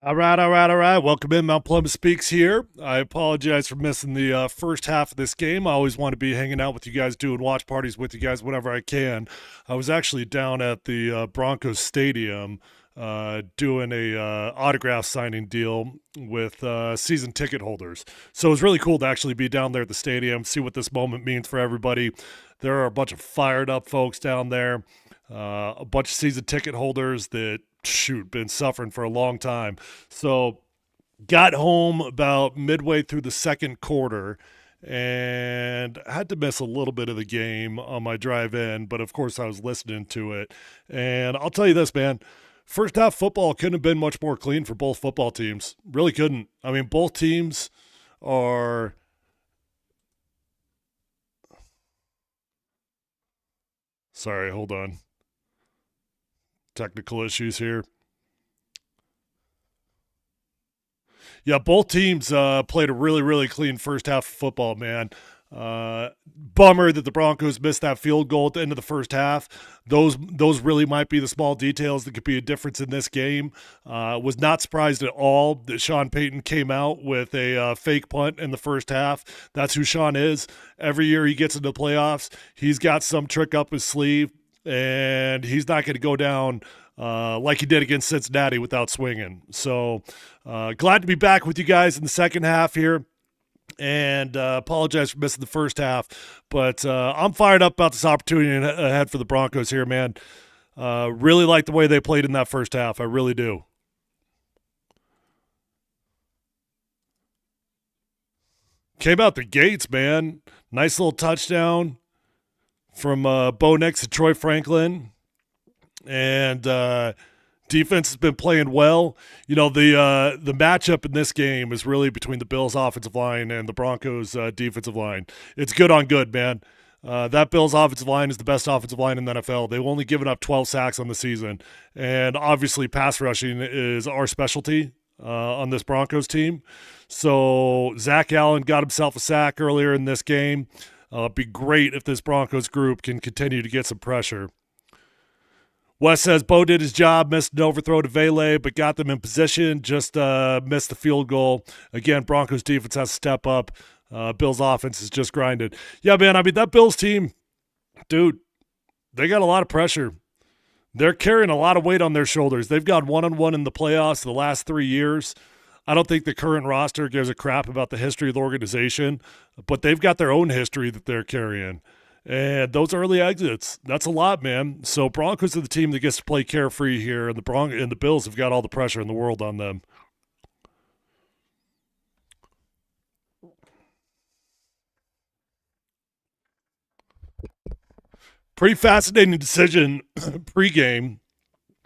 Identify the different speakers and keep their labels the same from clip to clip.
Speaker 1: All right, all right, all right. Welcome in. Mount Polumbus Speaks here. I apologize for missing the first half of this game. I always want to be hanging out with you guys, doing watch parties with you guys whenever I can. I was actually down at the Broncos Stadium doing a autograph signing deal with season ticket holders. So it was really cool to actually be down there at the stadium, see what this moment means for everybody. There are a bunch of fired up folks down there, a bunch of season ticket holders that been suffering for a long time. So got home about midway through the second quarter and had to miss a little bit of the game on my drive in, but of course I was listening to it. And I'll tell you this, man. First half football couldn't have been much more clean for both football teams. Really couldn't. I mean, both teams are. Sorry, hold on. Technical issues here. Yeah, both teams played a really, really clean first half of football, man. Bummer that the Broncos missed that field goal at the end of the first half. Those really might be the small details that could be a difference in this game. Was not surprised at all that Sean Payton came out with a fake punt in the first half. That's who Sean is. Every year he gets into the playoffs, he's got some trick up his sleeve, and he's not going to go down like he did against Cincinnati without swinging. So glad to be back with you guys in the second half here. And apologize for missing the first half. But I'm fired up about this opportunity ahead for the Broncos here, man. Really like the way they played in that first half. I really do. Came out the gates, man. Nice little touchdown from Bo Nix and Troy Franklin. And defense has been playing well. You know, the matchup in this game is really between the Bills' offensive line and the Broncos' defensive line. It's good on good, man. That Bills' offensive line is the best offensive line in the NFL. They've only given up 12 sacks on the season. And obviously pass rushing is our specialty on this Broncos team. So Zach Allen got himself a sack earlier in this game. It'd be great if this Broncos group can continue to get some pressure. Wes says Bo did his job, missed an overthrow to Vele, but got them in position, just missed the field goal. Again, Broncos defense has to step up. Bills offense is just grinded. Yeah, man, I mean, that Bills team, dude, they got a lot of pressure. They're carrying a lot of weight on their shoulders. They've got one-on-one in the playoffs the last 3 years. I don't think the current roster gives a crap about the history of the organization, but they've got their own history that they're carrying. And those early exits, that's a lot, man. So Broncos are the team that gets to play carefree here, and the Bills have got all the pressure in the world on them. Pretty fascinating decision pregame.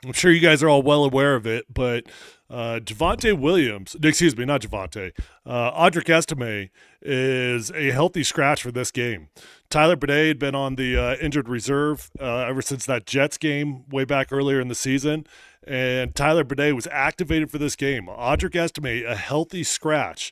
Speaker 1: I'm sure you guys are all well aware of it, but Javonte Williams, excuse me, not Javonte, Audric Estime is a healthy scratch for this game. Tyler Bede had been on the injured reserve ever since that Jets game way back earlier in the season, and Tyler Bede was activated for this game. Audric Estime, a healthy scratch.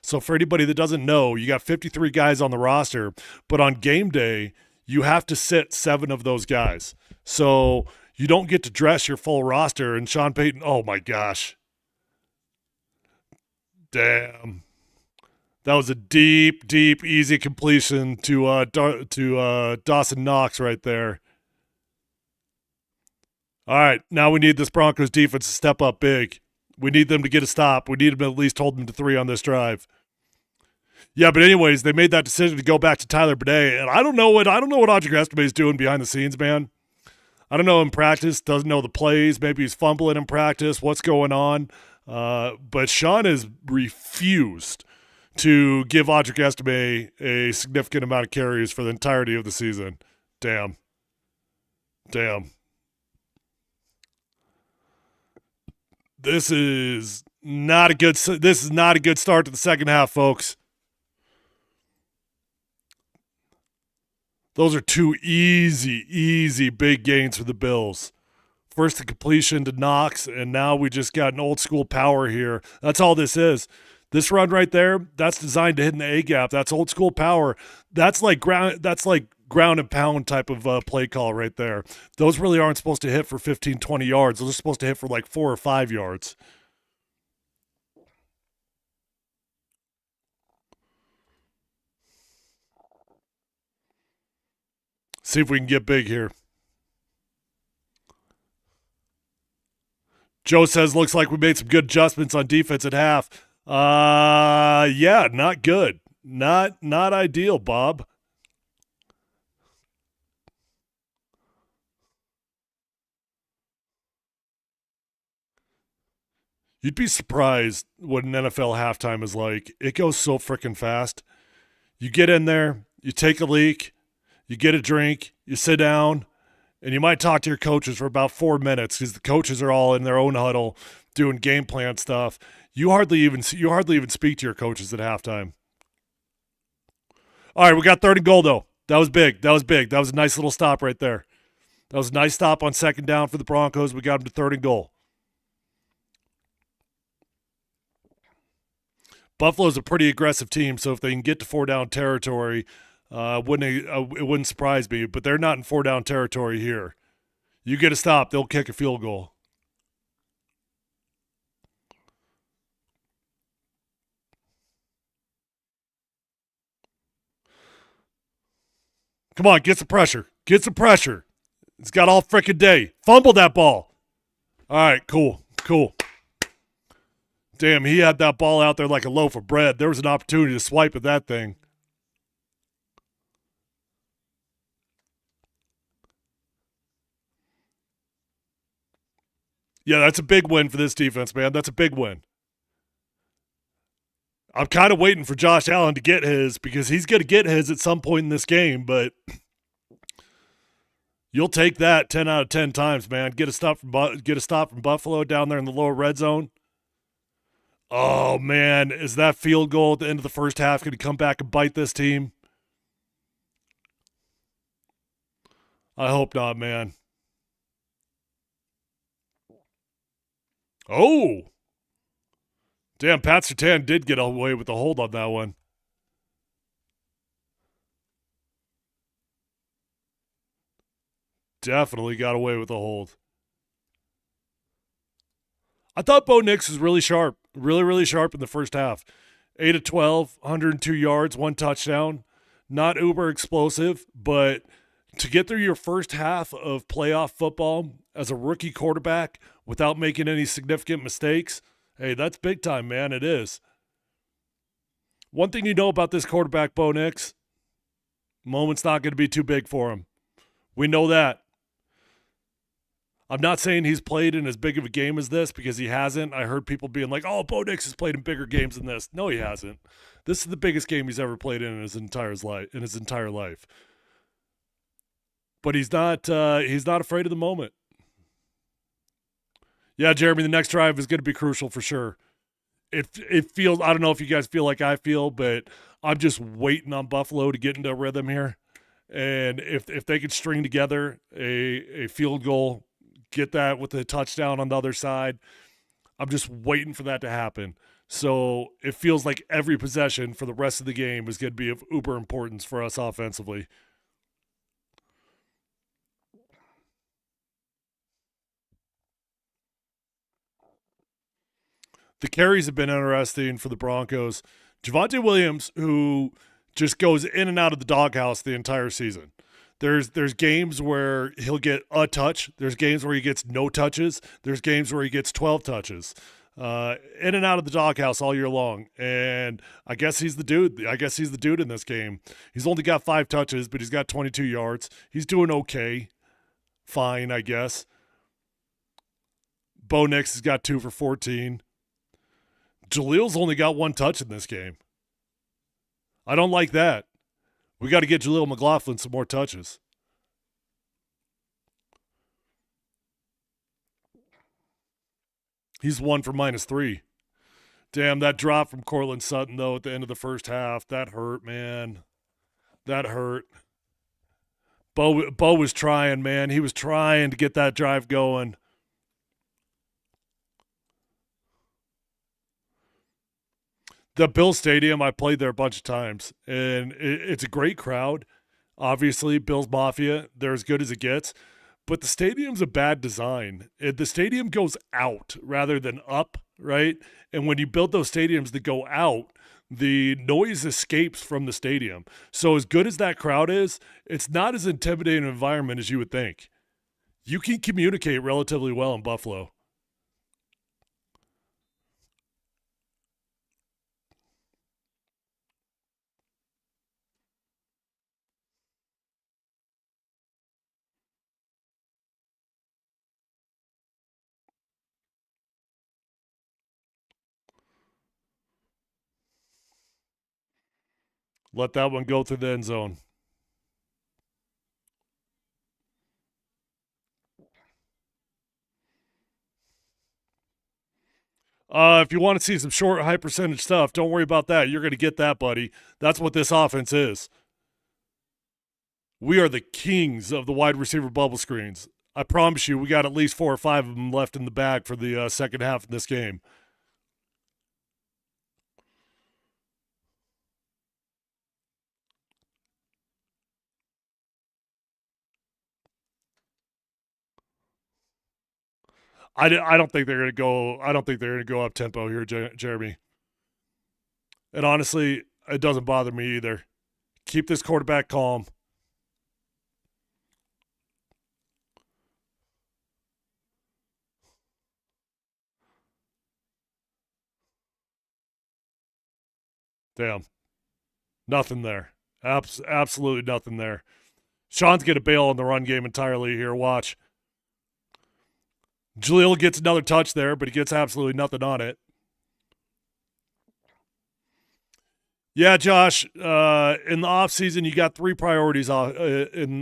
Speaker 1: So for anybody that doesn't know, you got 53 guys on the roster, but on game day, you have to sit 7 of those guys. So you don't get to dress your full roster. And Sean Payton, oh my gosh. Damn. That was a deep, deep, easy completion to Dawson Knox right there. All right, now we need this Broncos defense to step up big. We need them to get a stop. We need them to at least hold them to 3 on this drive. Yeah, but anyways, they made that decision to go back to Tyler Bede, and I don't know what Audric Estime is doing behind the scenes, man. I don't know in practice, doesn't know the plays. Maybe he's fumbling in practice. What's going on? But Sean has refused to give Audric Estime a significant amount of carries for the entirety of the season. Damn. This is not a good start to the second half, folks. Those are 2 easy big gains for the Bills. First the completion to Knox, and now we just got an old school power here. That's all this is. This run right there, that's designed to hit in the A gap. That's old school power. That's like ground and pound type of play call right there. Those really aren't supposed to hit for 15, 20 yards. Those are supposed to hit for like 4 or 5 yards. See if we can get big here. Joe says, looks like we made some good adjustments on defense at half. Yeah, not good. Not ideal, Bob. You'd be surprised what an NFL halftime is like. It goes so freaking fast. You get in there, you take a leak, you get a drink, you sit down, and you might talk to your coaches for about 4 minutes because the coaches are all in their own huddle doing game plan stuff. You hardly even speak to your coaches at halftime. All right, we got third and goal though. That was big. That was a nice little stop right there. That was a nice stop on second down for the Broncos. We got them to third and goal. Buffalo's a pretty aggressive team, so if they can get to 4-down territory, it wouldn't surprise me. But they're not in 4-down territory here. You get a stop, they'll kick a field goal. Come on, get some pressure. Get some pressure. It's got all frickin' day. Fumble that ball. All right, cool. Damn, he had that ball out there like a loaf of bread. There was an opportunity to swipe at that thing. Yeah, that's a big win for this defense, man. That's a big win. I'm kind of waiting for Josh Allen to get his because he's going to get his at some point in this game, but you'll take that 10 out of 10 times, man. Get a stop from Buffalo down there in the lower red zone. Oh, man, is that field goal at the end of the first half going to come back and bite this team? I hope not, man. Oh! Damn, Pat Surtain did get away with the hold on that one. Definitely got away with the hold. I thought Bo Nix was really sharp. Really sharp in the first half. 8 of 12, 102 yards, 1 touchdown. Not uber explosive, but to get through your first half of playoff football as a rookie quarterback without making any significant mistakes, hey, that's big time, man. It is. One thing you know about this quarterback, Bo Nix, moment's not going to be too big for him. We know that. I'm not saying he's played in as big of a game as this because he hasn't. I heard people being like, oh, Bo Nix has played in bigger games than this. No, he hasn't. This is the biggest game he's ever played in his entire life. But he's not afraid of the moment. Yeah, Jeremy, the next drive is going to be crucial for sure. It feels, I don't know if you guys feel like I feel, but I'm just waiting on Buffalo to get into a rhythm here. And if they could string together a field goal, get that with a touchdown on the other side, I'm just waiting for that to happen. So it feels like every possession for the rest of the game is going to be of uber importance for us offensively. The carries have been interesting for the Broncos. Javonte Williams, who just goes in and out of the doghouse the entire season. There's games where he'll get a touch. There's games where he gets no touches. There's games where he gets 12 touches. In and out of the doghouse all year long. And I guess he's the dude. In this game. He's only got 5 touches, but he's got 22 yards. He's doing okay. Fine, I guess. Bo Nix has got 2 for 14. Jalil's only got 1 touch in this game. I don't like that. We got to get Jaleel McLaughlin some more touches. He's 1 for -3. Damn, that drop from Cortland Sutton, though, at the end of the first half, that hurt, man. That hurt. Bo was trying, man. He was trying to get that drive going. The Bill Stadium, I played there a bunch of times, and it's a great crowd. Obviously, Bill's Mafia, they're as good as it gets. But the stadium's a bad design. The stadium goes out rather than up, right? And when you build those stadiums that go out, the noise escapes from the stadium. So as good as that crowd is, it's not as intimidating an environment as you would think. You can communicate relatively well in Buffalo. Let that one go through the end zone. If you want to see some short, high percentage stuff, don't worry about that. You're going to get that, buddy. That's what this offense is. We are the kings of the wide receiver bubble screens. I promise you, we got at least 4 or 5 of them left in the bag for the second half of this game. I don't think they're going to go. I don't think they're going to go up tempo here, Jeremy. And honestly, it doesn't bother me either. Keep this quarterback calm. Damn, nothing there. Absolutely nothing there. Sean's going to bail on the run game entirely here. Watch. Jaleel gets another touch there, but he gets absolutely nothing on it. Yeah, Josh. In the offseason, you got 3 priorities on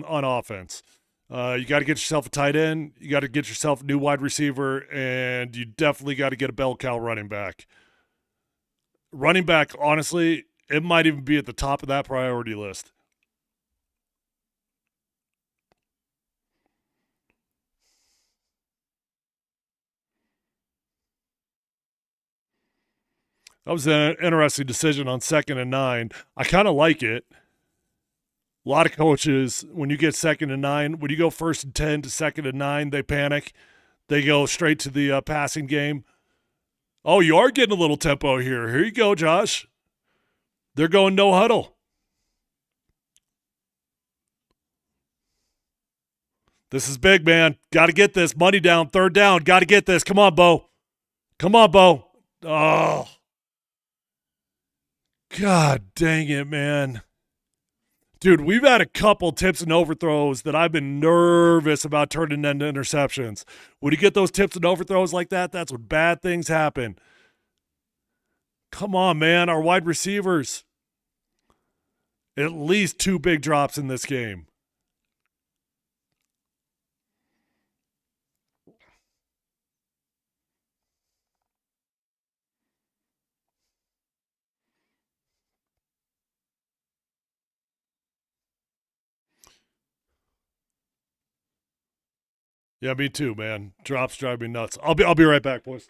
Speaker 1: offense. You got to get yourself a tight end. You got to get yourself a new wide receiver, and you definitely got to get a bell cow running back. Running back, honestly, it might even be at the top of that priority list. That was an interesting decision on 2nd and 9. I kind of like it. A lot of coaches, when you get 2nd and 9, when you go 1st and 10 to 2nd and 9, they panic. They go straight to the passing game. Oh, you are getting a little tempo here. Here you go, Josh. They're going no huddle. This is big, man. Got to get this. Money down, 3rd down. Got to get this. Come on, Bo. Come on, Bo. Oh, God dang it, man. Dude, we've had a couple tips and overthrows that I've been nervous about turning into interceptions. When you get those tips and overthrows like that, that's when bad things happen. Come on, man. Our wide receivers. At least 2 big drops in this game. Yeah, me too, man. Drops drive me nuts. I'll be right back, boys.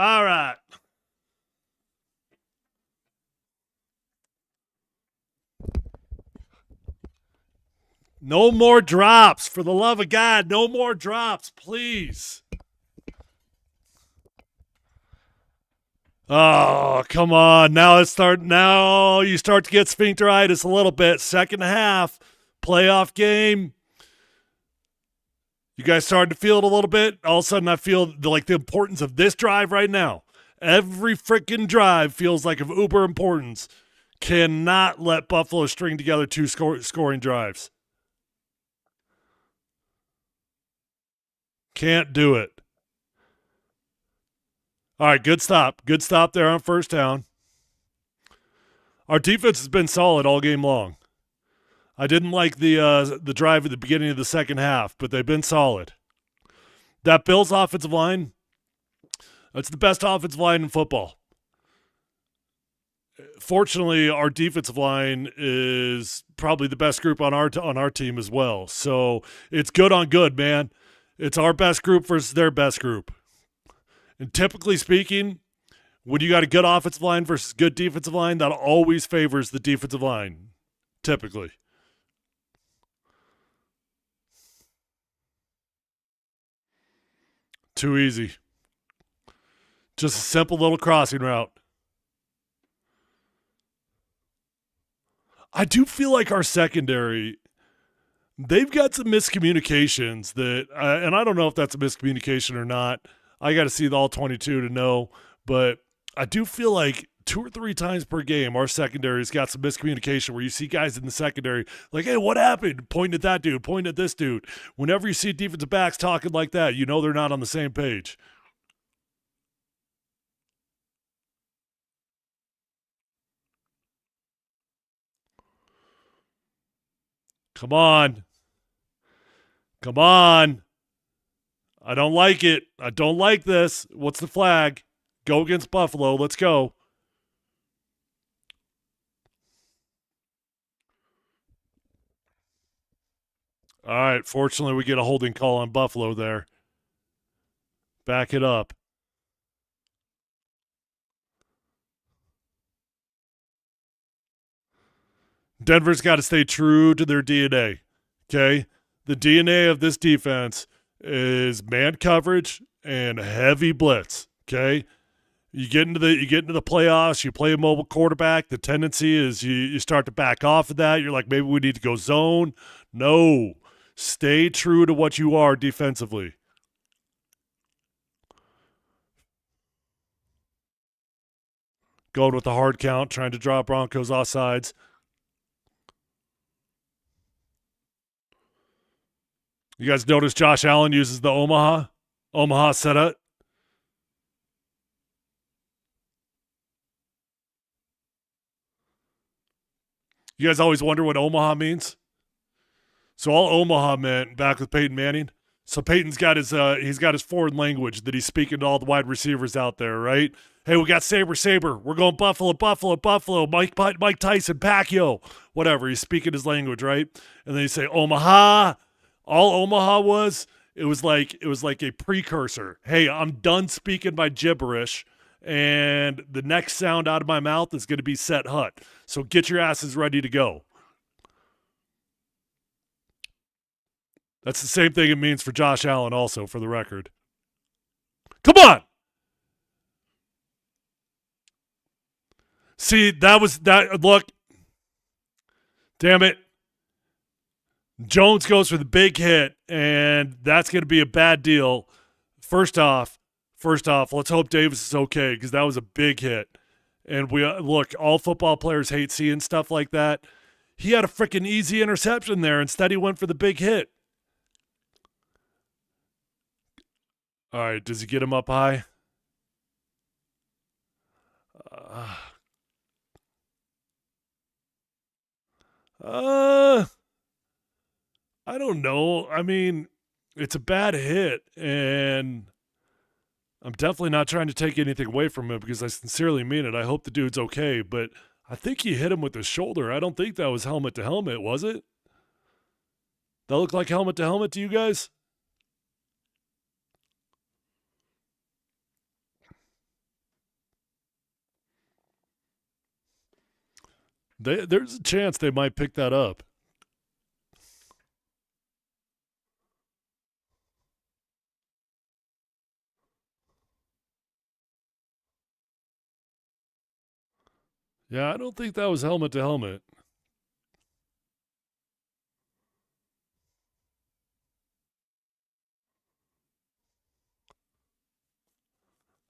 Speaker 1: All right. No more drops. For the love of God, no more drops, please. Oh, come on. Now you start to get sphincteritis a little bit. Second half, playoff game. You guys starting to feel it a little bit? All of a sudden I feel like the importance of this drive right now. Every freaking drive feels like of uber importance. Cannot let Buffalo string together two scoring drives. Can't do it. All right, good stop. Good stop there on first down. Our defense has been solid all game long. I didn't like the drive at the beginning of the second half, but they've been solid. That Bills offensive line, that's the best offensive line in football. Fortunately, our defensive line is probably the best group on our team as well. So it's good on good, man. It's our best group versus their best group. And typically speaking, when you got a good offensive line versus good defensive line, that always favors the defensive line, typically. Too easy. Just a simple little crossing route. I do feel like our secondary, they've got some miscommunications that, and I don't know if that's a miscommunication or not. I got to see the all 22 to know, but I do feel like 2 or 3 times per game, our secondary's got some miscommunication where you see guys in the secondary like, hey, what happened? Pointing at that dude, pointing at this dude. Whenever you see defensive backs talking like that, you know they're not on the same page. Come on. Come on. I don't like it. I don't like this. What's the flag? Go against Buffalo. Let's go. All right. Fortunately, we get a holding call on Buffalo there. Back it up. Denver's got to stay true to their DNA. Okay? The DNA of this defense is man coverage and heavy blitz. Okay? You get into the playoffs, you play a mobile quarterback, the tendency is you start to back off of that. You're like, maybe we need to go zone. No. Stay true to what you are defensively. Going with the hard count, trying to draw Broncos offsides. You guys notice Josh Allen uses the Omaha setup. You guys always wonder what Omaha means? So all Omaha meant back with Peyton Manning. So Peyton's got he's got his foreign language that he's speaking to all the wide receivers out there, right? Hey, we got Saber. We're going Buffalo. Mike Tyson, Pacquiao, whatever. He's speaking his language, right? And then you say Omaha. All Omaha was, it was like a precursor. Hey, I'm done speaking my gibberish, and the next sound out of my mouth is going to be set hut. So get your asses ready to go. That's the same thing it means for Josh Allen also, for the record. Come on! See, look. Damn it. Jones goes for the big hit, and that's going to be a bad deal. First off, let's hope Davis is okay, because that was a big hit. And look, all football players hate seeing stuff like that. He had a freaking easy interception there. Instead, he went for the big hit. All right, does he get him up high? I don't know. I mean, it's a bad hit, and I'm definitely not trying to take anything away from him because I sincerely mean it. I hope the dude's okay, but I think he hit him with his shoulder. I don't think that was helmet to helmet, was it? That looked like helmet to helmet to you guys? There's a chance they might pick that up. Yeah, I don't think that was helmet to helmet.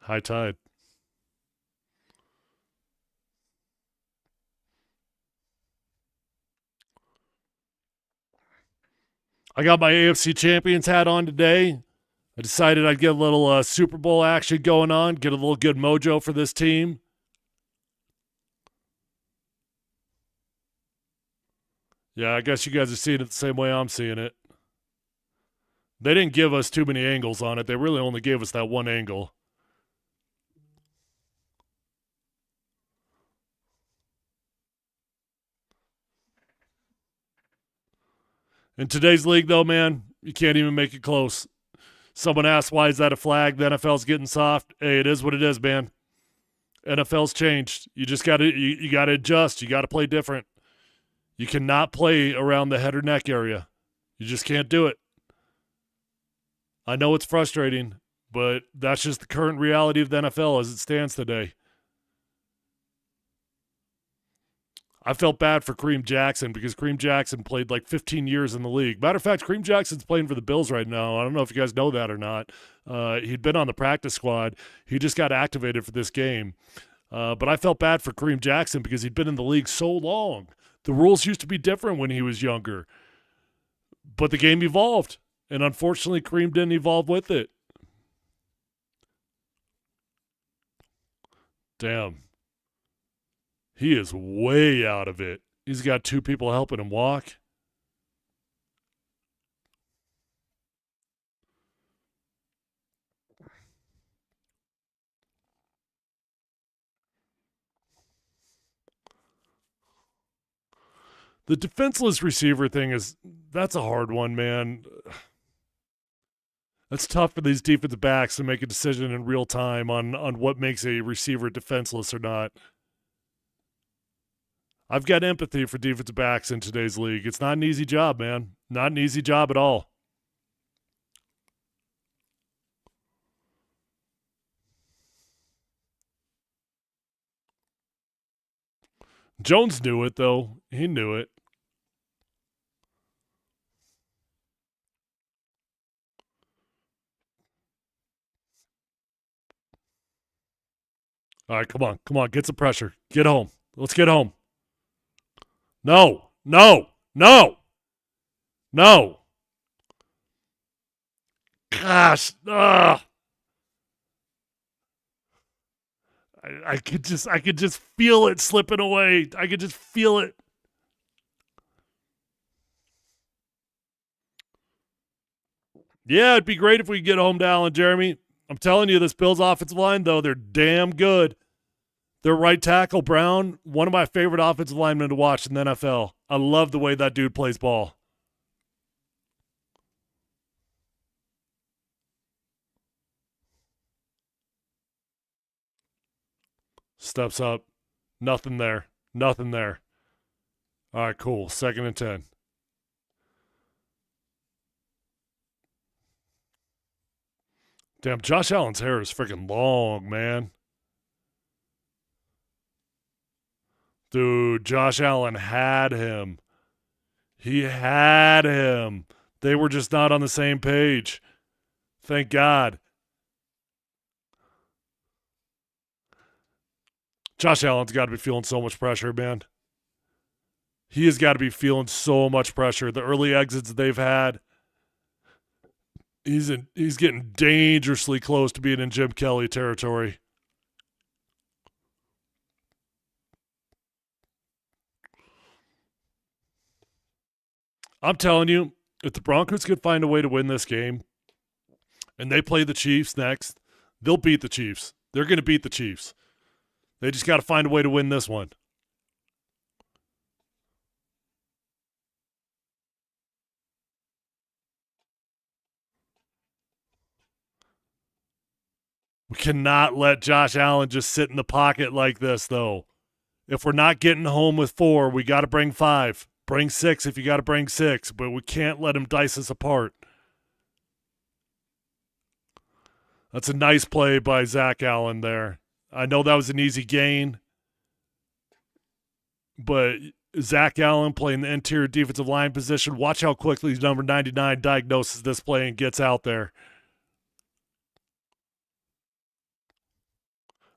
Speaker 1: High tide. I got my AFC Champions hat on today. I decided I'd get a little Super Bowl action going on, get a little good mojo for this team. Yeah, I guess you guys are seeing it the same way I'm seeing it. They didn't give us too many angles on it. They really only gave us that one angle. In today's league, though, man, you can't even make it close. Someone asked, why is that a flag? The NFL's getting soft. Hey, it is what it is, man. NFL's changed. You just got to you got to adjust. You got to play different. You cannot play around the head or neck area. You just can't do it. I know it's frustrating, but that's just the current reality of the NFL as it stands today. I felt bad for Kareem Jackson because Kareem Jackson played like 15 years in the league. Matter of fact, Kareem Jackson's playing for the Bills right now. I don't know if you guys know that or not. He'd been on the practice squad. He just got activated for this game. But I felt bad for Kareem Jackson because he'd been in the league so long. The rules used to be different when he was younger. But the game evolved. And unfortunately, Kareem didn't evolve with it. Damn. He is way out of it. He's got two people helping him walk. The defenseless receiver thing that's a hard one, man. That's tough for these defensive backs to make a decision in real time on what makes a receiver defenseless or not. I've got empathy for defensive backs in today's league. It's not an easy job, man. Not an easy job at all. Jones knew it, though. He knew it. All right, come on. Come on. Get some pressure. Get home. Let's get home. No. No. No. No. Gosh. Ugh. I could just feel it slipping away. I could just feel it. Yeah, it'd be great if we could get home to Allen, Jeremy. I'm telling you, this Bills offensive line, though, they're damn good. Their right tackle, Brown, one of my favorite offensive linemen to watch in the NFL. I love the way that dude plays ball. Steps up. Nothing there. Nothing there. All right, cool. 2nd and 10. Damn, Josh Allen's hair is freaking long, man. Dude, Josh Allen had him. He had him. They were just not on the same page. Thank God. Josh Allen's got to be feeling so much pressure, man. He has got to be feeling so much pressure. The early exits they've had, he's getting dangerously close to being in Jim Kelly territory. I'm telling you, if the Broncos could find a way to win this game and they play the Chiefs next, they'll beat the Chiefs. They're going to beat the Chiefs. They just got to find a way to win this one. We cannot let Josh Allen just sit in the pocket like this, though. If we're not getting home with 4, we got to bring 5. Bring 6 if you got to bring 6, but we can't let him dice us apart. That's a nice play by Zach Allen there. I know that was an easy gain, but Zach Allen playing the interior defensive line position. Watch how quickly number 99 diagnoses this play and gets out there.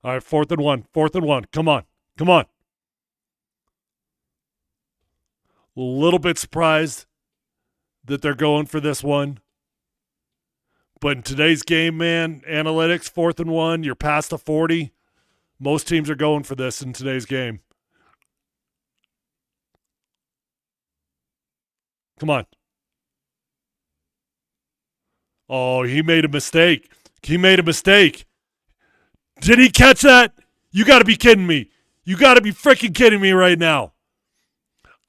Speaker 1: All right, 4th and 1. 4th and 1. Come on. Come on. A little bit surprised that they're going for this one. But in today's game, man, analytics, 4th and 1, you're past the 40. Most teams are going for this in today's game. Come on. Oh, he made a mistake. He made a mistake. Did he catch that? You got to be kidding me. You got to be freaking kidding me right now.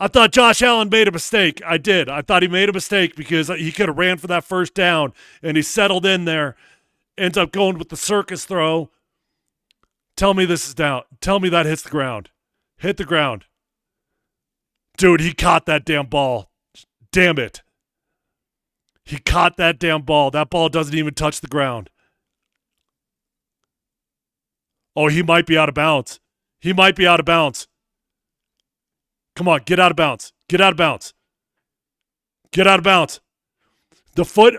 Speaker 1: I thought Josh Allen made a mistake. I did. I thought he made a mistake because he could have ran for that first down, and he settled in there, ends up going with the circus throw. Tell me this is down. Tell me that hits the ground. Hit the ground. Dude, he caught that damn ball. Damn it. He caught that damn ball. That ball doesn't even touch the ground. Oh, he might be out of bounds. He might be out of bounds. Come on, get out of bounds. Get out of bounds. Get out of bounds. The foot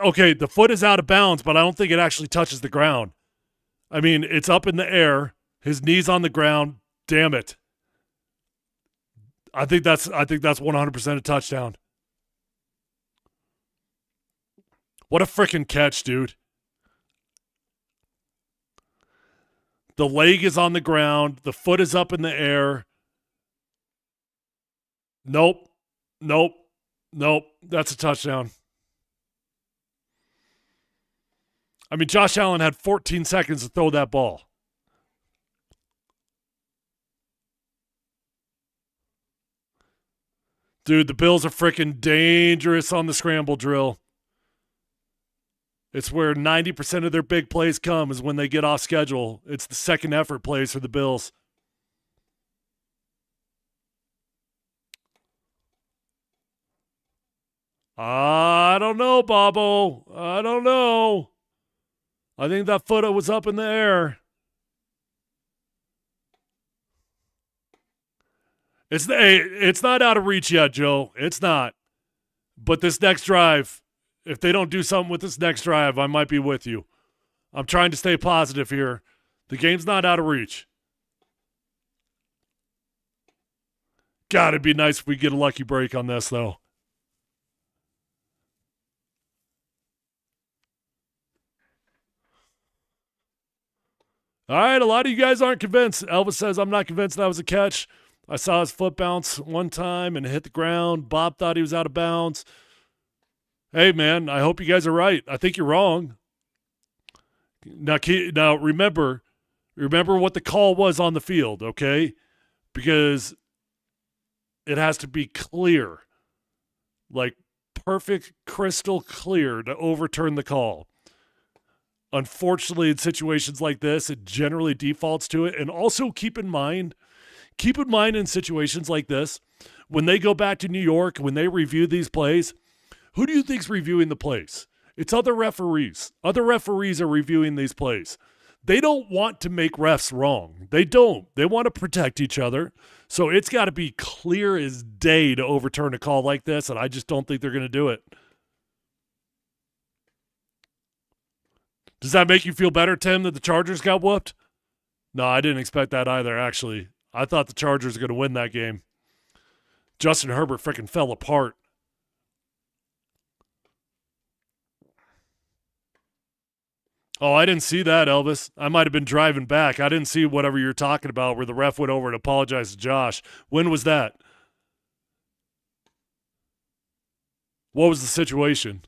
Speaker 1: is out of bounds, but I don't think it actually touches the ground. I mean, it's up in the air. His knee's on the ground. Damn it. I think that's 100% a touchdown. What a freaking catch, dude. The leg is on the ground. The foot is up in the air. Nope. That's a touchdown. I mean, Josh Allen had 14 seconds to throw that ball. Dude, the Bills are freaking dangerous on the scramble drill. It's where 90% of their big plays come is when they get off schedule. It's the second effort plays for the Bills. I don't know, Bobo. I don't know. I think that foot was up in the air. It's not out of reach yet, Joe. It's not. But this next drive, if they don't do something with this next drive, I might be with you. I'm trying to stay positive here. The game's not out of reach. God, it'd be nice if we get a lucky break on this, though. All right, a lot of you guys aren't convinced. Elvis says, I'm not convinced that was a catch. I saw his foot bounce one time and hit the ground. Bob thought he was out of bounds. Hey, man, I hope you guys are right. I think you're wrong. Now remember what the call was on the field, okay? Because it has to be clear, like perfect, crystal clear to overturn the call. Unfortunately, in situations like this, it generally defaults to it. And also keep in mind in situations like this, when they go back to New York, when they review these plays, who do you think's reviewing the plays? It's other referees. Other referees are reviewing these plays. They don't want to make refs wrong. They don't. They want to protect each other. So it's got to be clear as day to overturn a call like this, and I just don't think they're going to do it. Does that make you feel better, Tim, that the Chargers got whooped? No, I didn't expect that either, actually. I thought the Chargers were going to win that game. Justin Herbert freaking fell apart. Oh, I didn't see that, Elvis. I might have been driving back. I didn't see whatever you're talking about where the ref went over and apologized to Josh. When was that? What was the situation?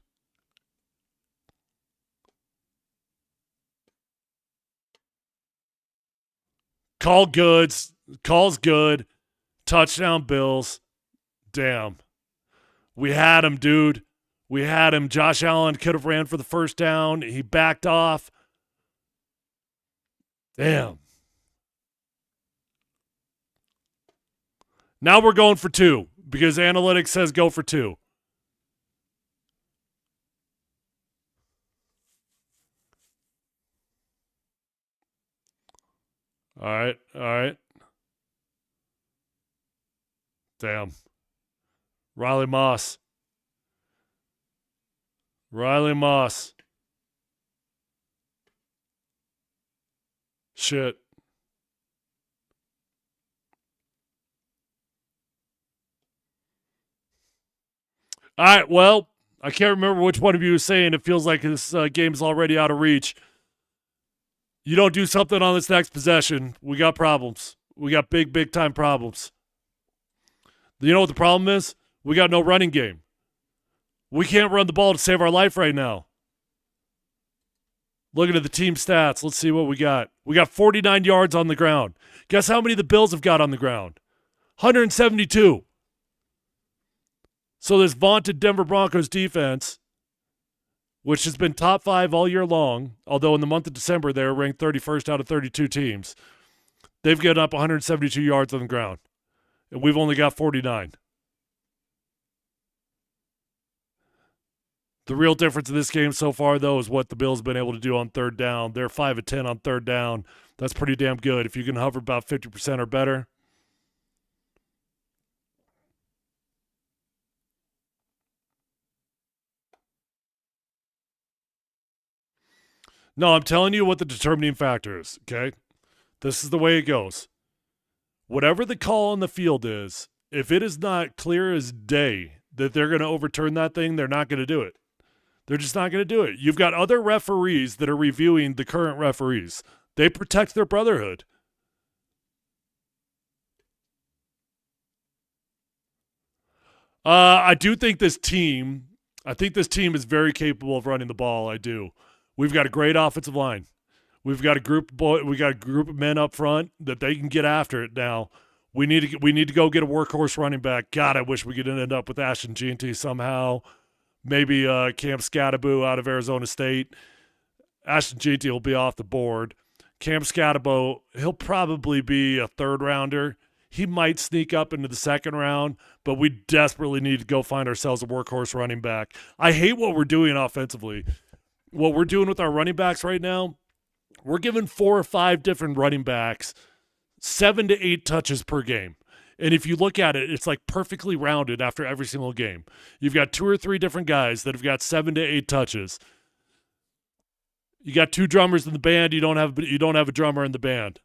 Speaker 1: Call's good. Touchdown Bills. Damn. We had him, dude. We had him. Josh Allen could have ran for the first down. He backed off. Damn. Now we're going for 2 because analytics says go for 2. All right. All right. Damn. Riley Moss. Riley Moss. Shit. All right. Well, I can't remember which one of you was saying it feels like this game's already out of reach. You don't do something on this next possession, we got problems. We got big, big time problems. You know what the problem is? We got no running game. We can't run the ball to save our life right now. Looking at the team stats, let's see what we got. We got 49 yards on the ground. Guess how many the Bills have got on the ground? 172. So this vaunted Denver Broncos defense, which has been top 5 all year long, although in the month of December they were ranked 31st out of 32 teams, they've given up 172 yards on the ground. And we've only got 49. The real difference in this game so far, though, is what the Bills have been able to do on third down. They're 5 of 10 on third down. That's pretty damn good. If you can hover about 50% or better. No, I'm telling you what the determining factor is, okay? This is the way it goes. Whatever the call on the field is, if it is not clear as day that they're going to overturn that thing, they're not going to do it. They're just not going to do it. You've got other referees that are reviewing the current referees. They protect their brotherhood. I do think this team is very capable of running the ball. I do. We've got a great offensive line. We've got a group of men up front that they can get after it now. We need to go get a workhorse running back. God, I wish we could end up with Ashton Jeanty somehow. Maybe Cam Scatterbo out of Arizona State. Ashton Jeanty will be off the board. Cam Scatterbo, he'll probably be a third rounder. He might sneak up into the second round, but we desperately need to go find ourselves a workhorse running back. I hate what we're doing offensively. What we're doing with our running backs right now, we're giving 4 or 5 different running backs 7 to 8 touches per game. And if you look at it, it's like perfectly rounded after every single game. You've got 2 or 3 different guys that have got 7 to 8 touches. You got 2 drummers in the band. You don't have a drummer in the band.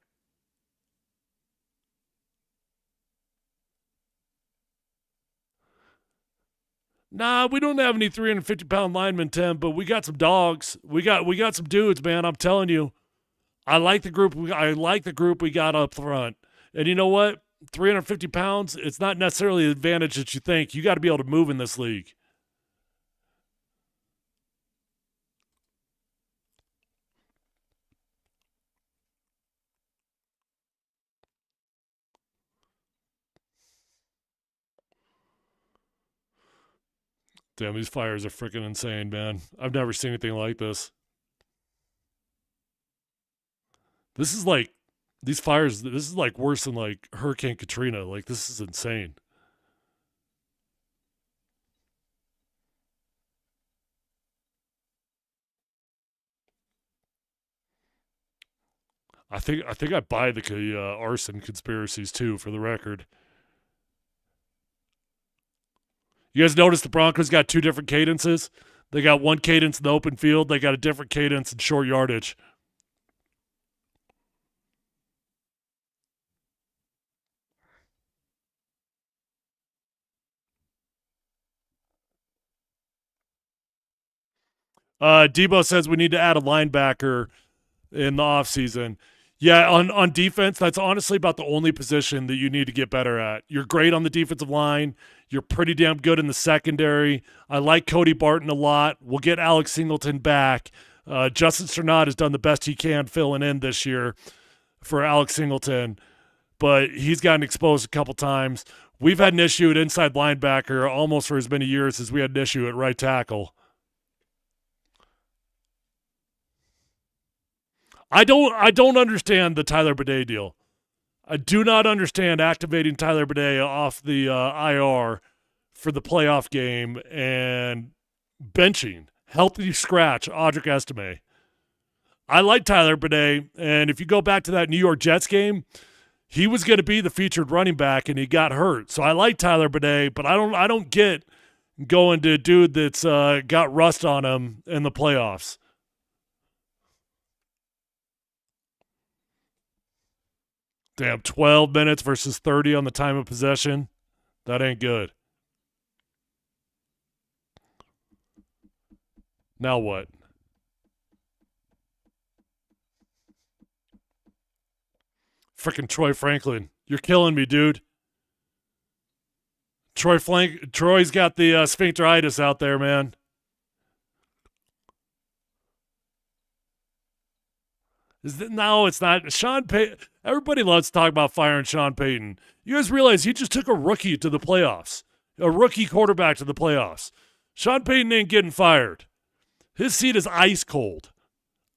Speaker 1: Nah, we don't have any 350-pound linemen, Tim, but we got some dogs. We got some dudes, man. I'm telling you. I like the group we got up front. And you know what? 350 pounds, it's not necessarily the advantage that you think. You got to be able to move in this league. Damn, these fires are freaking insane, man. I've never seen anything like this. This is like these fires. This is like worse than like Hurricane Katrina. Like, this is insane. I think I buy the arson conspiracies too. For the record, you guys notice the Broncos got 2 different cadences. They got one cadence in the open field. They got a different cadence in short yardage. Debo says we need to add a linebacker in the offseason. Yeah, on defense, that's honestly about the only position that you need to get better at. You're great on the defensive line. You're pretty damn good in the secondary. I like Cody Barton a lot. We'll get Alex Singleton back. Justin Strnad has done the best he can filling in this year for Alex Singleton, but he's gotten exposed a couple times. We've had an issue at inside linebacker almost for as many years as we had an issue at right tackle. I don't understand the Tyler Bidet deal. I do not understand activating Tyler Bidet off the IR for the playoff game and benching healthy scratch Audric Estime. I like Tyler Bidet, and if you go back to that New York Jets game, he was going to be the featured running back, and he got hurt. So I like Tyler Bidet, but I don't get going to a dude that's got rust on him in the playoffs. Damn, 12 minutes versus 30 on the time of possession. That ain't good. Now what? Frickin' Troy Franklin. You're killing me, dude. Troy's got the sphincteritis out there, man. No, it's not. Sean Payton. Everybody loves to talk about firing Sean Payton. You guys realize he just took a rookie to the playoffs, a rookie quarterback to the playoffs. Sean Payton ain't getting fired. His seat is ice cold.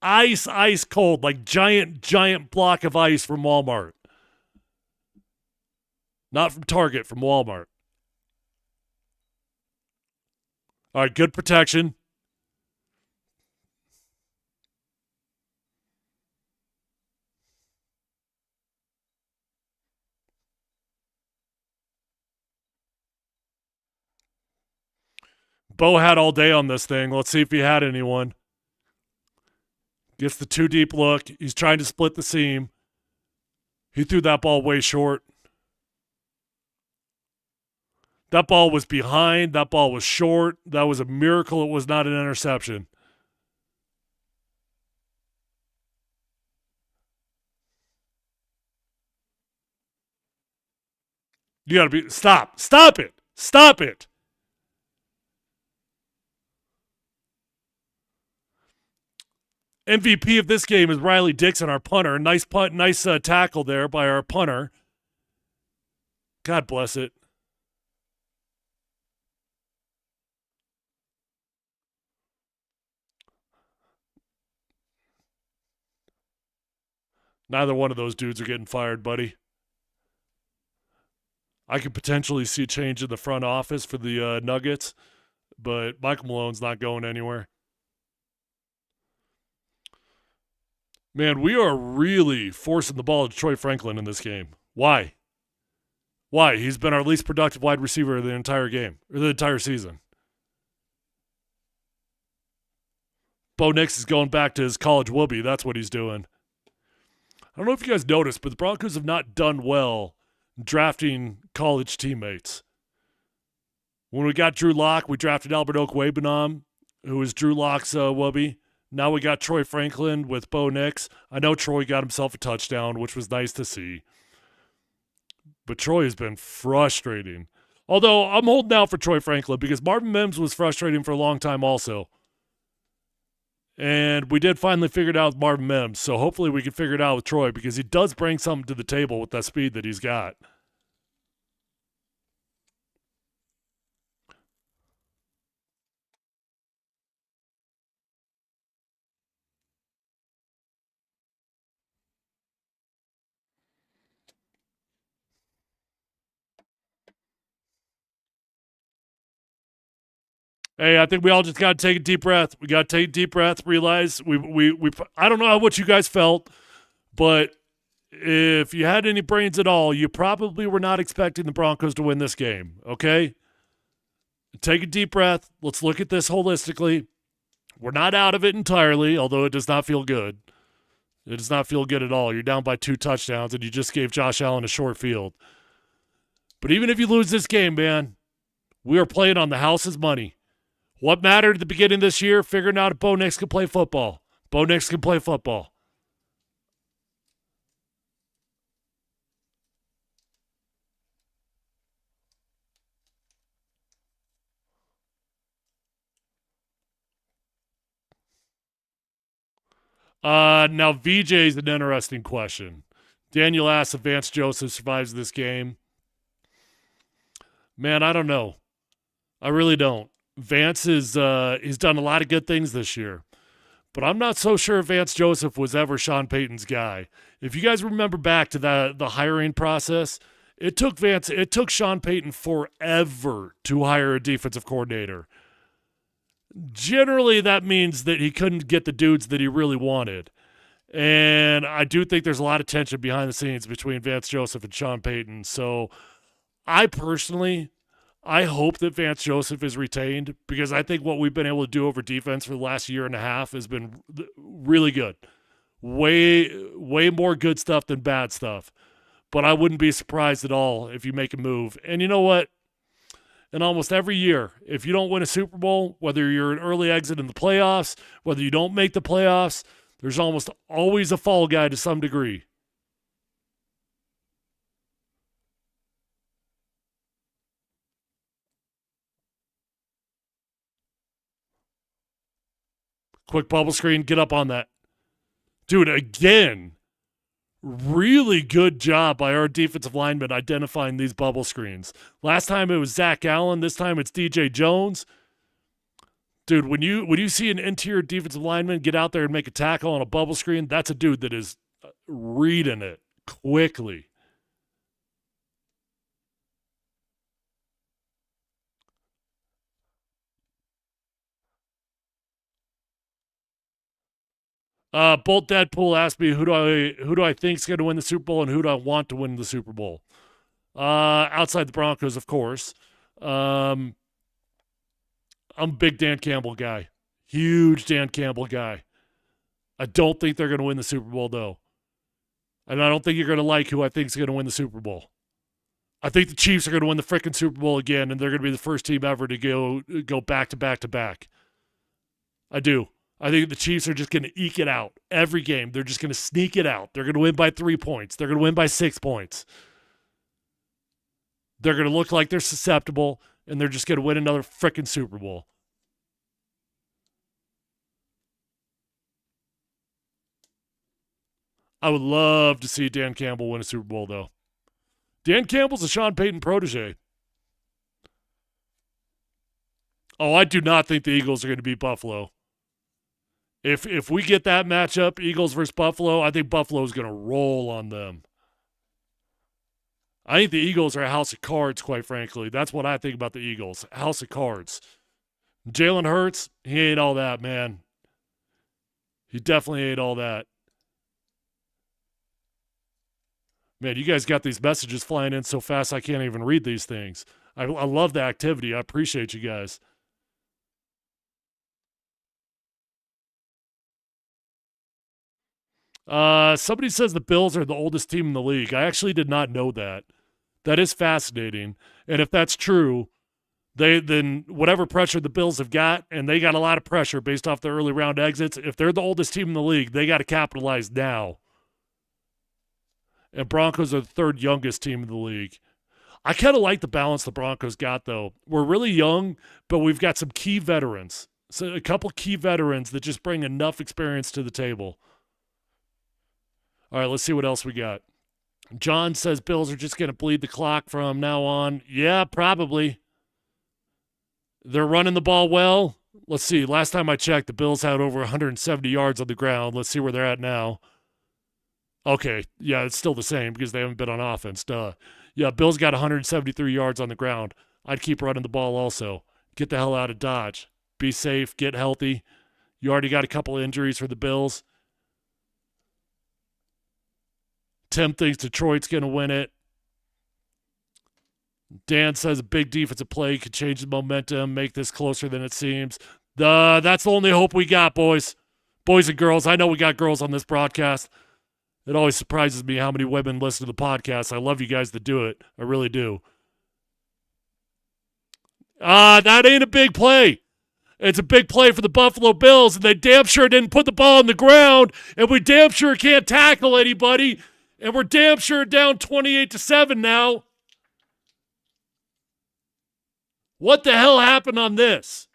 Speaker 1: Ice cold, like giant block of ice from Walmart. Not from Target, from Walmart. All right, good protection. Bo had all day on this thing. Let's see if he had anyone. Gets the too deep look. He's trying to split the seam. He threw that ball way short. That ball was behind. That ball was short. That was a miracle it was not an interception. You got to be... Stop it. MVP of this game is Riley Dixon, our punter. Nice punt, nice tackle there by our punter. God bless it. Neither one of those dudes are getting fired, buddy. I could potentially see a change in the front office for the Nuggets, but Michael Malone's not going anywhere. Man, we are really forcing the ball to Troy Franklin in this game. Why? He's been our least productive wide receiver the entire game, or the entire season. Bo Nix is going back to his college whoopee. That's what he's doing. I don't know if you guys noticed, but the Broncos have not done well drafting college teammates. When we got Drew Lock, we drafted Albert Okwuegbunam, who was Drew Lock's whoopee. Now we got Troy Franklin with Bo Nix. I know Troy got himself a touchdown, which was nice to see. But Troy has been frustrating. Although I'm holding out for Troy Franklin because Marvin Mims was frustrating for a long time also. And we did finally figure it out with Marvin Mims. So hopefully we can figure it out with Troy because he does bring something to the table with that speed that he's got. Hey, I think we all just got to take a deep breath. We got to take a deep breath, realize we I don't know what you guys felt, but if you had any brains at all, you probably were not expecting the Broncos to win this game, okay? Take a deep breath. Let's look at this holistically. We're not out of it entirely, although it does not feel good. It does not feel good at all. You're down by 2 touchdowns, and you just gave Josh Allen a short field. But even if you lose this game, man, we are playing on the house's money. What mattered at the beginning of this year? Figuring out if Bo Nix can play football. Bo Nix can play football. Now, VJ's an interesting question. Daniel asks if Vance Joseph survives this game. Man, I don't know. I really don't. Vance is he's done a lot of good things this year. But I'm not so sure Vance Joseph was ever Sean Payton's guy. If you guys remember back to the hiring process, it took Sean Payton forever to hire a defensive coordinator. Generally, that means that he couldn't get the dudes that he really wanted. And I do think there's a lot of tension behind the scenes between Vance Joseph and Sean Payton. So I personally, I hope that Vance Joseph is retained because I think what we've been able to do over defense for the last year and a half has been really good. Way more good stuff than bad stuff. But I wouldn't be surprised at all if you make a move. And you know what? In almost every year, if you don't win a Super Bowl, whether you're an early exit in the playoffs, whether you don't make the playoffs, there's almost always a fall guy to some degree. Quick bubble screen, get up on that. Dude, again, really good job by our defensive linemen identifying these bubble screens. Last time it was Zach Allen. This time it's DJ Jones. Dude, when you see an interior defensive lineman get out there and make a tackle on a bubble screen, that's a dude that is reading it quickly. Bolt Deadpool asked me who do I think is going to win the Super Bowl and who do I want to win the Super Bowl. Outside the Broncos, of course. I'm a big Dan Campbell guy. Huge Dan Campbell guy. I don't think they're going to win the Super Bowl, though. And I don't think you're going to like who I think is going to win the Super Bowl. I think the Chiefs are going to win the freaking Super Bowl again, and they're going to be the first team ever to go back to back to back. I do. I think the Chiefs are just going to eke it out every game. They're just going to sneak it out. They're going to win by 3 points. They're going to win by 6 points. They're going to look like they're susceptible, and they're just going to win another freaking Super Bowl. I would love to see Dan Campbell win a Super Bowl, though. Dan Campbell's a Sean Payton protege. Oh, I do not think the Eagles are going to beat Buffalo. If we get that matchup, Eagles versus Buffalo, I think Buffalo's going to roll on them. I think the Eagles are a house of cards, quite frankly. That's what I think about the Eagles. House of cards. Jalen Hurts, he ain't all that, man. He definitely ain't all that. Man, you guys got these messages flying in so fast I can't even read these things. I love the activity. I appreciate you guys. Somebody says the Bills are the oldest team in the league. I actually did not know that. That is fascinating. And if that's true, then whatever pressure the Bills have got, and they got a lot of pressure based off their early round exits, if they're the oldest team in the league, they got to capitalize now. And Broncos are the third youngest team in the league. I kind of like the balance the Broncos got, though. We're really young, but we've got some key veterans. So a couple key veterans that just bring enough experience to the table. All right, let's see what else we got. John says Bills are just going to bleed the clock from now on. Yeah, probably. They're running the ball well. Let's see. Last time I checked, the Bills had over 170 yards on the ground. Let's see where they're at now. Okay, yeah, it's still the same because they haven't been on offense. Duh. Yeah, Bills got 173 yards on the ground. I'd keep running the ball also. Get the hell out of Dodge. Be safe. Get healthy. You already got a couple of injuries for the Bills. Tim thinks Detroit's going to win it. Dan says a big defensive play could change the momentum, make this closer than it seems. That's the only hope we got, boys. Boys and girls. I know we got girls on this broadcast. It always surprises me how many women listen to the podcast. I love you guys that do it. I really do. That ain't a big play. It's a big play for the Buffalo Bills, and they damn sure didn't put the ball on the ground, and we damn sure can't tackle anybody, and we're damn sure down 28-7 now. What the hell happened on this?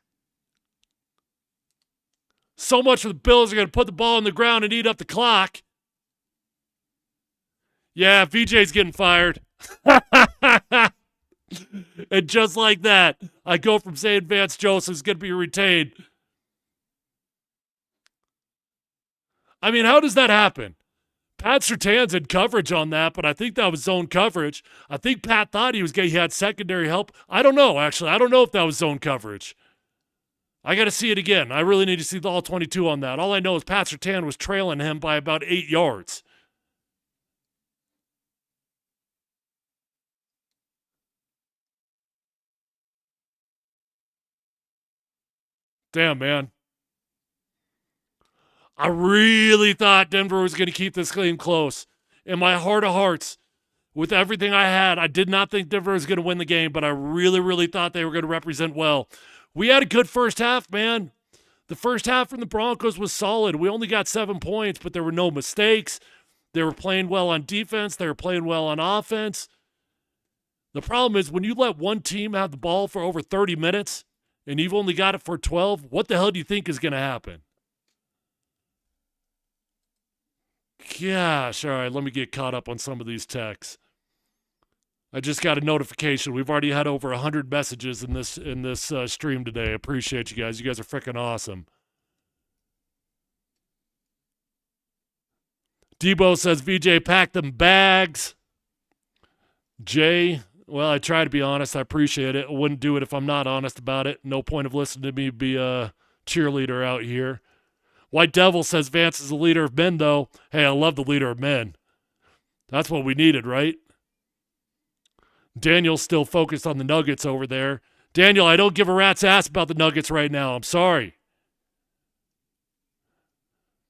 Speaker 1: So much for the Bills are going to put the ball on the ground and eat up the clock. Yeah, VJ's getting fired. And just like that, I go from saying Vance Joseph's going to be retained I mean, how does that happen? Pat Surtain's in coverage on that, but I think that was zone coverage. I think Pat thought he had secondary help. I don't know, actually. I don't know if that was zone coverage. I got to see it again. I really need to see the all 22 on that. All I know is Pat Surtain was trailing him by about 8 yards. Damn, man. I really thought Denver was going to keep this game close. In my heart of hearts, with everything I had, I did not think Denver was going to win the game, but I really, really thought they were going to represent well. We had a good first half, man. The first half from the Broncos was solid. We only got 7 points, but there were no mistakes. They were playing well on defense. They were playing well on offense. The problem is when you let one team have the ball for over 30 minutes and you've only got it for 12, what the hell do you think is going to happen? Gosh, all right, let me get caught up on some of these texts. I just got a notification. We've already had over 100 messages in this stream today. I appreciate you guys. You guys are freaking awesome. Debo says, VJ, pack them bags. Jay, well, I try to be honest. I appreciate it. I wouldn't do it if I'm not honest about it. No point of listening to me be a cheerleader out here. White Devil says Vance is the leader of men, though. Hey, I love the leader of men. That's what we needed, right? Daniel's still focused on the Nuggets over there. Daniel, I don't give a rat's ass about the Nuggets right now. I'm sorry.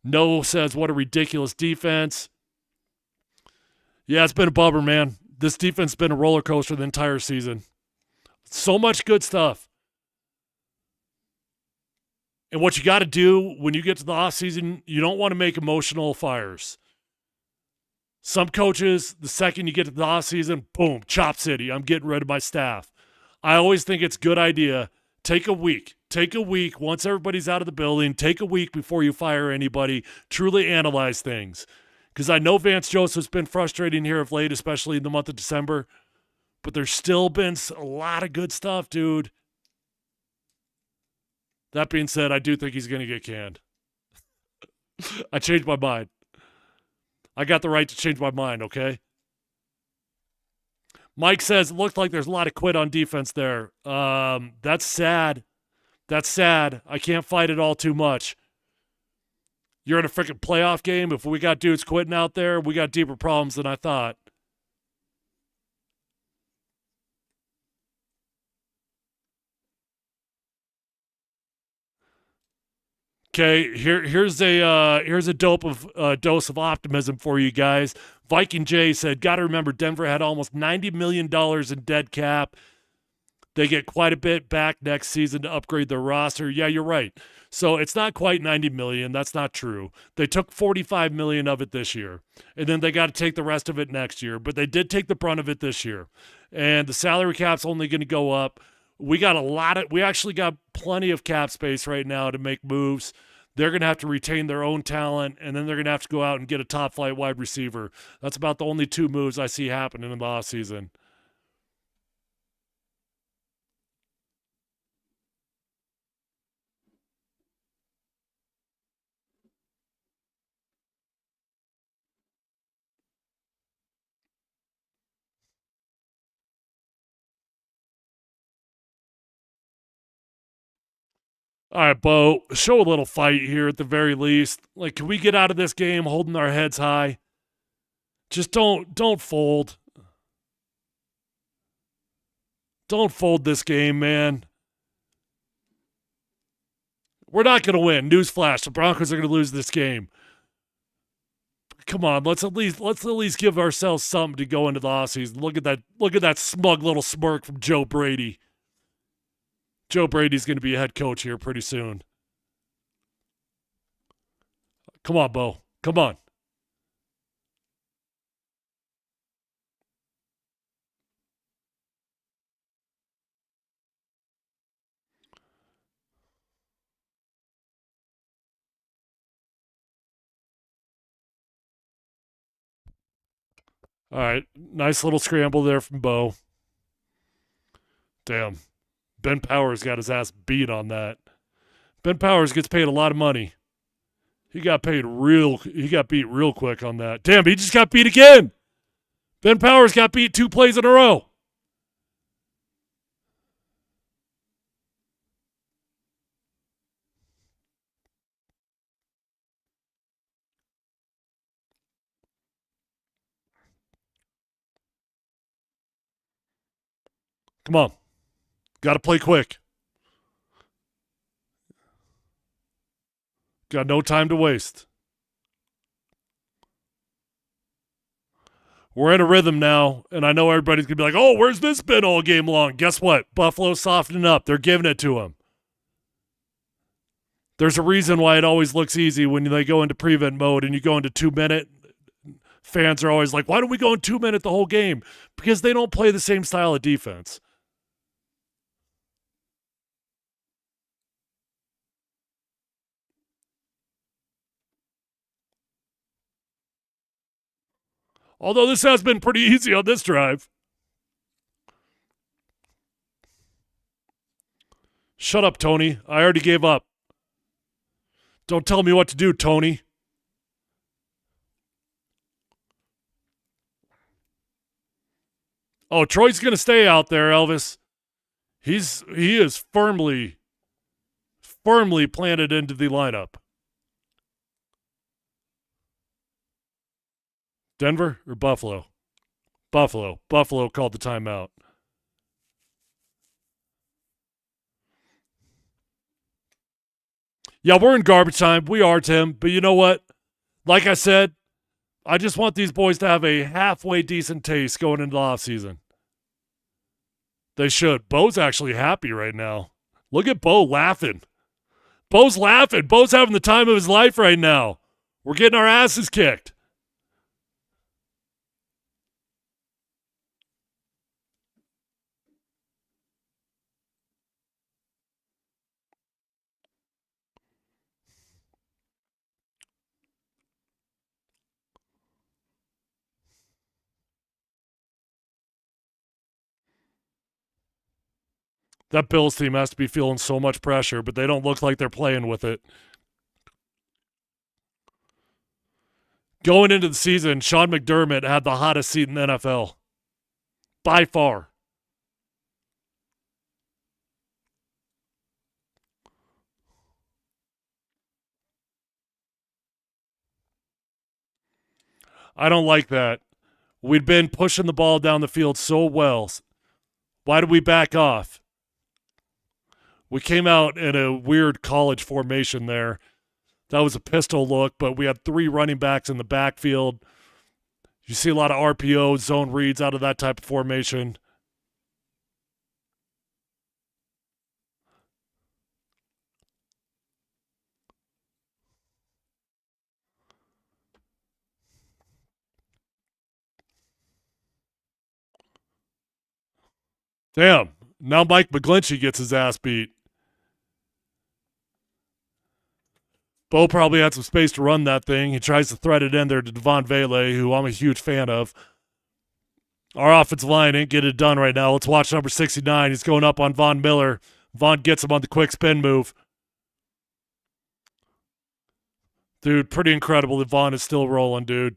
Speaker 1: No says, what a ridiculous defense. Yeah, it's been a bummer, man. This defense has been a roller coaster the entire season. So much good stuff. And what you got to do when you get to the offseason, you don't want to make emotional fires. Some coaches, the second you get to the offseason, boom, chop city. I'm getting rid of my staff. I always think it's a good idea. Take a week. Take a week once everybody's out of the building. Take a week before you fire anybody. Truly analyze things. Because I know Vance Joseph's been frustrating here of late, especially in the month of December. But there's still been a lot of good stuff, dude. That being said, I do think he's going to get canned. I changed my mind. I got the right to change my mind, okay? Mike says, it looked like there's a lot of quit on defense there. That's sad. That's sad. I can't fight it all too much. You're in a freaking playoff game. If we got dudes quitting out there, we got deeper problems than I thought. Okay, here's a dose of optimism for you guys. Viking J said, got to remember Denver had almost $90 million in dead cap. They get quite a bit back next season to upgrade their roster. Yeah, you're right. So it's not quite $90 million. That's not true. They took $45 million of it this year, and then they got to take the rest of it next year. But they did take the brunt of it this year, and the salary cap's only going to go up. We actually got plenty of cap space right now to make moves. They're going to have to retain their own talent, and then they're going to have to go out and get a top-flight wide receiver. That's about the only two moves I see happening in the offseason. All right, Bo, show a little fight here at the very least. Like, can we get out of this game holding our heads high? Just don't fold. Don't fold this game, man. We're not going to win. Newsflash, the Broncos are going to lose this game. Come on, let's at least give ourselves something to go into the offseason. Look at that smug little smirk from Joe Brady. Joe Brady's going to be a head coach here pretty soon. Come on, Bo. Come on. All right. Nice little scramble there from Bo. Damn. Ben Powers got his ass beat on that. Ben Powers gets paid a lot of money. He got beat real quick on that. Damn, he just got beat again. Ben Powers got beat 2 plays in a row. Come on. Got to play quick. Got no time to waste. We're in a rhythm now, and I know everybody's going to be like, oh, where's this been all game long? Guess what? Buffalo's softening up. They're giving it to him. There's a reason why it always looks easy when they go into prevent mode and you go into 2-minute. Fans are always like, why don't we go in 2-minute the whole game? Because they don't play the same style of defense. Although this has been pretty easy on this drive. Shut up, Tony. I already gave up. Don't tell me what to do, Tony. Oh, Troy's going to stay out there, Elvis. He is firmly planted into the lineup. Denver or Buffalo? Buffalo. Buffalo called the timeout. Yeah, we're in garbage time. We are, Tim. But you know what? Like I said, I just want these boys to have a halfway decent taste going into the offseason. They should. Bo's actually happy right now. Look at Bo laughing. Bo's laughing. Bo's having the time of his life right now. We're getting our asses kicked. That Bills team has to be feeling so much pressure, but they don't look like they're playing with it. Going into the season, Sean McDermott had the hottest seat in the NFL. By far. I don't like that. We'd been pushing the ball down the field so well. Why did we back off? We came out in a weird college formation there. That was a pistol look, but we had 3 running backs in the backfield. You see a lot of RPO, zone reads out of that type of formation. Damn. Now Mike McGlinchey gets his ass beat. Bo probably had some space to run that thing. He tries to thread it in there to Devon Vele, who I'm a huge fan of. Our offensive line ain't getting it done right now. Let's watch number 69. He's going up on Von Miller. Von gets him on the quick spin move. Dude, pretty incredible that Von is still rolling, dude.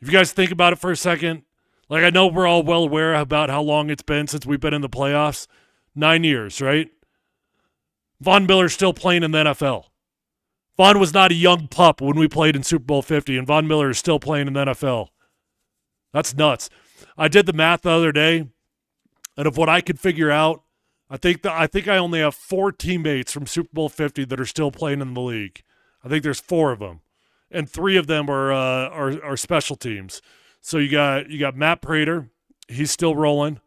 Speaker 1: If you guys think about it for a second, like I know we're all well aware about how long it's been since we've been in the playoffs. 9 years, right? Von Miller's still playing in the NFL. Von was not a young pup when we played in Super Bowl 50, and Von Miller is still playing in the NFL. That's nuts. I did the math the other day, and of what I could figure out, I think I only have 4 teammates from Super Bowl 50 that are still playing in the league. I think there's 4 of them, and 3 of them are special teams. So you got Matt Prater, he's still rolling.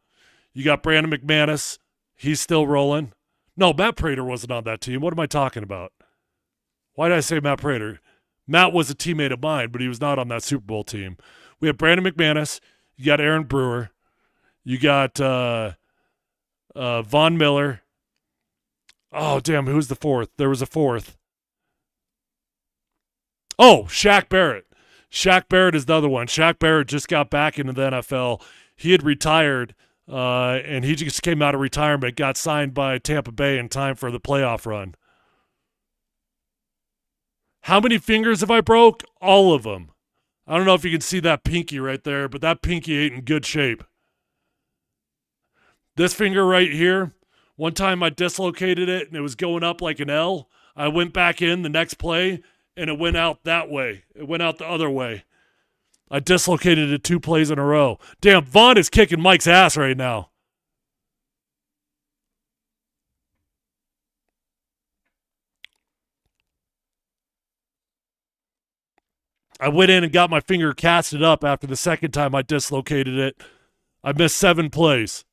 Speaker 1: You got Brandon McManus, he's still rolling. No, Matt Prater wasn't on that team. What am I talking about? Why did I say Matt Prater? Matt was a teammate of mine, but he was not on that Super Bowl team. We have Brandon McManus. You got Aaron Brewer. You got Von Miller. Oh, damn, who's the 4th? There was a 4th. Oh, Shaq Barrett. Shaq Barrett is the other one. Shaq Barrett just got back into the NFL. He had retired, and he just came out of retirement, got signed by Tampa Bay in time for the playoff run. How many fingers have I broke? All of them. I don't know if you can see that pinky right there, but that pinky ain't in good shape. This finger right here, one time I dislocated it and it was going up like an L. I went back in the next play and it went out that way. It went out the other way. I dislocated it 2 plays in a row. Damn, Vaughn is kicking Mike's ass right now. I went in and got my finger casted up after the second time I dislocated it. I missed 7 plays.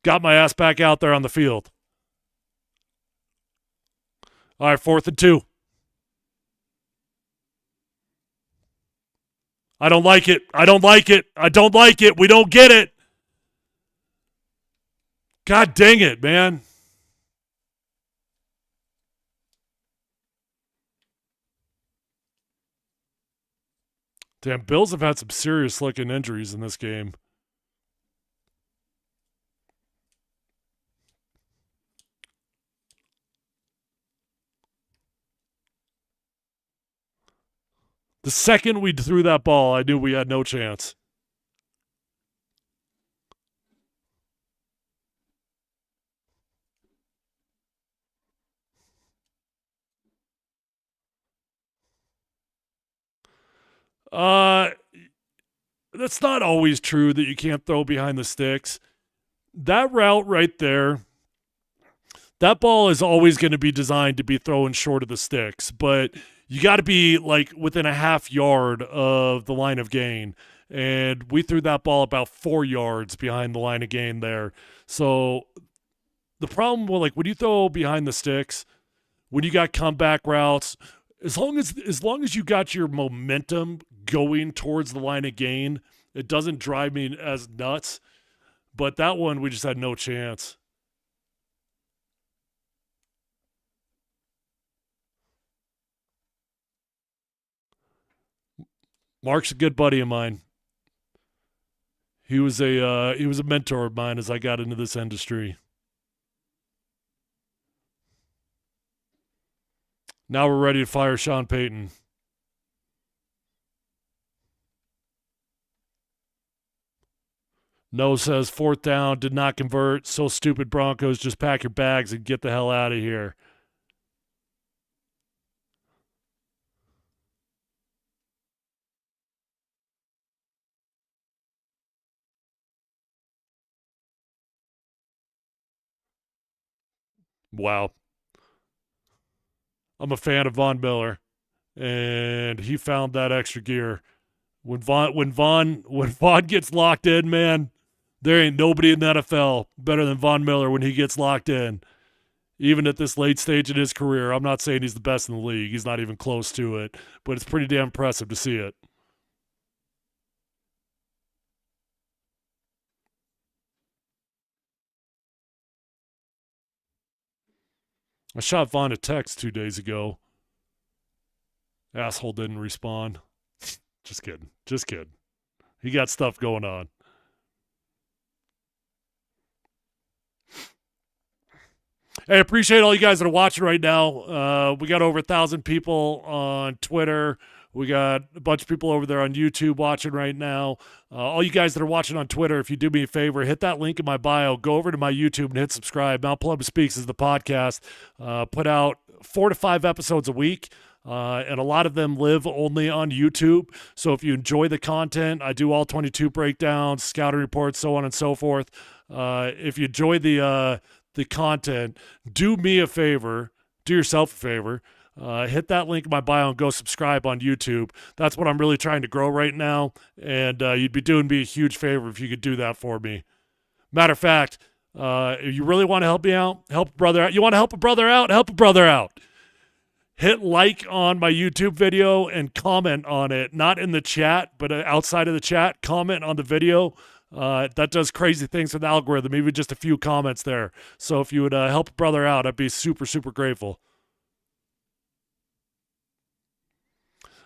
Speaker 1: Got my ass back out there on the field. All right, 4th and 2. I don't like it. I don't like it. I don't like it. We don't get it. God dang it, man. Damn, Bills have had some serious looking injuries in this game. The second we threw that ball, I knew we had no chance. That's not always true that you can't throw behind the sticks. That route right there, that ball is always going to be designed to be thrown short of the sticks, but you got to be like within a half yard of the line of gain. And we threw that ball about 4 yards behind the line of gain there. So the problem with, like, when you throw behind the sticks, when you got comeback routes, as long as you got your momentum going towards the line of gain, it doesn't drive me as nuts. But that one, we just had no chance. Mark's a good buddy of mine. He was a mentor of mine as I got into this industry. Now we're ready to fire Sean Payton. No says 4th down, did not convert. So stupid, Broncos. Just pack your bags and get the hell out of here. Wow. I'm a fan of Von Miller, and he found that extra gear. When Von gets locked in, man, there ain't nobody in the NFL better than Von Miller when he gets locked in. Even at this late stage in his career, I'm not saying he's the best in the league. He's not even close to it, but it's pretty damn impressive to see it. I shot Vaughn a text 2 days ago. Asshole didn't respond. Just kidding. Just kidding. He got stuff going on. Hey, appreciate all you guys that are watching right now. We got over 1,000 people on Twitter. We got a bunch of people over there on YouTube watching right now. All you guys that are watching on Twitter, if you do me a favor, hit that link in my bio. Go over to my YouTube and hit subscribe. Mount Polumbus Speaks is the podcast. Put out 4 to 5 episodes a week. And a lot of them live only on YouTube. So if you enjoy the content, I do all 22 breakdowns, scouting reports, so on and so forth. If you enjoy the content, do me a favor, do yourself a favor, hit that link in my bio and go subscribe on YouTube. That's what I'm really trying to grow right now, and you'd be doing me a huge favor if you could do that for me. Matter of fact, if you really want to help me out, help a brother out. You want to help a brother out? Help a brother out. Hit like on my YouTube video and comment on it, not in the chat, but outside of the chat, comment on the video. That does crazy things with the algorithm, even just a few comments there. So if you would help a brother out, I'd be super, super grateful.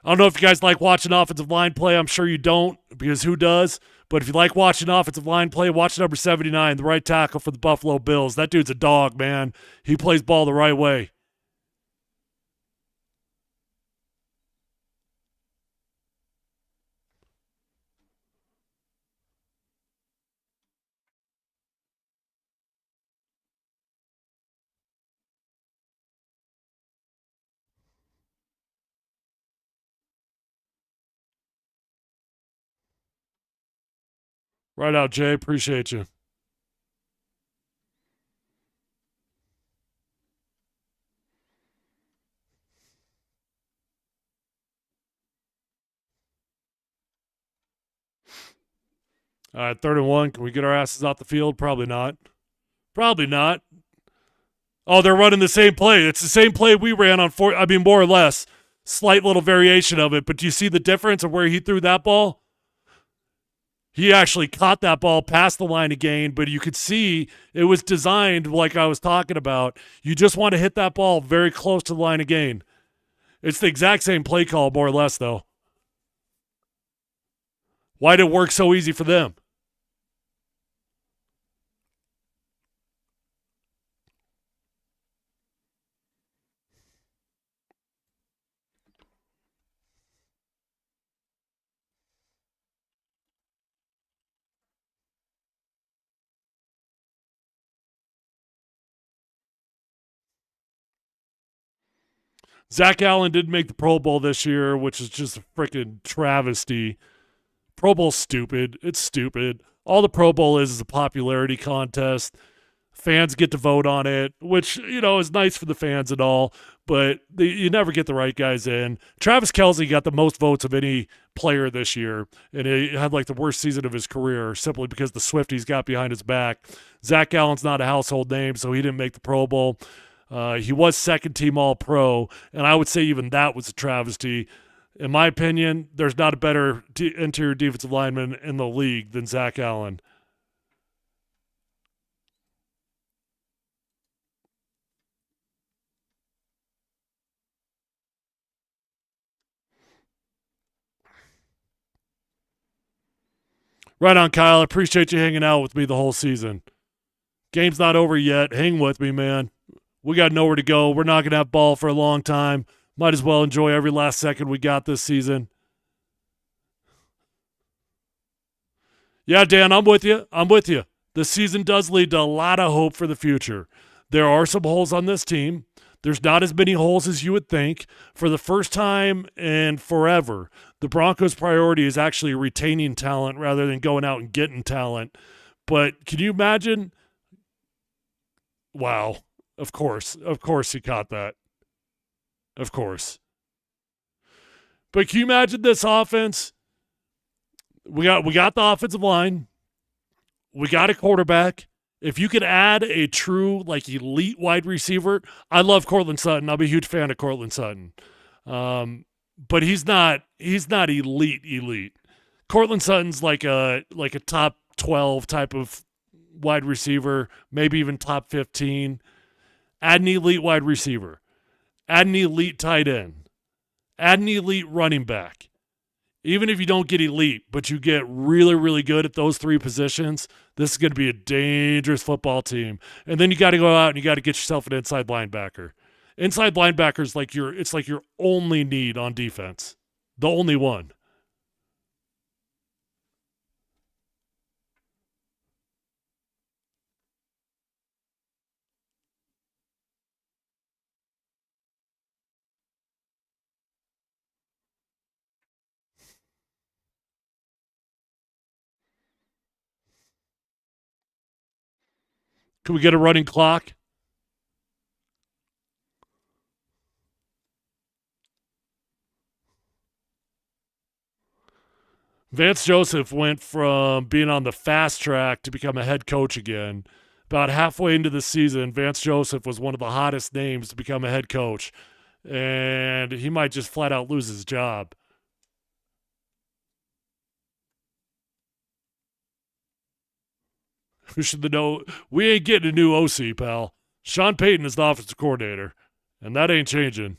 Speaker 1: I don't know if you guys like watching offensive line play. I'm sure you don't, because who does? But if you like watching offensive line play, watch number 79, the right tackle for the Buffalo Bills. That dude's a dog, man. He plays ball the right way. Right out, Jay. Appreciate you. All right, 3rd and 1. Can we get our asses off the field? Probably not. Probably not. Oh, they're running the same play. It's the same play we ran on four. I mean, more or less. Slight little variation of it. But do you see the difference of where he threw that ball? He actually caught that ball past the line of gain, but you could see it was designed like I was talking about. You just want to hit that ball very close to the line of gain. It's the exact same play call, more or less, though. Why did it work so easy for them? Zach Allen didn't make the Pro Bowl this year, which is just a freaking travesty. Pro Bowl's stupid. It's stupid. All the Pro Bowl is a popularity contest. Fans get to vote on it, which, is nice for the fans and all, but you never get the right guys in. Travis Kelce got the most votes of any player this year, and he had like the worst season of his career simply because the Swifties got behind his back. Zach Allen's not a household name, so he didn't make the Pro Bowl. He was second team All-Pro, and I would say even that was a travesty. In my opinion, there's not a better interior defensive lineman in the league than Zach Allen. Right on, Kyle. I appreciate you hanging out with me the whole season. Game's not over yet. Hang with me, man. We got nowhere to go. We're not going to have ball for a long time. Might as well enjoy every last second we got this season. Yeah, Dan, I'm with you. The season does lead to a lot of hope for the future. There are some holes on this team. There's not as many holes as you would think. For the first time in forever, the Broncos' priority is actually retaining talent rather than going out and getting talent. But can you imagine? Wow. Of course he caught that. Of course. But can you imagine this offense? We got the offensive line. We got a quarterback. If you could add a true, elite wide receiver, I love Courtland Sutton. I'm a huge fan of Courtland Sutton. But he's not elite. Courtland Sutton's like a top 12 type of wide receiver, maybe even top 15. Add an elite wide receiver. Add an elite tight end. Add an elite running back. Even if you don't get elite, but you get really, really good at those three positions, this is going to be a dangerous football team. And then you got to go out and you got to get yourself an inside linebacker. Inside linebacker is like your only need on defense. The only one. Can we get a running clock? Vance Joseph went from being on the fast track to become a head coach again. About halfway into the season, Vance Joseph was one of the hottest names to become a head coach. And he might just flat out lose his job. Who should know? We ain't getting a new OC, pal. Sean Payton is the offensive coordinator, and that ain't changing.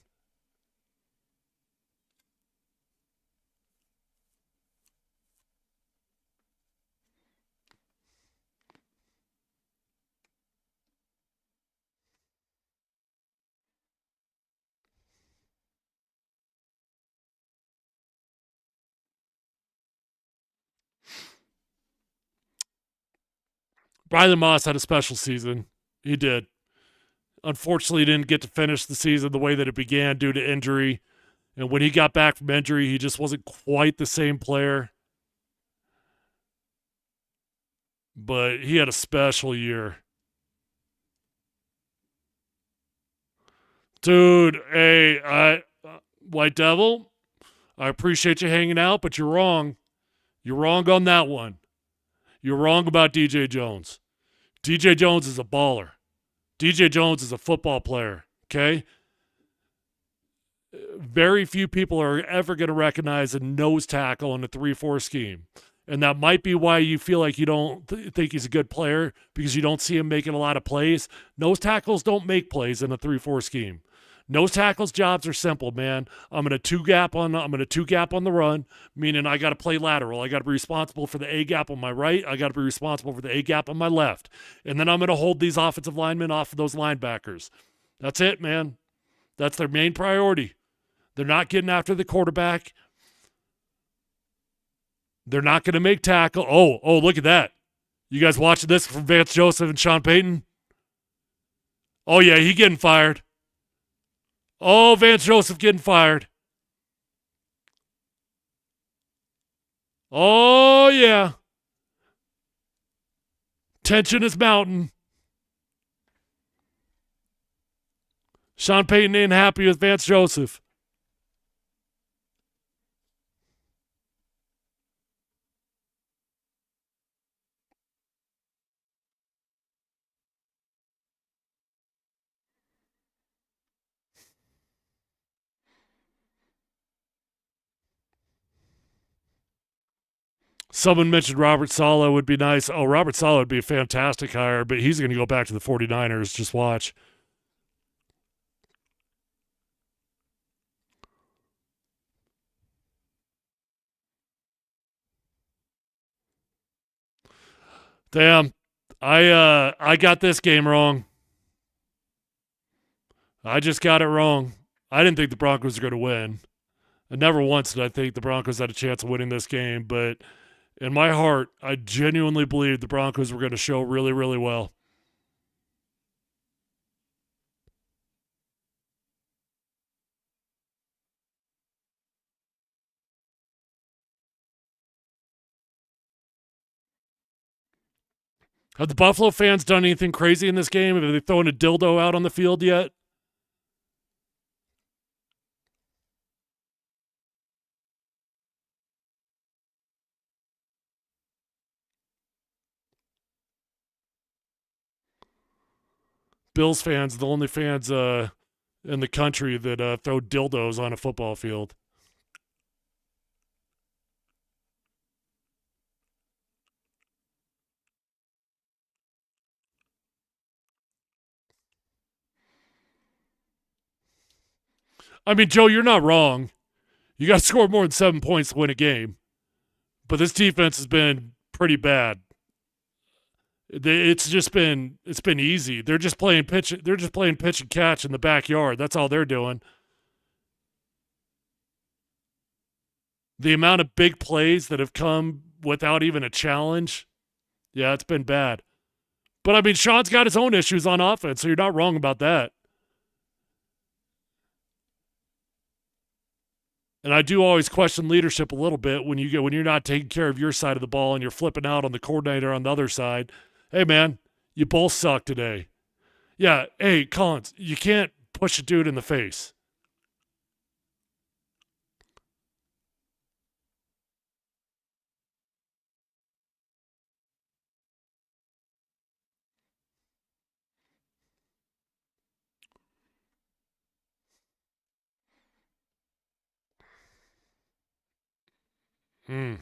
Speaker 1: Brian Moss had a special season. He did. Unfortunately, he didn't get to finish the season the way that it began due to injury. And when he got back from injury, he just wasn't quite the same player. but he had a special year. Dude, hey, White Devil, I appreciate you hanging out, but you're wrong. You're wrong on that one. You're wrong about DJ Jones. DJ Jones is a baller. DJ Jones is a football player, okay? Very few people are ever going to recognize a nose tackle in a 3-4 scheme. And that might be why you feel like you don't think he's a good player, because you don't see him making a lot of plays. Nose tackles don't make plays in a 3-4 scheme. Nose tackles' jobs are simple, man. I'm gonna two gap on the run, meaning I got to play lateral. I got to be responsible for the A gap on my right. I got to be responsible for the A gap on my left, and then I'm gonna hold these offensive linemen off of those linebackers. That's it, man. That's their main priority. They're not getting after the quarterback. They're not going to make tackle. Oh, look at that. You guys watching this from Vance Joseph and Sean Payton? Oh, yeah, he getting fired. Oh, Vance Joseph getting fired. Oh, yeah. Tension is mounting. Sean Payton ain't happy with Vance Joseph. Someone mentioned Robert Saleh would be nice. Oh, Robert Saleh would be a fantastic hire, but he's going to go back to the 49ers. Just watch. Damn. I got this game wrong. I just got it wrong. I didn't think the Broncos were going to win. And never once did I think the Broncos had a chance of winning this game, but in my heart, I genuinely believed the Broncos were going to show really, really well. Have the Buffalo fans done anything crazy in this game? Have they thrown a dildo out on the field yet? Bills fans, the only fans in the country that throw dildos on a football field. I mean, Joe, you're not wrong. You got to score more than 7 points to win a game. But this defense has been pretty bad. It's been easy. They're just playing pitch. They're just playing pitch and catch in the backyard. That's all they're doing. The amount of big plays that have come without even a challenge, yeah, it's been bad. But I mean, Sean's got his own issues on offense, so you're not wrong about that. And I do always question leadership a little bit when you're not taking care of your side of the ball and you're flipping out on the coordinator on the other side. Hey man, you both suck today. Yeah, hey Collins, you can't push a dude in the face. Hmm.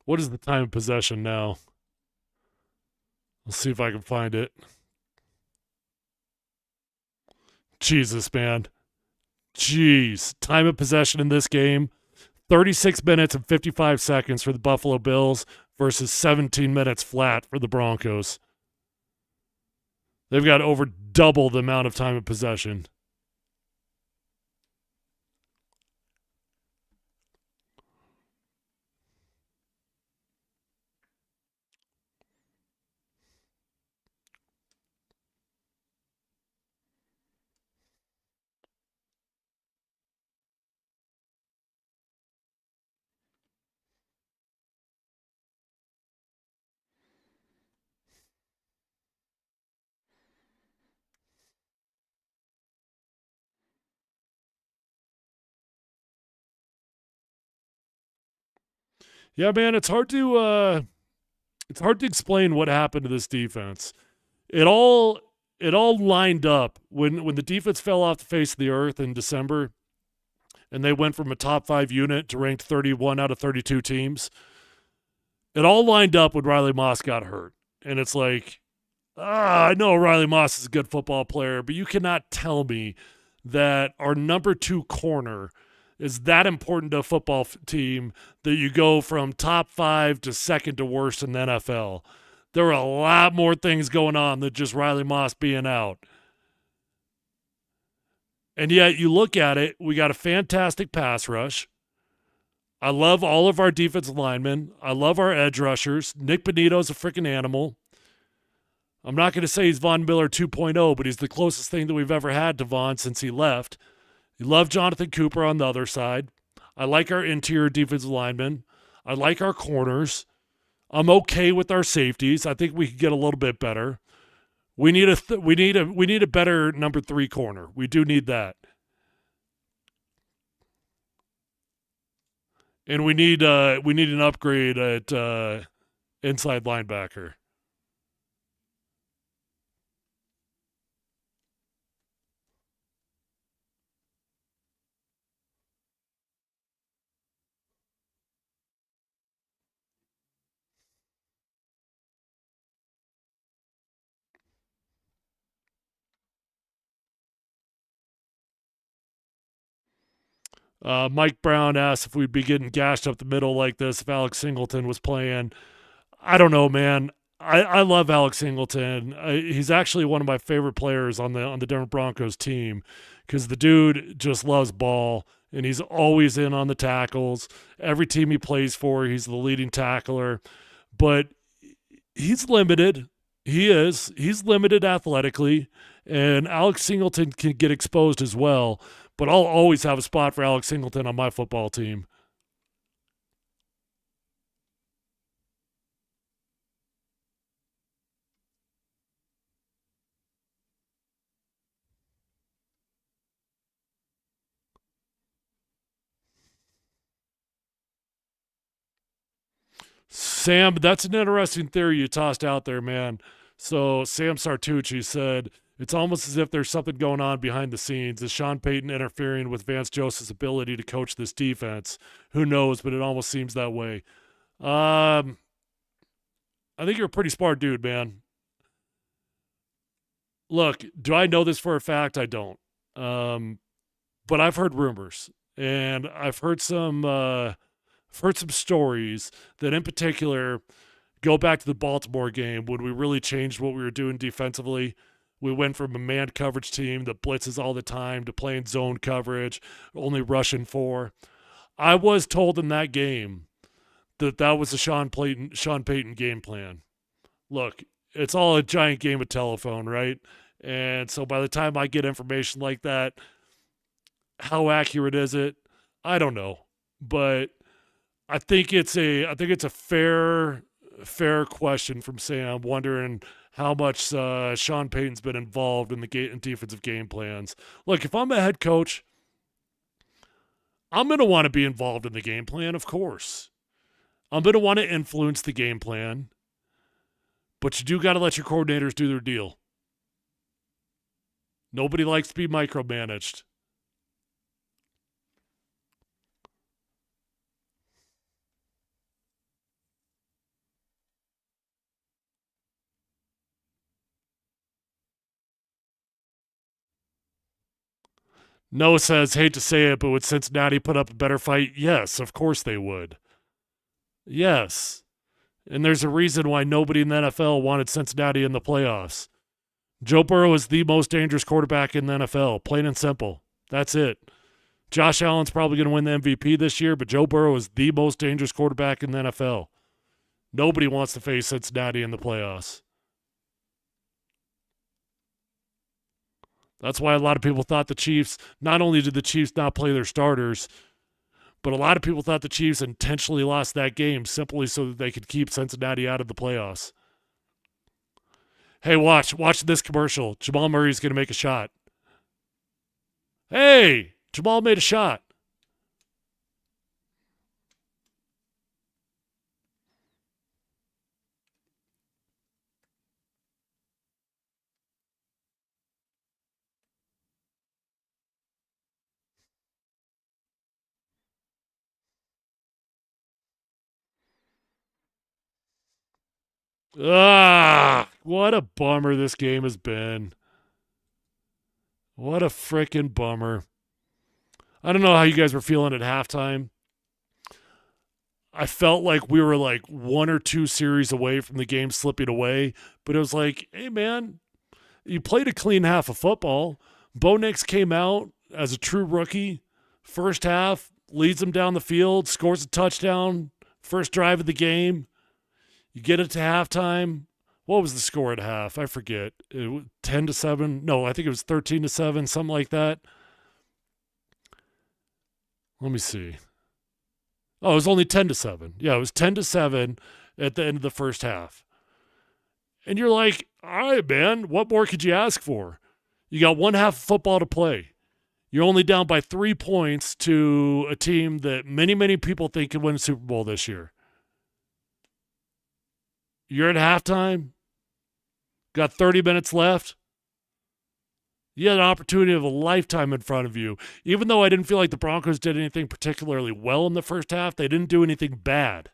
Speaker 1: What is the time of possession now? Let's see if I can find it. Jesus, man. Jeez. Time of possession in this game 36 minutes and 55 seconds for the Buffalo Bills versus 17 minutes flat for the Broncos. They've got over double the amount of time of possession. Yeah, man, it's hard to explain what happened to this defense. It all it all lined up when the defense fell off the face of the earth in December, and they went from a top 5 unit to ranked 31 out of 32 teams. It all lined up when Riley Moss got hurt. And it's like, I know Riley Moss is a good football player, but you cannot tell me that our number 2 corner is that important to a football team that you go from top 5 to second to worst in the NFL. There were a lot more things going on than just Riley Moss being out. And yet you look at it, we got a fantastic pass rush. I love all of our defensive linemen. I love our edge rushers. Nick Bonito's a freaking animal. I'm not going to say he's Von Miller 2.0, but he's the closest thing that we've ever had to Von since he left. You love Jonathan Cooper on the other side. I like our interior defensive linemen. I like our corners. I'm okay with our safeties. I think we could get a little bit better. We need a better number 3 corner. We do need that. And we need an upgrade at inside linebacker. Mike Brown asked if we'd be getting gashed up the middle like this if Alex Singleton was playing. I don't know, man. I love Alex Singleton. He's actually one of my favorite players on the Denver Broncos team because the dude just loves ball and he's always in on the tackles. Every team he plays for, he's the leading tackler. But he's limited. He is. He's limited athletically, and Alex Singleton can get exposed as well. But I'll always have a spot for Alex Singleton on my football team. Sam, that's an interesting theory you tossed out there, man. So Sam Sartucci said, it's almost as if there's something going on behind the scenes. Is Sean Payton interfering with Vance Joseph's ability to coach this defense? Who knows, but it almost seems that way. I think you're a pretty smart dude, man. Look, do I know this for a fact? I don't. But I've heard rumors, and I've heard some stories that, in particular, go back to the Baltimore game when we really changed what we were doing defensively. We went from a man coverage team that blitzes all the time to playing zone coverage, only rushing 4. I was told in that game that was a Sean Payton game plan. Look, it's all a giant game of telephone, right? And so by the time I get information like that, how accurate is it? I don't know, but I think it's a fair question from Sam, wondering how much Sean Payton's been involved in in defensive game plans. Look, if I'm a head coach, I'm going to want to be involved in the game plan, of course. I'm going to want to influence the game plan, but you do got to let your coordinators do their deal. Nobody likes to be micromanaged. Noah says, hate to say it, but would Cincinnati put up a better fight? Yes, of course they would. Yes. And there's a reason why nobody in the NFL wanted Cincinnati in the playoffs. Joe Burrow is the most dangerous quarterback in the NFL, plain and simple. That's it. Josh Allen's probably going to win the MVP this year, but Joe Burrow is the most dangerous quarterback in the NFL. Nobody wants to face Cincinnati in the playoffs. That's why a lot of people thought the Chiefs, not only did the Chiefs not play their starters, but a lot of people thought the Chiefs intentionally lost that game simply so that they could keep Cincinnati out of the playoffs. Hey, watch this commercial. Jamal Murray's going to make a shot. Hey, Jamal made a shot. What a bummer this game has been. What a freaking bummer. I don't know how you guys were feeling at halftime. I felt like we were like one or two series away from the game slipping away, but it was like, hey man, you played a clean half of football. Bo Nix came out as a true rookie. First half, leads them down the field, scores a touchdown, first drive of the game. You get it to halftime. What was the score at half? I forget. 10-7. No, I think it was 13-7, something like that. Let me see. Oh, it was only 10-7. Yeah, it was 10-7 at the end of the first half. And you're like, all right, man, what more could you ask for? You got one half of football to play. You're only down by 3 points to a team that many, many people think could win a Super Bowl this year. You're at halftime. Got 30 minutes left. You had an opportunity of a lifetime in front of you. Even though I didn't feel like the Broncos did anything particularly well in the first half, they didn't do anything bad.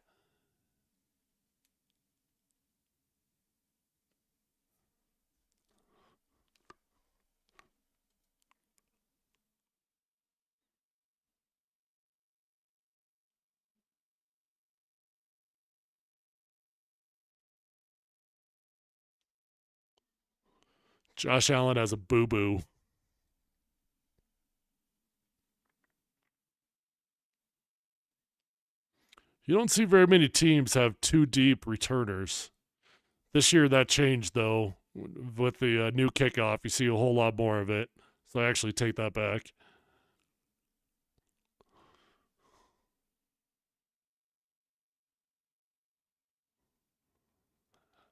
Speaker 1: Josh Allen has a boo-boo. You don't see very many teams have two deep returners. This year that changed, though. With the new kickoff, you see a whole lot more of it. So I actually take that back.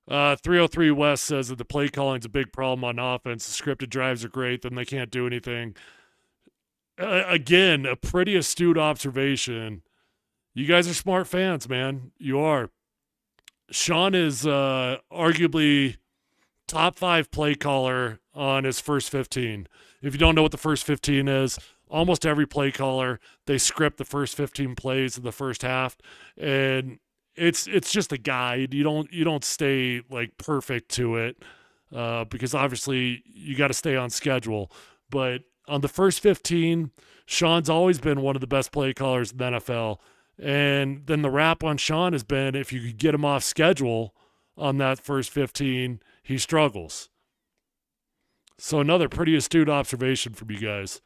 Speaker 1: 303 West says that the play calling's a big problem on offense. The scripted drives are great, then they can't do anything. Again, a pretty astute observation. You guys are smart fans, man. You are. Sean is arguably top 5 play caller on his first 15. If you don't know what the first 15 is, almost every play caller, they script the first 15 plays of the first half, and it's just a guide. You don't stay like perfect to it because obviously you got to stay on schedule. But on the first 15, Sean's always been one of the best play callers in the NFL. And then the rap on Sean has been if you could get him off schedule on that first 15, he struggles. So another pretty astute observation from you guys.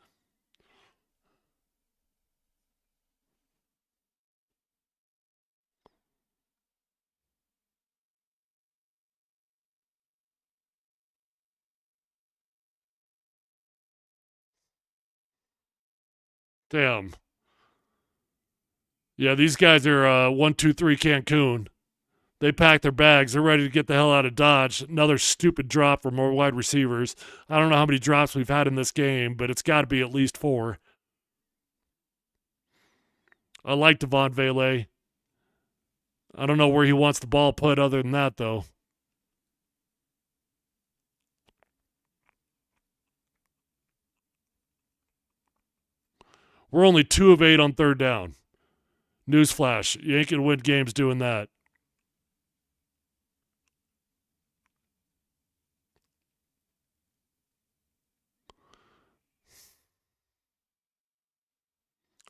Speaker 1: Damn. Yeah, these guys are 1-2-3 Cancun. They pack their bags. They're ready to get the hell out of Dodge. Another stupid drop for more wide receivers. I don't know how many drops we've had in this game, but it's got to be at least 4. I like Devon Vele. I don't know where he wants the ball put other than that, though. We're only 2 of 8 on third down. Newsflash, you ain't going to win games doing that.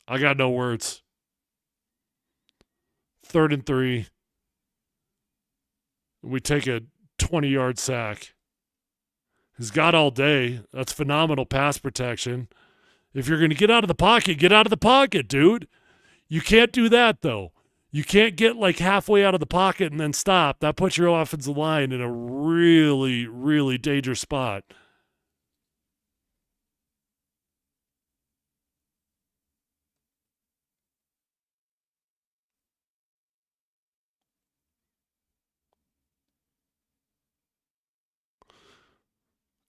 Speaker 1: I got no words. 3rd and 3. We take a 20-yard sack. He's got all day. That's phenomenal pass protection. If you're going to get out of the pocket, get out of the pocket, dude. You can't do that, though. You can't get like halfway out of the pocket and then stop. That puts your offensive line in a really, really dangerous spot.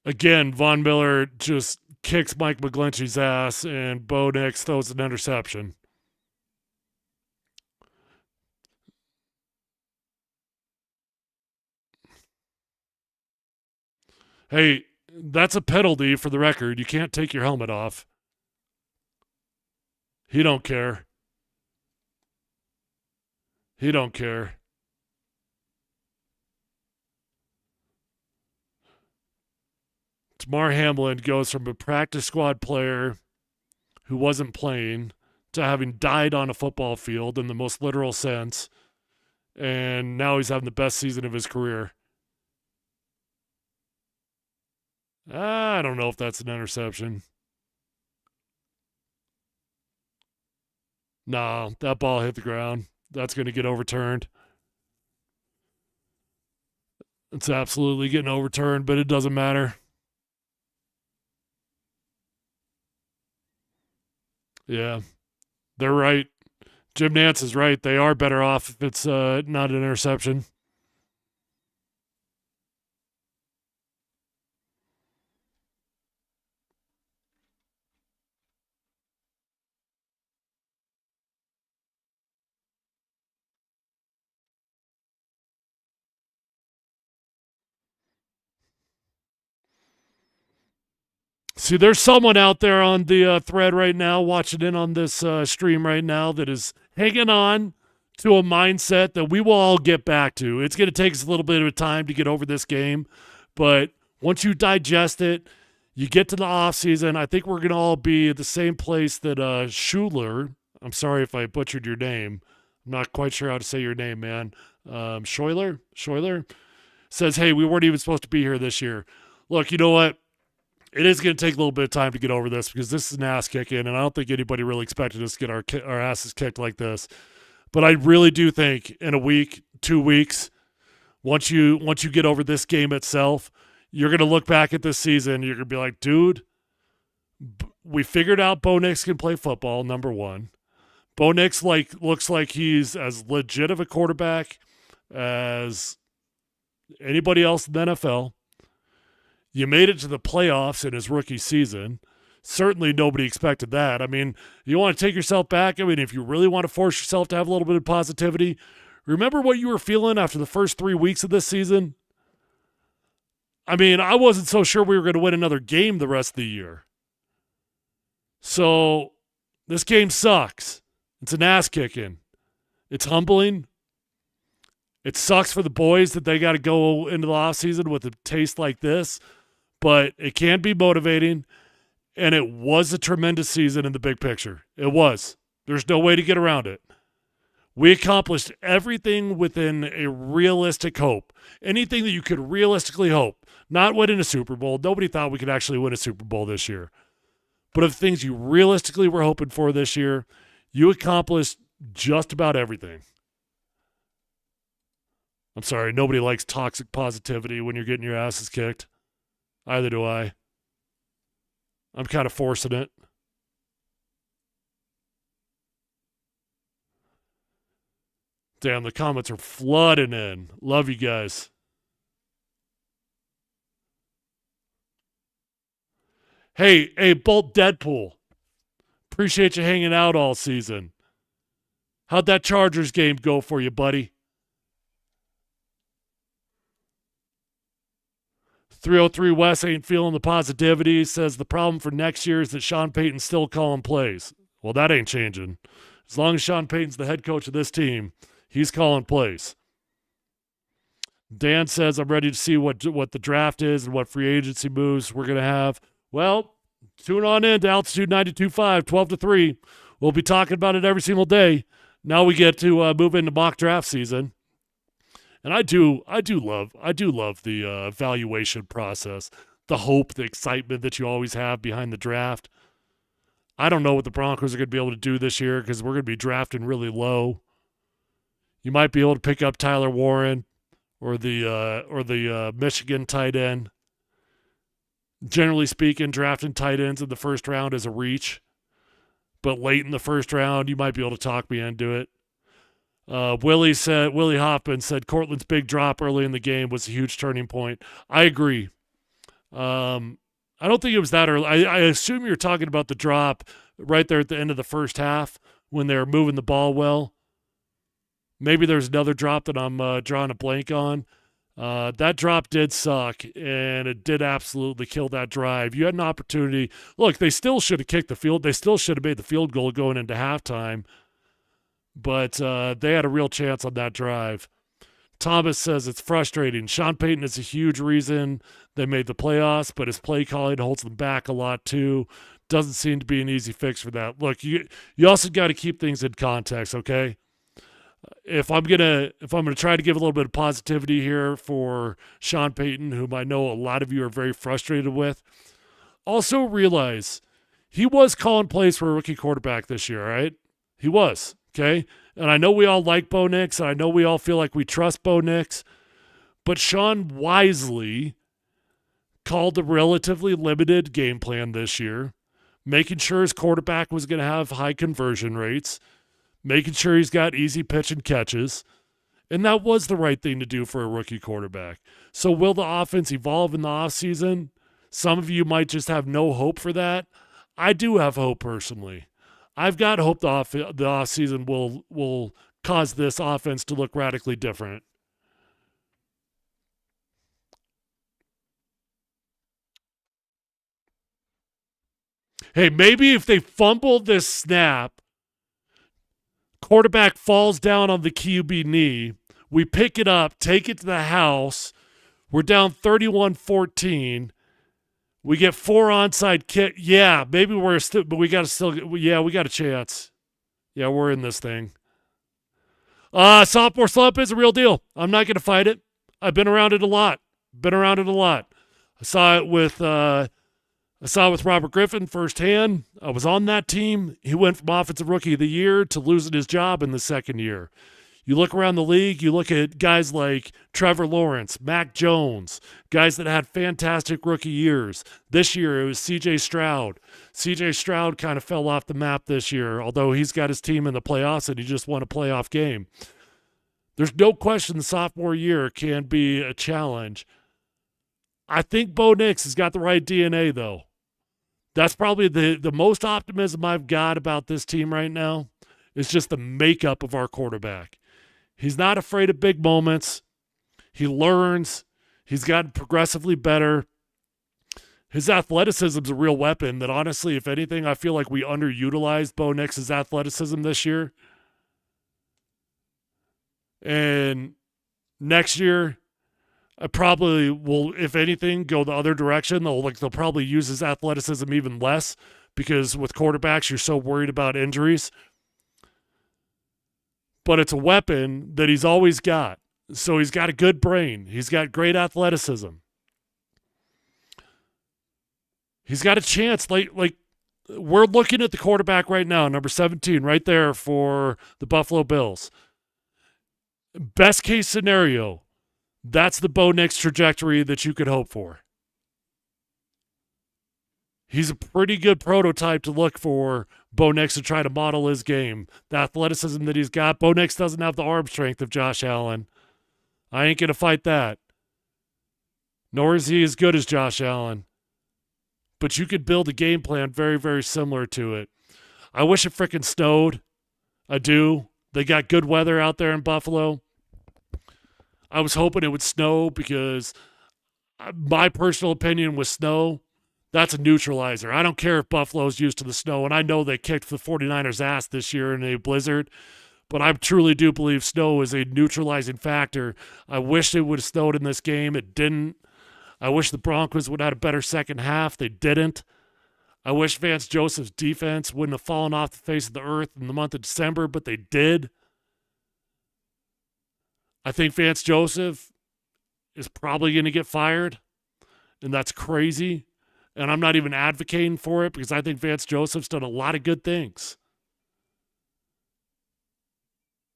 Speaker 1: Again, Von Miller just kicks Mike McGlinchey's ass, and Bo Nix throws an interception. Hey, that's a penalty for the record. You can't take your helmet off. He don't care. He don't care. Damar Hamlin goes from a practice squad player who wasn't playing to having died on a football field in the most literal sense, and now he's having the best season of his career. I don't know if that's an interception. No, that ball hit the ground. That's going to get overturned. It's absolutely getting overturned, but it doesn't matter. Yeah, they're right. Jim Nantz is right. They are better off if it's not an interception. See, there's someone out there on the thread right now, watching in on this stream right now, that is hanging on to a mindset that we will all get back to. It's going to take us a little bit of time to get over this game, but once you digest it, you get to the offseason, I think we're going to all be at the same place that Schuler, I'm sorry if I butchered your name. I'm not quite sure how to say your name, man. Schuyler says, hey, we weren't even supposed to be here this year. Look, you know what? It is going to take a little bit of time to get over this because this is an ass kicking, and I don't think anybody really expected us to get our asses kicked like this. But I really do think in a week, 2 weeks, once you get over this game itself, you're going to look back at this season and you're going to be like, dude, we figured out Bo Nix can play football, number one. Bo Nix looks like he's as legit of a quarterback as anybody else in the NFL. You made it to the playoffs in his rookie season. Certainly nobody expected that. I mean, you want to take yourself back? I mean, if you really want to force yourself to have a little bit of positivity, remember what you were feeling after the first 3 weeks of this season? I mean, I wasn't so sure we were going to win another game the rest of the year. So this game sucks. It's an ass kicking. It's humbling. It sucks for the boys that they got to go into the offseason with a taste like this, but it can be motivating, and it was a tremendous season in the big picture. It was. There's no way to get around it. We accomplished everything within a realistic hope. Anything that you could realistically hope. Not winning a Super Bowl. Nobody thought we could actually win a Super Bowl this year. But of things you realistically were hoping for this year, you accomplished just about everything. I'm sorry, nobody likes toxic positivity when you're getting your asses kicked. Either do I. I'm kind of forcing it. Damn, the comments are flooding in. Love you guys. Hey, Bolt Deadpool. Appreciate you hanging out all season. How'd that Chargers game go for you, buddy? 303 Wes ain't feeling the positivity. Says the problem for next year is that Sean Payton's still calling plays. Well, that ain't changing. As long as Sean Payton's the head coach of this team, he's calling plays. Dan says, I'm ready to see what the draft is and what free agency moves we're going to have. Well, tune on in to Altitude 92.5, 12 to 3. We'll be talking about it every single day. Now we get to move into mock draft season. And I do love the evaluation process, the hope, the excitement that you always have behind the draft. I don't know what the Broncos are going to be able to do this year because we're going to be drafting really low. You might be able to pick up Tyler Warren or the Michigan tight end. Generally speaking, drafting tight ends in the first round is a reach. But late in the first round, you might be able to talk me into it. Willie Hoffman said Cortland's big drop early in the game was a huge turning point. I agree. I don't think it was that early. I assume you're talking about the drop right there at the end of the first half when they were moving the ball well. Maybe there's another drop that I'm drawing a blank on. That drop did suck, and it did absolutely kill that drive. You had an opportunity. Look, they still should have kicked the field. They still should have made the field goal going into halftime, but they had a real chance on that drive. Thomas says it's frustrating. Sean Payton is a huge reason they made the playoffs, but his play calling holds them back a lot too. Doesn't seem to be an easy fix for that. Look, you also got to keep things in context, okay? If I'm gonna try to give a little bit of positivity here for Sean Payton, whom I know a lot of you are very frustrated with, also realize he was calling plays for a rookie quarterback this year, right? He was, okay? And I know we all like Bo Nix, and I know we all feel like we trust Bo Nix, but Sean wisely called a relatively limited game plan this year, making sure his quarterback was going to have high conversion rates, making sure he's got easy pitch and catches, and that was the right thing to do for a rookie quarterback. So will the offense evolve in the offseason? Some of you might just have no hope for that. I do have hope personally. I've got hope the offseason will cause this offense to look radically different. Hey, maybe if they fumble this snap, quarterback falls down on the QB knee, we pick it up, take it to the house, we're down 31-14, we get 4 onside kick. Yeah, maybe we're still, but we got to still, yeah, we got a chance. Yeah, we're in this thing. Sophomore slump is a real deal. I'm not going to fight it. I've been around it a lot. I saw it with Robert Griffin firsthand. I was on that team. He went from Offensive Rookie of the Year to losing his job in the second year. You look around the league, you look at guys like Trevor Lawrence, Mac Jones, guys that had fantastic rookie years. This year, it was C.J. Stroud. C.J. Stroud kind of fell off the map this year, although he's got his team in the playoffs and he just won a playoff game. There's no question the sophomore year can be a challenge. I think Bo Nix has got the right DNA, though. That's probably the most optimism I've got about this team right now is just the makeup of our quarterback. He's not afraid of big moments. He learns. He's gotten progressively better. His athleticism is a real weapon that, honestly, if anything, I feel like we underutilized Bo Nix's athleticism this year. And next year, I probably will, if anything, go the other direction. They'll probably use his athleticism even less because with quarterbacks, you're so worried about injuries. But it's a weapon that he's always got. So he's got a good brain. He's got great athleticism. He's got a chance. Like we're looking at the quarterback right now, number 17, right there for the Buffalo Bills. Best case scenario, that's the Bo Nix trajectory that you could hope for. He's a pretty good prototype to look for Bo Nix to try to model his game. The athleticism that he's got. Bo Nix doesn't have the arm strength of Josh Allen. I ain't going to fight that. Nor is he as good as Josh Allen. But you could build a game plan very, very similar to it. I wish it frickin' snowed. I do. They got good weather out there in Buffalo. I was hoping it would snow because my personal opinion with snow, that's a neutralizer. I don't care if Buffalo's used to the snow, and I know they kicked the 49ers' ass this year in a blizzard, but I truly do believe snow is a neutralizing factor. I wish it would have snowed in this game. It didn't. I wish the Broncos would have had a better second half. They didn't. I wish Vance Joseph's defense wouldn't have fallen off the face of the earth in the month of December, but they did. I think Vance Joseph is probably going to get fired, and that's crazy. And I'm not even advocating for it because I think Vance Joseph's done a lot of good things,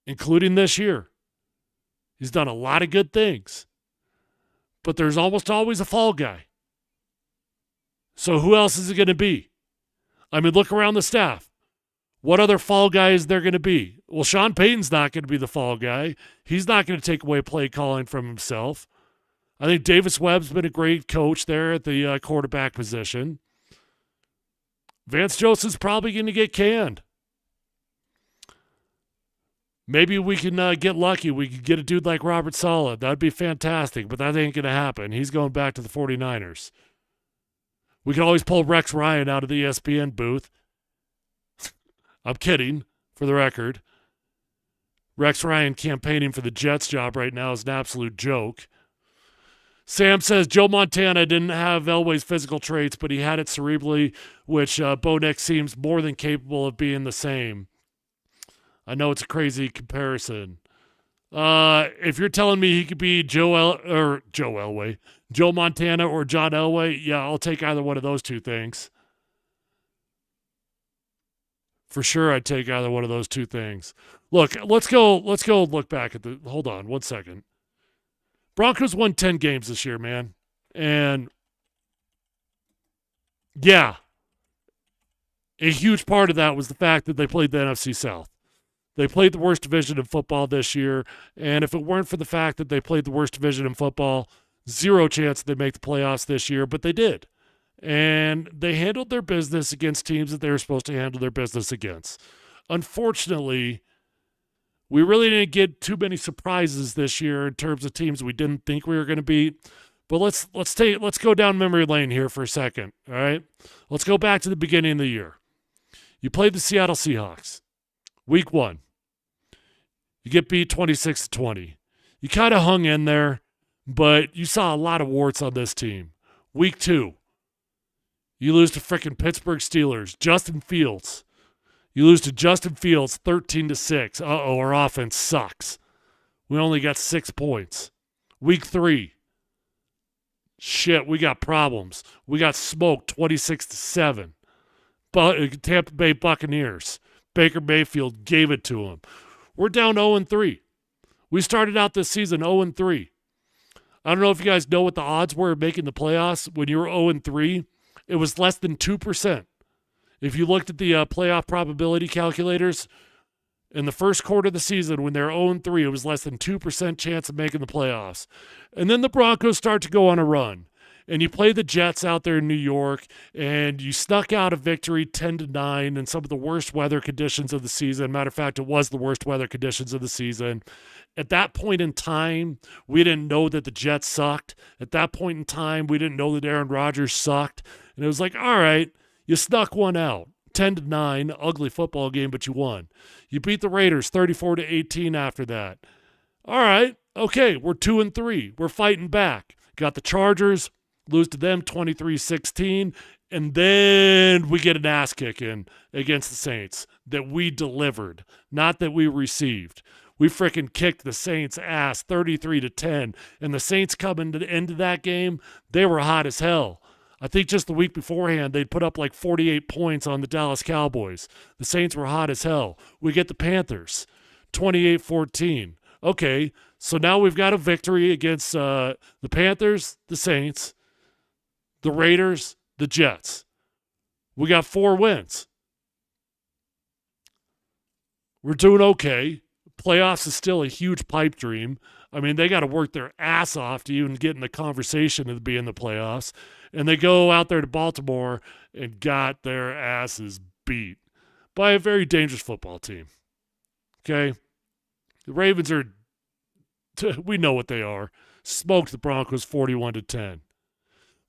Speaker 1: including this year. He's done a lot of good things. But there's almost always a fall guy. So who else is it going to be? I mean, look around the staff. What other fall guy is there going to be? Well, Sean Payton's not going to be the fall guy. He's not going to take away play calling from himself. I think Davis Webb's been a great coach there at the quarterback position. Vance Joseph's probably going to get canned. Maybe we can get lucky. We could get a dude like Robert Saleh. That'd be fantastic, but that ain't going to happen. He's going back to the 49ers. We could always pull Rex Ryan out of the ESPN booth. I'm kidding, for the record.
Speaker 2: Rex Ryan campaigning for the Jets job right now is an absolute joke. Sam says Joe Montana didn't have Elway's physical traits, but he had it cerebrally, which Bo Nix seems more than capable of being the same. I know it's a crazy comparison. If you're telling me he could be Joe Elway, Joe Montana, or John Elway, yeah, I'll take either one of those two things. For sure, I'd take either one of those two things. Look, let's go look back at the. Hold on, 1 second. Broncos won 10 games this year, man, and yeah, a huge part of that was the fact that they played the NFC South. They played the worst division in football this year, and if it weren't for the fact that they played the worst division in football, zero chance they'd make the playoffs this year, but they did. And they handled their business against teams that they were supposed to handle their business against. Unfortunately, we really didn't get too many surprises this year in terms of teams we didn't think we were going to beat. But let's go down memory lane here for a second, all right? Let's go back to the beginning of the year. You played the Seattle Seahawks. Week 1. You get beat 26-20. You kind of hung in there, but you saw a lot of warts on this team. Week 2. You lose to frickin' Pittsburgh Steelers. Justin Fields. You lose to Justin Fields 13-6. Uh-oh, our offense sucks. We only got 6 points. Week 3. Shit, we got problems. We got smoked 26-7. Tampa Bay Buccaneers. Baker Mayfield gave it to him. We're down 0-3. We started out this season 0-3. I don't know if you guys know what the odds were of making the playoffs. When you were 0-3, it was less than 2%. If you looked at the playoff probability calculators, in the first quarter of the season, when they're 0-3, it was less than 2% chance of making the playoffs. And then the Broncos start to go on a run. And you play the Jets out there in New York, and you snuck out a victory 10-9 in some of the worst weather conditions of the season. Matter of fact, it was the worst weather conditions of the season. At that point in time, we didn't know that the Jets sucked. At that point in time, we didn't know that Aaron Rodgers sucked. And it was like, all right, you snuck one out. 10-9, ugly football game, but you won. You beat the Raiders 34-18 after that. All right, okay, we're 2-3. We're fighting back. Got the Chargers, lose to them 23-16, and then we get an ass kicking against the Saints that we delivered, not that we received. We freaking kicked the Saints' ass 33-10, and the Saints coming into that game, they were hot as hell. I think just the week beforehand, they'd put up like 48 points on the Dallas Cowboys. The Saints were hot as hell. We get the Panthers, 28-14. Okay, so now we've got a victory against the Panthers, the Saints, the Raiders, the Jets. We got 4 wins. We're doing okay. Playoffs is still a huge pipe dream. I mean, they got to work their ass off to even get in the conversation to be in the playoffs. And they go out there to Baltimore and got their asses beat by a very dangerous football team. Okay? The Ravens are, we know what they are. Smoked the Broncos 41-10.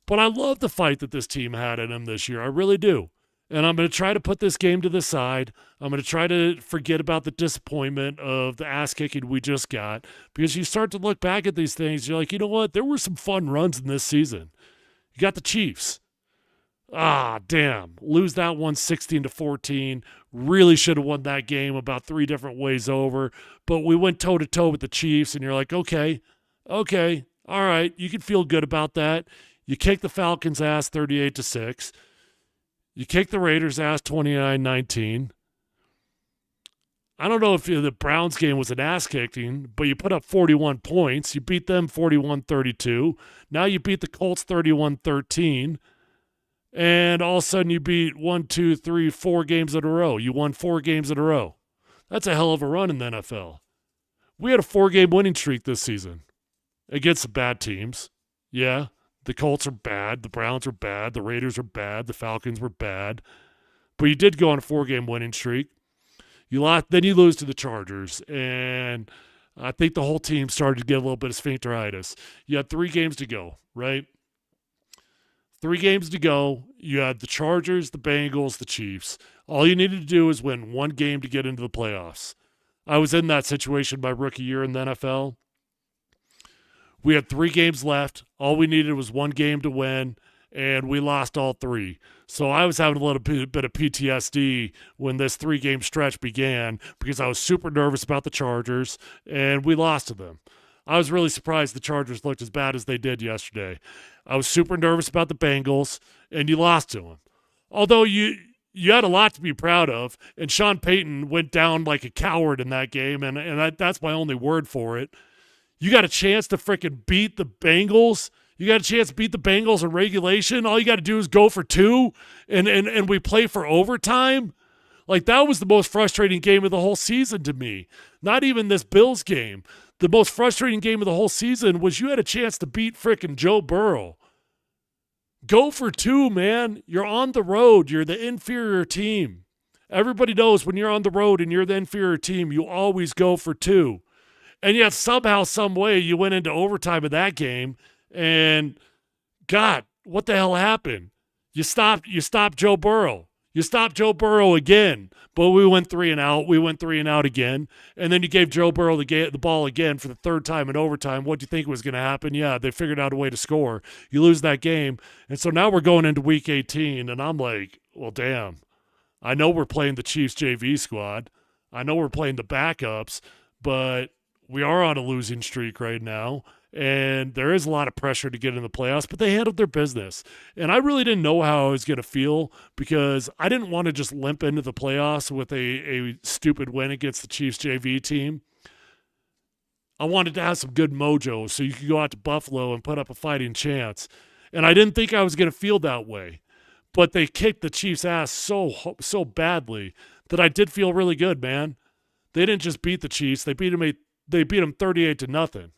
Speaker 2: But I love the fight that this team had in them this year. I really do. And I'm going to try to put this game to the side. I'm going to try to forget about the disappointment of the ass kicking we just got. Because you start to look back at these things, you're like, you know what? There were some fun runs in this season. You got the Chiefs. Ah, damn. Lose that one 16-14. Really should have won that game about 3 different ways over. But we went toe-to-toe with the Chiefs, and you're like, okay, all right. You can feel good about that. You kick the Falcons' ass 38-6. You kick the Raiders' ass 29-19. I don't know if the Browns game was an ass kicking, but you put up 41 points. You beat them 41-32. Now you beat the Colts 31-13. And all of a sudden you beat 4 games in a row. You won 4 games in a row. That's a hell of a run in the NFL. We had a 4-game winning streak this season against the bad teams. Yeah. The Colts are bad. The Browns are bad. The Raiders are bad. The Falcons were bad. But you did go on a 4-game winning streak. You lost, then you lose to the Chargers. And I think the whole team started to get a little bit of sphincteritis. You had 3 games to go, right? 3 games to go. You had the Chargers, the Bengals, the Chiefs. All you needed to do is win 1 game to get into the playoffs. I was in that situation my rookie year in the NFL. We had 3 games left. All we needed was 1 game to win, and we lost all 3. So I was having a little bit of PTSD when this 3-game stretch began because I was super nervous about the Chargers, and we lost to them. I was really surprised the Chargers looked as bad as they did yesterday. I was super nervous about the Bengals, and you lost to them. Although you had a lot to be proud of, and Sean Payton went down like a coward in that game, and that's my only word for it. You got a chance to freaking beat the Bengals. You got a chance to beat the Bengals in regulation. All you got to do is go for 2, and we play for overtime. Like, that was the most frustrating game of the whole season to me. Not even this Bills game. The most frustrating game of the whole season was you had a chance to beat freaking Joe Burrow. Go for 2, man. You're on the road. You're the inferior team. Everybody knows when you're on the road and you're the inferior team, you always go for 2. And yet somehow, some way, you went into overtime of that game, and God, what the hell happened? You stopped Joe Burrow. You stopped Joe Burrow again, but we went 3 and out. We went 3 and out again, and then you gave Joe Burrow the ball again for the 3rd time in overtime. What do you think was going to happen? Yeah, they figured out a way to score. You lose that game, and so now we're going into Week 18, and I'm like, well, damn. I know we're playing the Chiefs JV squad. I know we're playing the backups, but we are on a losing streak right now, and there is a lot of pressure to get in the playoffs, but they handled their business. And I really didn't know how I was going to feel because I didn't want to just limp into the playoffs with a stupid win against the Chiefs JV team. I wanted to have some good mojo so you could go out to Buffalo and put up a fighting chance. And I didn't think I was going to feel that way. But they kicked the Chiefs' ass so badly that I did feel really good, man. They didn't just beat the Chiefs. They beat them 38-0.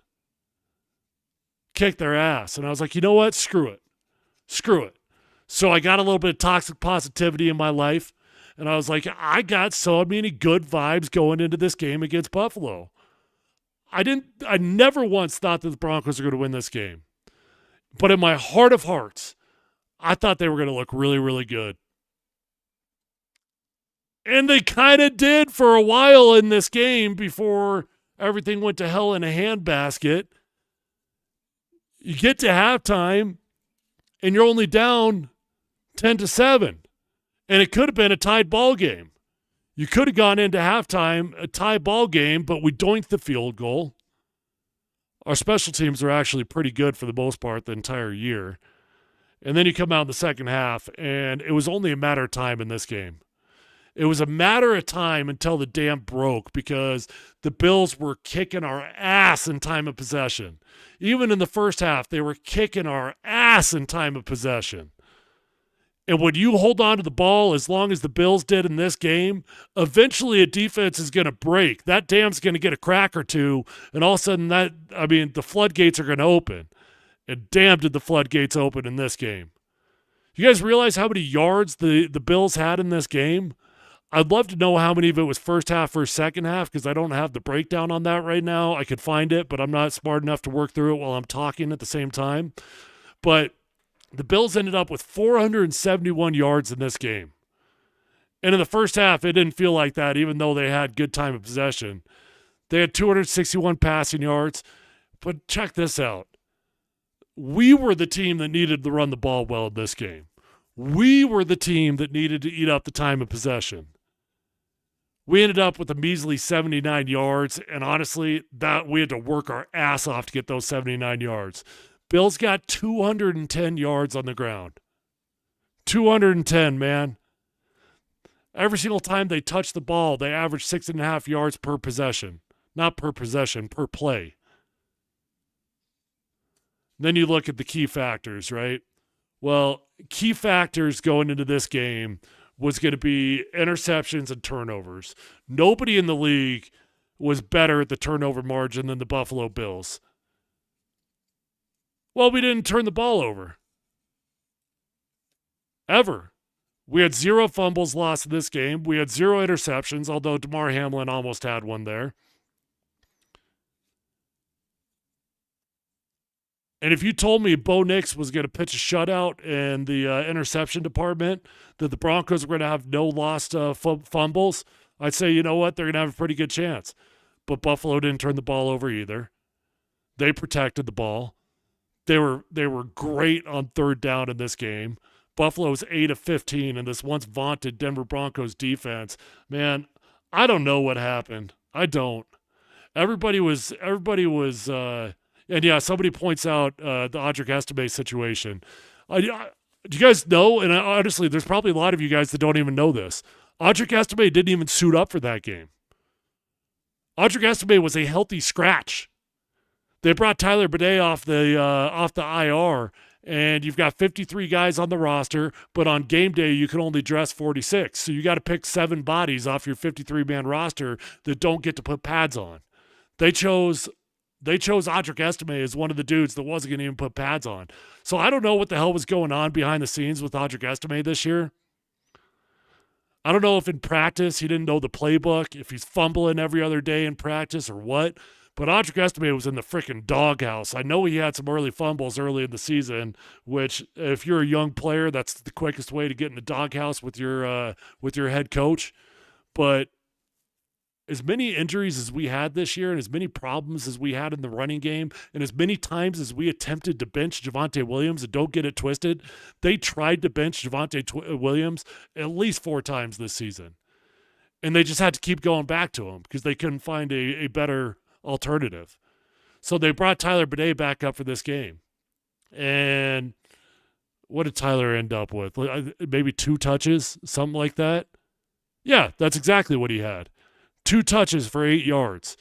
Speaker 2: Kicked their ass. And I was like, you know what? Screw it. So I got a little bit of toxic positivity in my life. And I was like, I got so many good vibes going into this game against Buffalo. I never once thought that the Broncos were going to win this game. But in my heart of hearts, I thought they were going to look really, really good. And they kind of did for a while in this game before everything went to hell in a handbasket. You get to halftime, and you're only down 10-7. And it could have been a tied ball game. You could have gone into halftime, a tie ball game, but we doinked the field goal. Our special teams are actually pretty good for the most part the entire year. And then you come out in the second half, and it was only a matter of time in this game. It was a matter of time until the dam broke because the Bills were kicking our ass in time of possession. Even in the first half, they were kicking our ass in time of possession. And when you hold on to the ball as long as the Bills did in this game, eventually a defense is going to break. That dam's going to get a crack or two, and all of a sudden the floodgates are going to open. And damn did the floodgates open in this game. You guys realize how many yards the Bills had in this game? I'd love to know how many of it was first half versus second half because I don't have the breakdown on that right now. I could find it, but I'm not smart enough to work through it while I'm talking at the same time. But the Bills ended up with 471 yards in this game. And in the first half, it didn't feel like that, even though they had good time of possession. They had 261 passing yards. But check this out. We were the team that needed to run the ball well in this game. We were the team that needed to eat up the time of possession. We ended up with a measly 79 yards, and honestly, that we had to work our ass off to get those 79 yards. Bills got 210 yards on the ground. 210, man. Every single time they touched the ball, they averaged 6.5 yards per possession. Not per possession, per play. Then you look at the key factors, right? Well, key factors going into this game was going to be interceptions and turnovers. Nobody in the league was better at the turnover margin than the Buffalo Bills. Well, we didn't turn the ball over. Ever. We had 0 fumbles lost in this game. We had 0 interceptions, although DeMar Hamlin almost had one there. And if you told me Bo Nix was going to pitch a shutout in the interception department, that the Broncos were going to have no lost fumbles, I'd say, you know what, they're going to have a pretty good chance. But Buffalo didn't turn the ball over either. They protected the ball. They were great on third down in this game. Buffalo's 8 of 15 in this once vaunted Denver Broncos defense. Man, I don't know what happened. I don't. Everybody was and yeah, somebody points out the Audric Estime situation. Do you guys know? And honestly, there's probably a lot of you guys that don't even know this. Audric Estime didn't even suit up for that game. Audric Estime was a healthy scratch. They brought Tyler Bidet off the IR, and you've got 53 guys on the roster, but on game day you can only dress 46. So you got to pick 7 bodies off your 53-man roster that don't get to put pads on. They chose Audric Estime as one of the dudes that wasn't going to even put pads on. So I don't know what the hell was going on behind the scenes with Audric Estime this year. I don't know if in practice he didn't know the playbook, if he's fumbling every other day in practice or what. But Audric Estime was in the freaking doghouse. I know he had some early fumbles early in the season, which if you're a young player, that's the quickest way to get in the doghouse with your head coach. But as many injuries as we had this year and as many problems as we had in the running game and as many times as we attempted to bench Javonte Williams, and don't get it twisted, they tried to bench Javonte Williams at least 4 times this season. And they just had to keep going back to him because they couldn't find a better alternative. So they brought Tyler Bidet back up for this game. And what did Tyler end up with? Maybe 2 touches, something like that? Yeah, that's exactly what he had. 2 touches for 8 yards.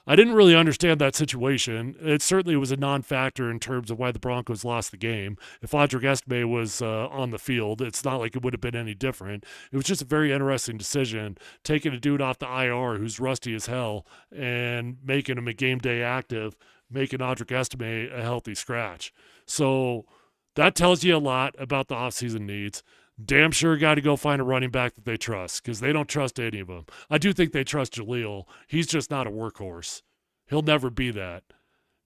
Speaker 2: I didn't really understand that situation. It certainly was a non-factor in terms of why the Broncos lost the game. If Audric Estime was on the field, it's not like it would have been any different. It was just a very interesting decision, taking a dude off the IR who's rusty as hell and making him a game day active, making Audric Estime a healthy scratch. So that tells you a lot about the offseason needs. Damn sure got to go find a running back that they trust because they don't trust any of them. I do think they trust Jaleel. He's just not a workhorse. He'll never be that.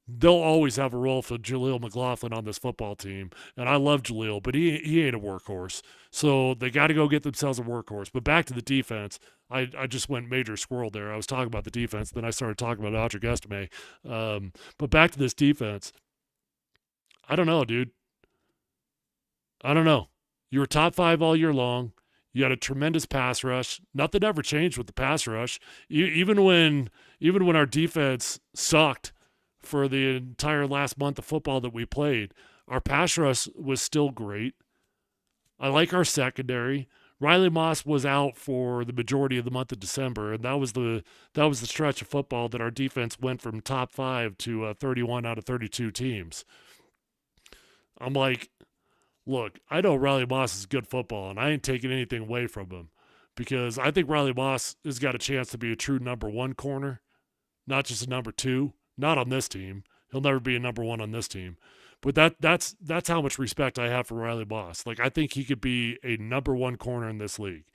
Speaker 2: They'll always have a role for Jaleel McLaughlin on this football team. And I love Jaleel, but he ain't a workhorse. So they got to go get themselves a workhorse. But back to the defense, I just went major squirrel there. I was talking about the defense, then I started talking about Audric Estime. But back to this defense, I don't know, dude. I don't know. You were top 5 all year long. You had a tremendous pass rush. Nothing ever changed with the pass rush. Even when our defense sucked for the entire last month of football that we played, our pass rush was still great. I like our secondary. Riley Moss was out for the majority of the month of December, and that was the stretch of football that our defense went from top 5 to 31 out of 32 teams. I'm like, look, I know Riley Moss is good football, and I ain't taking anything away from him because I think Riley Moss has got a chance to be a true number 1 corner, not just a number 2. Not on this team. He'll never be a number 1 on this team. But that's how much respect I have for Riley Moss. Like, I think he could be a number 1 corner in this league.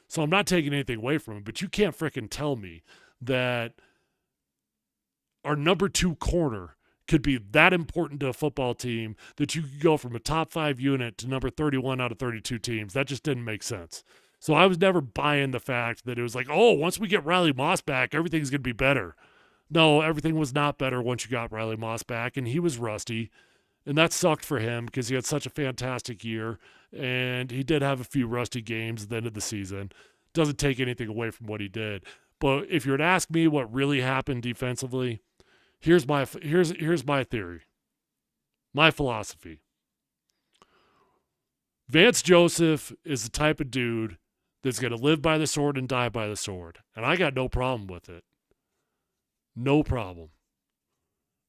Speaker 2: So I'm not taking anything away from him, but you can't frickin' tell me that our number 2 corner could be that important to a football team that you could go from a top 5 unit to number 31 out of 32 teams. That just didn't make sense. So I was never buying the fact that it was like, oh, once we get Riley Moss back, everything's going to be better. No, everything was not better once you got Riley Moss back, and he was rusty. And that sucked for him because he had such a fantastic year, and he did have a few rusty games at the end of the season. Doesn't take anything away from what he did. But if you were to ask me what really happened defensively, here's my theory, my philosophy. Vance Joseph is the type of dude that's going to live by the sword and die by the sword, and I got no problem with it. No problem.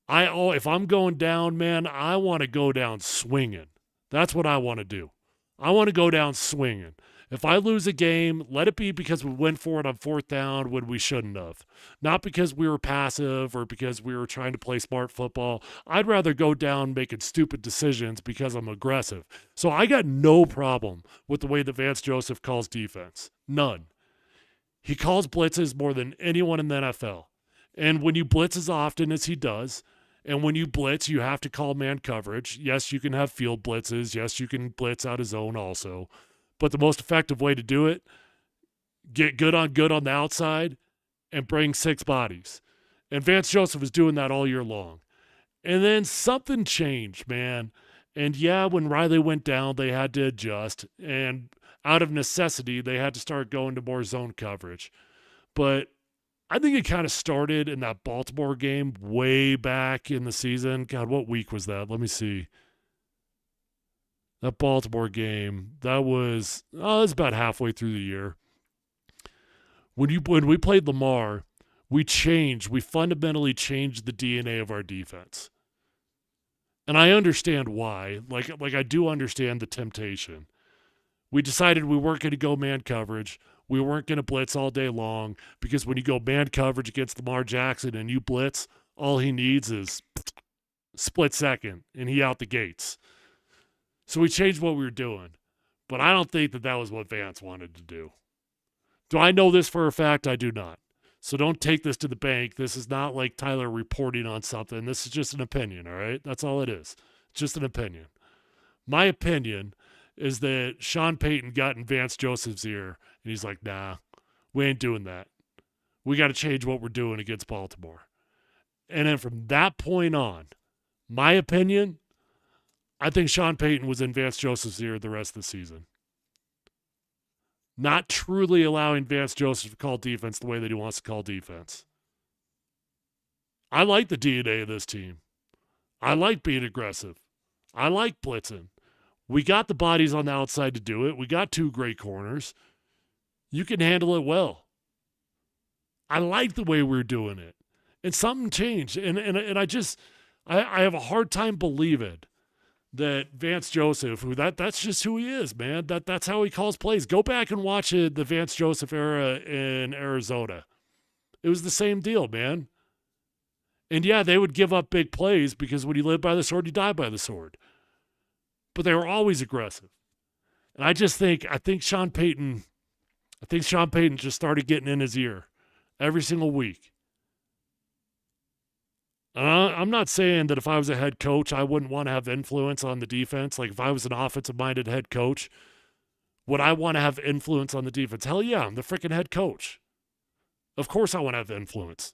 Speaker 2: If I'm going down, man, I want to go down swinging. That's what I want to do. I want to go down swinging. If I lose a game, let it be because we went for it on 4th down when we shouldn't have. Not because we were passive or because we were trying to play smart football. I'd rather go down making stupid decisions because I'm aggressive. So I got no problem with the way that Vance Joseph calls defense. None. He calls blitzes more than anyone in the NFL. And when you blitz as often as he does, and when you blitz, you have to call man coverage. Yes, you can have field blitzes. Yes, you can blitz out of zone also. But the most effective way to do it get good on the outside, and bring 6 bodies. And Vance Joseph was doing that all year long. And then something changed, man. And yeah, when Riley went down, they had to adjust. And out of necessity, they had to start going to more zone coverage. But I think it kind of started in that Baltimore game way back in the season. God, what week was that? Let me see. That Baltimore game, that was about halfway through the year. When we played Lamar, we fundamentally changed the DNA of our defense. And I understand why. Like I do understand the temptation. We decided we weren't going to go man coverage. We weren't going to blitz all day long, because when you go man coverage against Lamar Jackson and you blitz, all he needs is split second and he out the gates. So we changed what we were doing. But I don't think that was what Vance wanted to do. Do I know this for a fact? I do not. So don't take this to the bank. This is not like Tyler reporting on something. This is just an opinion, all right? That's all it is. It's just an opinion. My opinion is that Sean Payton got in Vance Joseph's ear, and he's like, nah, we ain't doing that. We got to change what we're doing against Baltimore. And then from that point on, my opinion, I think Sean Payton was in Vance Joseph's ear the rest of the season. Not truly allowing Vance Joseph to call defense the way that he wants to call defense. I like the DNA of this team. I like being aggressive. I like blitzing. We got the bodies on the outside to do it. We got 2 great corners. You can handle it well. I like the way we're doing it. And something changed. And I have a hard time believing that Vance Joseph, that's just who he is, man. That's how he calls plays. Go back and watch the Vance Joseph era in Arizona. It was the same deal, man. And yeah, they would give up big plays because when you live by the sword, you die by the sword. But they were always aggressive. And I think Sean Payton just started getting in his ear every single week. I'm not saying that if I was a head coach, I wouldn't want to have influence on the defense. Like if I was an offensive-minded head coach, would I want to have influence on the defense? Hell yeah, I'm the freaking head coach. Of course I want to have influence.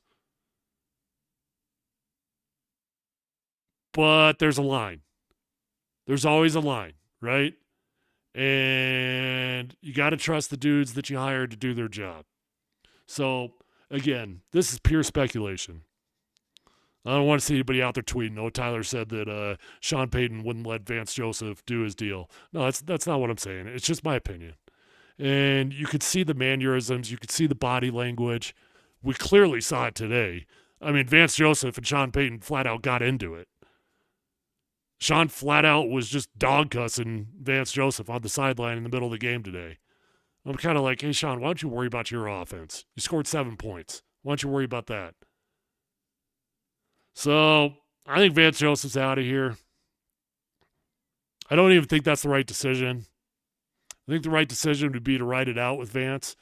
Speaker 2: But there's a line. There's always a line, right? And you got to trust the dudes that you hired to do their job. So, again, this is pure speculation. I don't want to see anybody out there tweeting, oh, Tyler said that Sean Payton wouldn't let Vance Joseph do his deal. No, that's not what I'm saying. It's just my opinion. And you could see the mannerisms. You could see the body language. We clearly saw it today. I mean, Vance Joseph and Sean Payton flat out got into it. Sean flat out was just dog cussing Vance Joseph on the sideline in the middle of the game today. I'm kind of like, hey, Sean, why don't you worry about your offense? You scored 7 points. Why don't you worry about that? So I think Vance Joseph's out of here. I don't even think that's the right decision. I think the right decision would be to ride it out with Vance.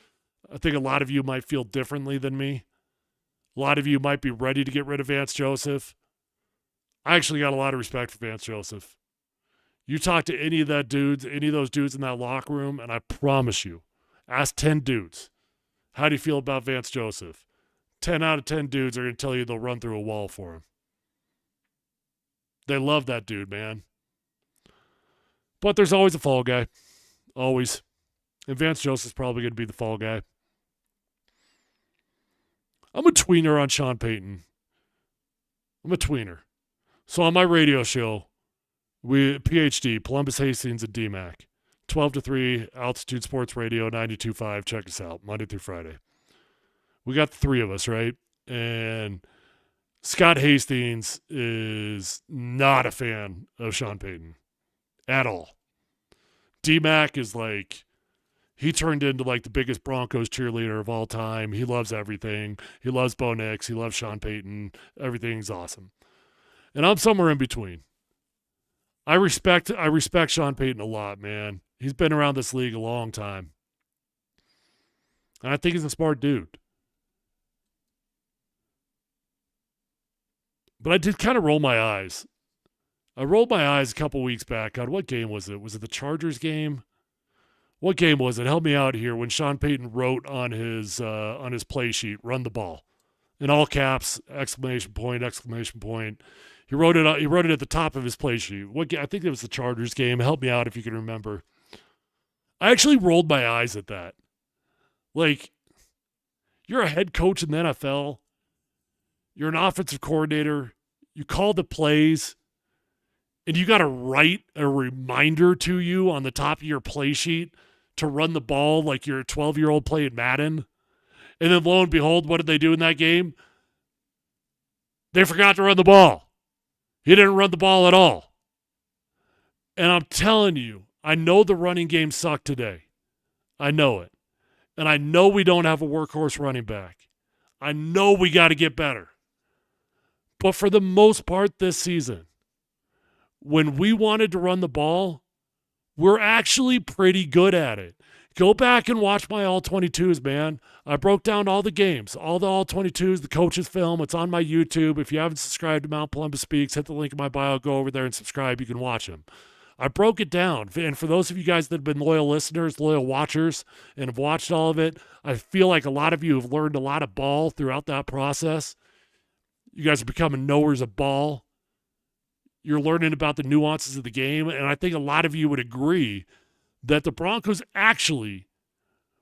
Speaker 2: I think a lot of you might feel differently than me. A lot of you might be ready to get rid of Vance Joseph. I actually got a lot of respect for Vance Joseph. You talk to any of those dudes in that locker room, and I promise you, ask 10 dudes, how do you feel about Vance Joseph? 10 out of 10 dudes are going to tell you they'll run through a wall for him. They love that dude, man. But there's always a fall guy. Always. And Vance Joseph's probably going to be the fall guy. I'm a tweener on Sean Payton. I'm a tweener. So on my radio show, we PhD, Polumbus, Hastings, and DMAC. 12 to 3, Altitude Sports Radio, 92.5. Check us out, Monday through Friday. We got the 3 of us, right? And Scott Hastings is not a fan of Sean Payton at all. DMAC is like, he turned into like the biggest Broncos cheerleader of all time. He loves everything. He loves Bo Nix. He loves Sean Payton. Everything's awesome. And I'm somewhere in between. I respect Sean Payton a lot, man. He's been around this league a long time. And I think he's a smart dude. But I did kind of roll my eyes. I rolled my eyes a couple weeks back. God, what game was it? Was it the Chargers game? What game was it? Help me out here. When Sean Payton wrote on his play sheet, "Run the ball," in all caps, exclamation point, exclamation point. He wrote it. He wrote it at the top of his play sheet. I think it was the Chargers game. Help me out if you can remember. I actually rolled my eyes at that. Like, you're a head coach in the NFL. You're an offensive coordinator. You call the plays, and you got to write a reminder to you on the top of your play sheet to run the ball like you're a 12-year-old playing Madden. And then lo and behold, what did they do in that game? They forgot to run the ball. He didn't run the ball at all. And I'm telling you, I know the running game sucked today. I know it. And I know we don't have a workhorse running back. I know we got to get better. But for the most part this season, when we wanted to run the ball, we're actually pretty good at it. Go back and watch my All-22s, man. I broke down all the games, all the All-22s, the coaches' film. It's on my YouTube. If you haven't subscribed to Mount Polumbus Speaks, hit the link in my bio. Go over there and subscribe. You can watch them. I broke it down. And for those of you guys that have been loyal listeners, loyal watchers, and have watched all of it, I feel like a lot of you have learned a lot of ball throughout that process. You guys are becoming knowers of ball. You're learning about the nuances of the game. And I think a lot of you would agree that the Broncos actually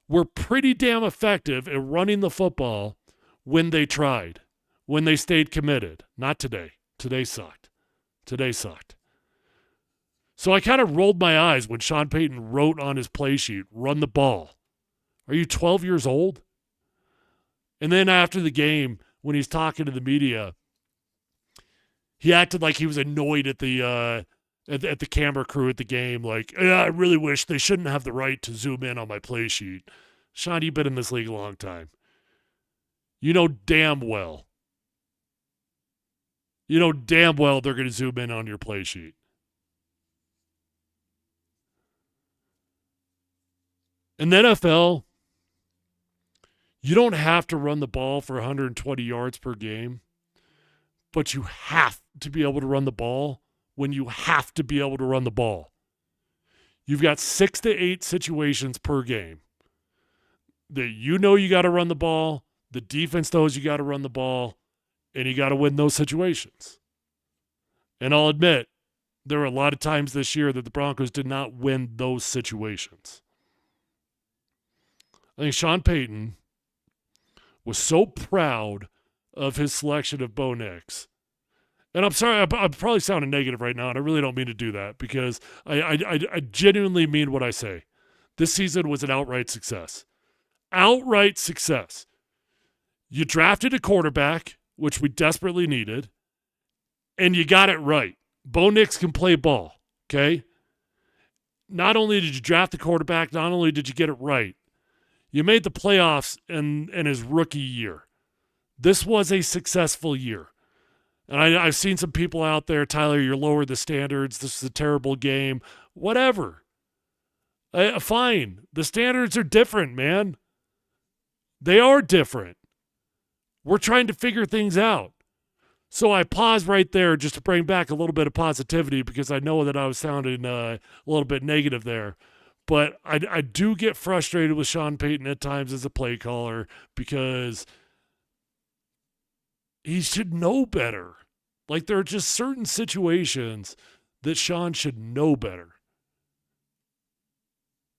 Speaker 2: were pretty damn effective at running the football when they tried, when they stayed committed. Not today. Today sucked. Today sucked. So I kind of rolled my eyes when Sean Payton wrote on his play sheet, "Run the ball." Are you 12 years old? And then after the game, when he's talking to the media, he acted like he was annoyed at the camera crew at the game. Like, yeah, I really wish they shouldn't have the right to zoom in on my play sheet. Sean, you've been in this league a long time. You know damn well they're going to zoom in on your play sheet. In the NFL, you don't have to run the ball for 120 yards per game, but you have to be able to run the ball when you have to be able to run the ball. You've got 6 to 8 situations per game that you know you got to run the ball, the defense knows you got to run the ball, and you got to win those situations. And I'll admit, there were a lot of times this year that the Broncos did not win those situations. I think Sean Payton was so proud of his selection of Bo Nix. And I'm sorry, I'm probably sounding negative right now, and I really don't mean to do that because I genuinely mean what I say. This season was an outright success. Outright success. You drafted a quarterback, which we desperately needed, and you got it right. Bo Nix can play ball, okay? Not only did you draft the quarterback, not only did you get it right, you made the playoffs in his rookie year. This was a successful year. And I've seen some people out there, Tyler, you're lower the standards. This is a terrible game. Whatever. Fine. The standards are different, man. They are different. We're trying to figure things out. So I pause right there just to bring back a little bit of positivity because I know that I was sounding a little bit negative there. But I do get frustrated with Sean Payton at times as a play caller because he should know better. Like, there are just certain situations that Sean should know better.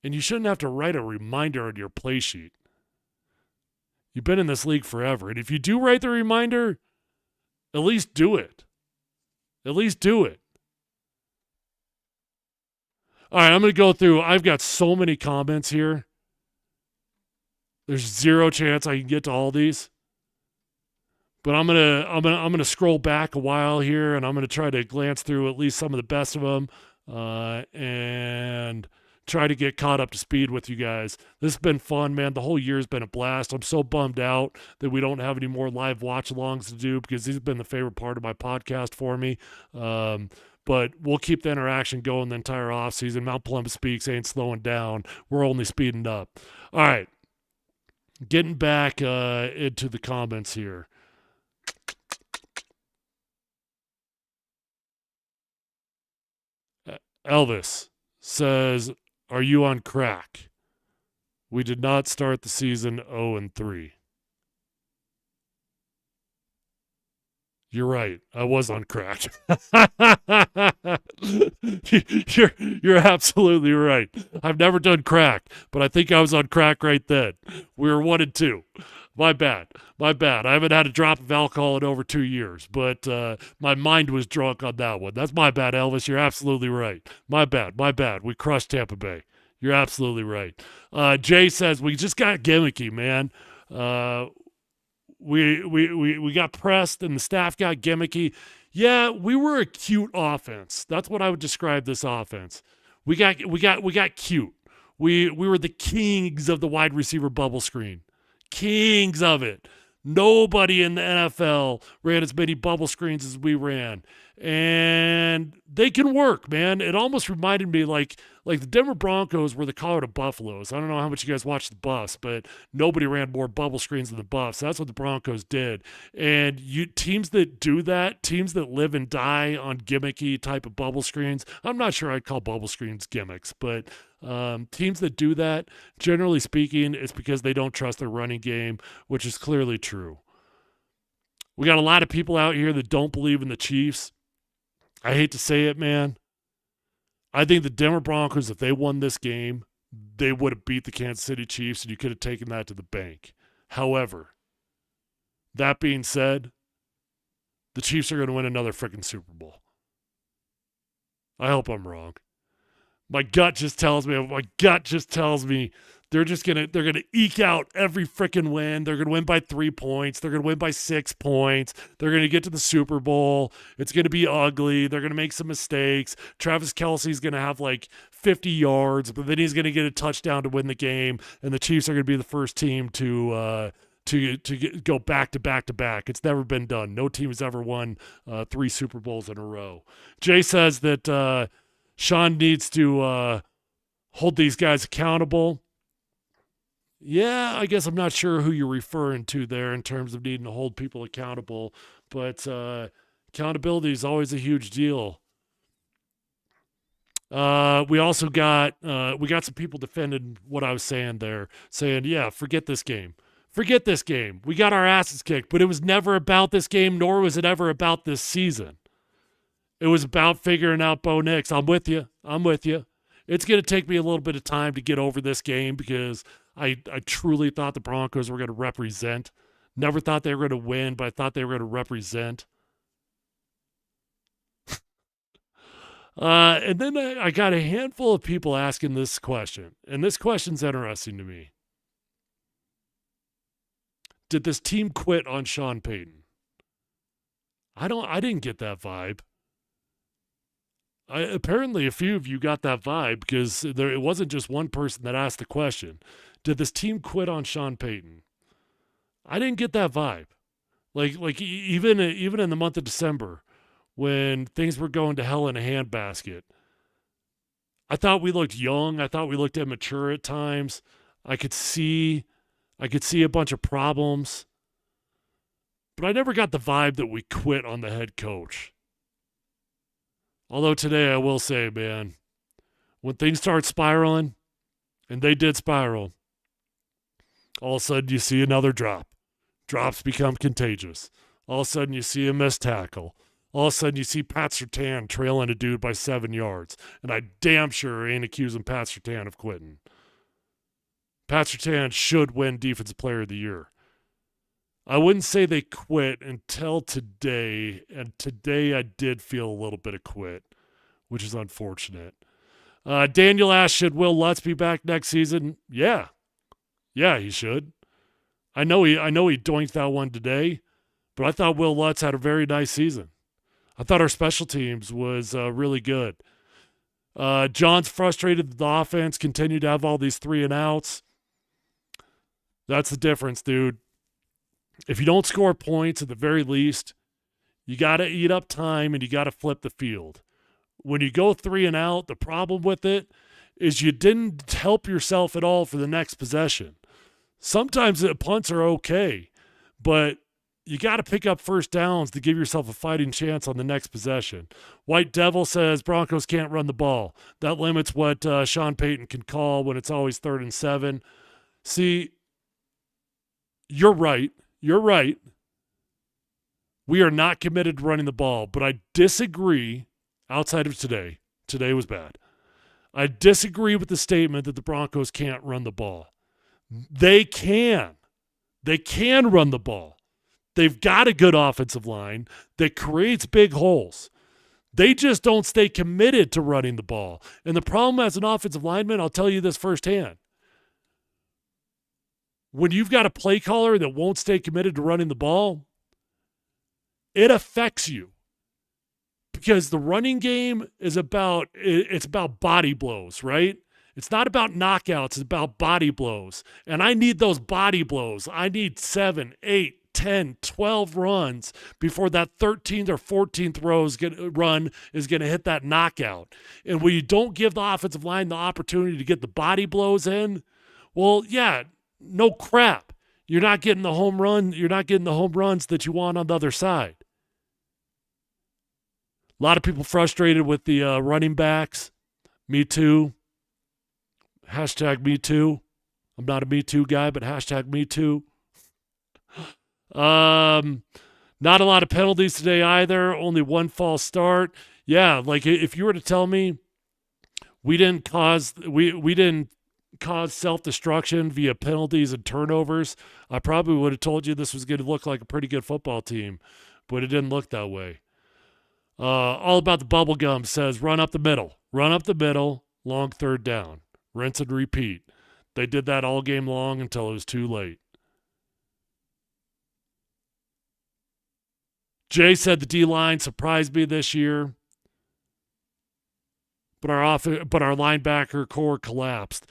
Speaker 2: And you shouldn't have to write a reminder on your play sheet. You've been in this league forever. And if you do write the reminder, at least do it. At least do it. All right, I'm going to go through. I've got so many comments here. There's zero chance I can get to all these. But I'm gonna scroll back a while here, and I'm gonna try to glance through at least some of the best of them, and try to get caught up to speed with you guys. This has been fun, man. The whole year's been a blast. I'm so bummed out that we don't have any more live watch-alongs to do because these have been the favorite part of my podcast for me. But we'll keep the interaction going the entire offseason. Mount Polumbus Speaks ain't slowing down. We're only speeding up. All right. Getting back into the comments here. Elvis says, Are you on crack? We did not start the season 0-3. You're right. I was on crack. you're absolutely right. I've never done crack, but I think I was on crack right then. We were 1-2. My bad. I haven't had a drop of alcohol in over 2 years, but my mind was drunk on that one. That's my bad, Elvis. You're absolutely right. My bad. We crushed Tampa Bay. You're absolutely right. Jay says we just got gimmicky, man. We got pressed and the staff got gimmicky. Yeah, we were a cute offense. That's what I would describe this offense. We got cute. We were the kings of the wide receiver bubble screen. Kings of it. Nobody in the NFL ran as many bubble screens as we ran. And they can work, man. It almost reminded me like the Denver Broncos were the Colorado Buffaloes. I don't know how much you guys watched the Buffs, but nobody ran more bubble screens than the Buffs. That's what the Broncos did. And teams that do that, teams that live and die on gimmicky type of bubble screens, I'm not sure I'd call bubble screens gimmicks, but teams that do that, generally speaking, it's because they don't trust their running game, which is clearly true. We got a lot of people out here that don't believe in the Chiefs. I hate to say it, man. I think the Denver Broncos, if they won this game, they would have beat the Kansas City Chiefs, and you could have taken that to the bank. However, that being said, the Chiefs are going to win another freaking Super Bowl. I hope I'm wrong. My gut just tells me they're gonna eke out every freaking win. They're gonna win by 3 points. They're gonna win by 6 points. They're gonna get to the Super Bowl. It's gonna be ugly. They're gonna make some mistakes. Travis Kelce's gonna have like 50 yards, but then he's gonna get a touchdown to win the game. And the Chiefs are gonna be the first team to go back to back. It's never been done. No team has ever won 3 Super Bowls in a row. Jay says that Sean needs to hold these guys accountable. Yeah, I guess I'm not sure who you're referring to there in terms of needing to hold people accountable, but accountability is always a huge deal. We also got some people defending what I was saying there, saying, yeah, forget this game. We got our asses kicked, but it was never about this game, nor was it ever about this season. It was about figuring out Bo Nix. I'm with you. It's going to take me a little bit of time to get over this game because I truly thought the Broncos were going to represent. Never thought they were going to win, but I thought they were going to represent. And then I got a handful of people asking this question, and this question's interesting to me. Did this team quit on Sean Payton? I didn't get that vibe. Apparently, a few of you got that vibe because it wasn't just one person that asked the question. Did this team quit on Sean Payton? I didn't get that vibe. Like even in the month of December, when things were going to hell in a handbasket, I thought we looked young. I thought we looked immature at times. I could see a bunch of problems, but I never got the vibe that we quit on the head coach. Although today I will say, man, when things start spiraling, and they did spiral, all of a sudden you see another drop. Drops become contagious. All of a sudden you see a missed tackle. All of a sudden you see Pat Surtain trailing a dude by 7 yards. And I damn sure ain't accusing Pat Surtain of quitting. Pat Surtain should win Defensive Player of the Year. I wouldn't say they quit until today, and today I did feel a little bit of quit, which is unfortunate. Daniel asked, should Will Lutz be back next season? Yeah, he should. I know he doinked that one today, but I thought Will Lutz had a very nice season. I thought our special teams was really good. John's frustrated that the offense continued to have all these 3 and outs. That's the difference, dude. If you don't score points at the very least, you got to eat up time and you got to flip the field. When you go 3 and out, the problem with it is you didn't help yourself at all for the next possession. Sometimes the punts are okay, but you got to pick up first downs to give yourself a fighting chance on the next possession. White Devil says Broncos can't run the ball. That limits what Sean Payton can call when it's always 3rd and 7. See, you're right. You're right. We are not committed to running the ball, but I disagree outside of today. Today was bad. I disagree with the statement that the Broncos can't run the ball. They can. They can run the ball. They've got a good offensive line that creates big holes. They just don't stay committed to running the ball. And the problem as an offensive lineman, I'll tell you this firsthand. When you've got a play caller that won't stay committed to running the ball, it affects you. Because the running game is about body blows, right? It's not about knockouts, it's about body blows. And I need those body blows. I need 7, 8, 10, 12 runs before that 13th or 14th run is going to hit that knockout. And when you don't give the offensive line the opportunity to get the body blows in, well, yeah, no crap. You're not getting the home run. You're not getting the home runs that you want on the other side. A lot of people frustrated with the running backs. Me too. Hashtag me too. I'm not a me too guy, but hashtag me too. Not a lot of penalties today either. Only one false start. Yeah, like if you were to tell me we didn't cause self-destruction via penalties and turnovers, I probably would have told you this was going to look like a pretty good football team, but it didn't look that way. All about the bubble gum says run up the middle, long 3rd down, rinse and repeat. They did that all game long until it was too late. Jay said the D-line surprised me this year, but our linebacker core collapsed.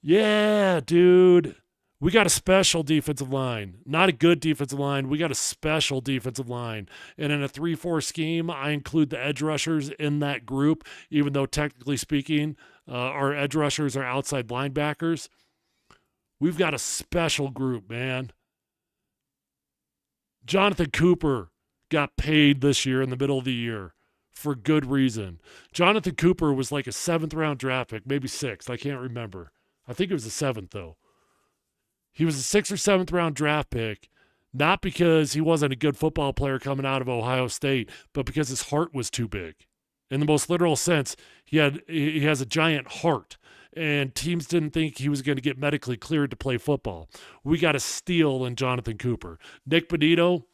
Speaker 2: Yeah, dude. We got a special defensive line. Not a good defensive line. We got a special defensive line. And in a 3-4 scheme, I include the edge rushers in that group, even though technically speaking, our edge rushers are outside linebackers. We've got a special group, man. Jonathan Cooper got paid this year in the middle of the year for good reason. Jonathan Cooper was like a 7th-round draft pick, maybe 6th. I can't remember. I think it was the 7th, though. He was a 6th or 7th round draft pick, not because he wasn't a good football player coming out of Ohio State, but because his heart was too big. In the most literal sense, he has a giant heart, and teams didn't think he was going to get medically cleared to play football. We got a steal in Jonathan Cooper. Nick Bonito,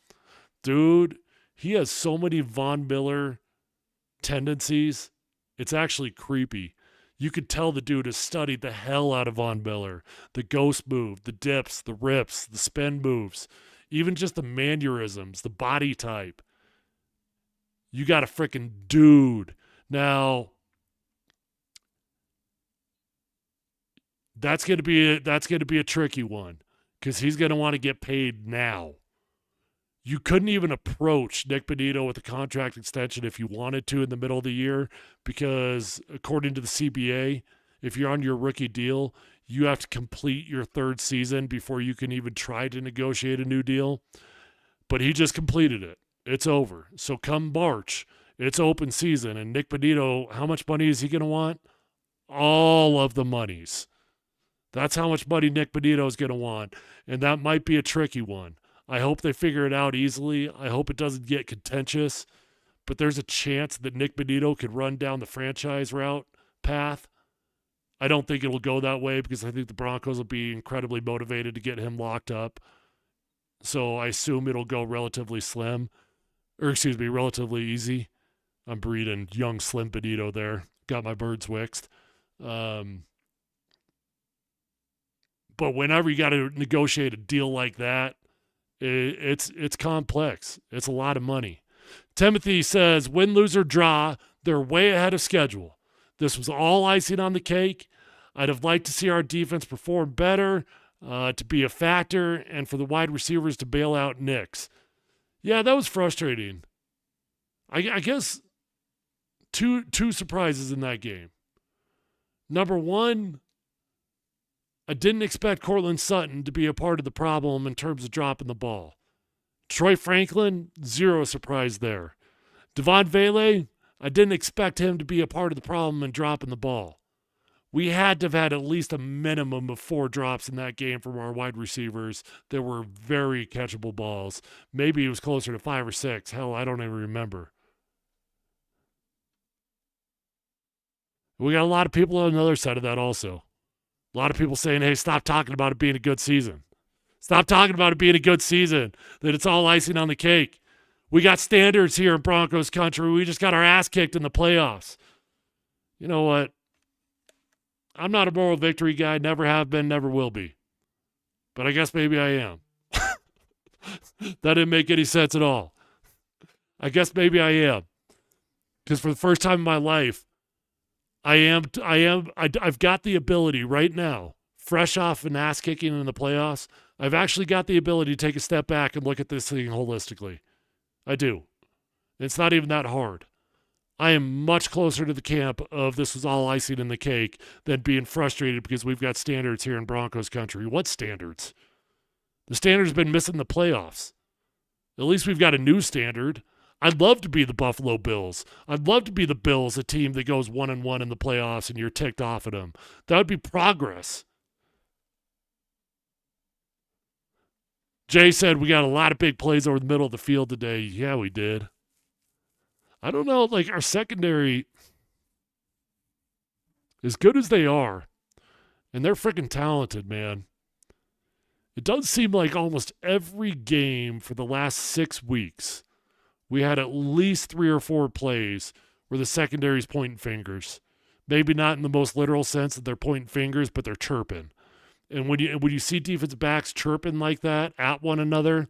Speaker 2: dude, he has so many Von Miller tendencies. It's actually creepy. You could tell the dude has studied the hell out of Von Miller. The ghost move, the dips, the rips, the spin moves, even just the mannerisms, the body type. You got a freaking dude. Now, that's going to be a tricky one because he's going to want to get paid now. You couldn't even approach Nick Bonito with a contract extension if you wanted to in the middle of the year because, according to the CBA, if you're on your rookie deal, you have to complete your 3rd season before you can even try to negotiate a new deal. But he just completed it. It's over. So come March, it's open season. And Nick Bonito, how much money is he going to want? All of the monies. That's how much money Nick Bonito is going to want. And that might be a tricky one. I hope they figure it out easily. I hope it doesn't get contentious. But there's a chance that Nick Bonito could run down the franchise route path. I don't think it'll go that way because I think the Broncos will be incredibly motivated to get him locked up. So I assume it'll go relatively relatively easy. I'm breeding young Slim Bonito there. Got my birds wixed. But whenever you got to negotiate a deal like that, it's complex. It's a lot of money. Timothy says, win, lose, or draw, they're way ahead of schedule. This was all icing on the cake. I'd have liked to see our defense perform better, to be a factor, and for the wide receivers to bail out Nicks. Yeah, that was frustrating. I guess two surprises in that game. Number one, I didn't expect Cortland Sutton to be a part of the problem in terms of dropping the ball. Troy Franklin, zero surprise there. Devon Vele, I didn't expect him to be a part of the problem in dropping the ball. We had to have had at least a minimum of 4 drops in that game from our wide receivers that were very catchable balls. Maybe it was closer to 5 or 6. Hell, I don't even remember. We got a lot of people on the other side of that also. A lot of people saying, hey, stop talking about it being a good season. Stop talking about it being a good season, that it's all icing on the cake. We got standards here in Broncos country. We just got our ass kicked in the playoffs. You know what? I'm not a moral victory guy, never have been, never will be. But I guess maybe I am. That didn't make any sense at all. I guess maybe I am. Because for the first time in my life, I've got the ability right now, fresh off an ass kicking in the playoffs, I've actually got the ability to take a step back and look at this thing holistically. I do. It's not even that hard. I am much closer to the camp of this was all icing in the cake than being frustrated because we've got standards here in Broncos country. What standards? The standard's been missing the playoffs. At least we've got a new standard. I'd love to be the Buffalo Bills. I'd love to be the Bills, a team that goes 1-1 in the playoffs and you're ticked off at them. That would be progress. Jay said we got a lot of big plays over the middle of the field today. Yeah, we did. I don't know, like our secondary, as good as they are, and they're freaking talented, man. It does seem like almost every game for the last 6 weeks, we had at least 3 or 4 plays where the secondary's pointing fingers. Maybe not in the most literal sense that they're pointing fingers, but they're chirping. And when you see defensive backs chirping like that at one another,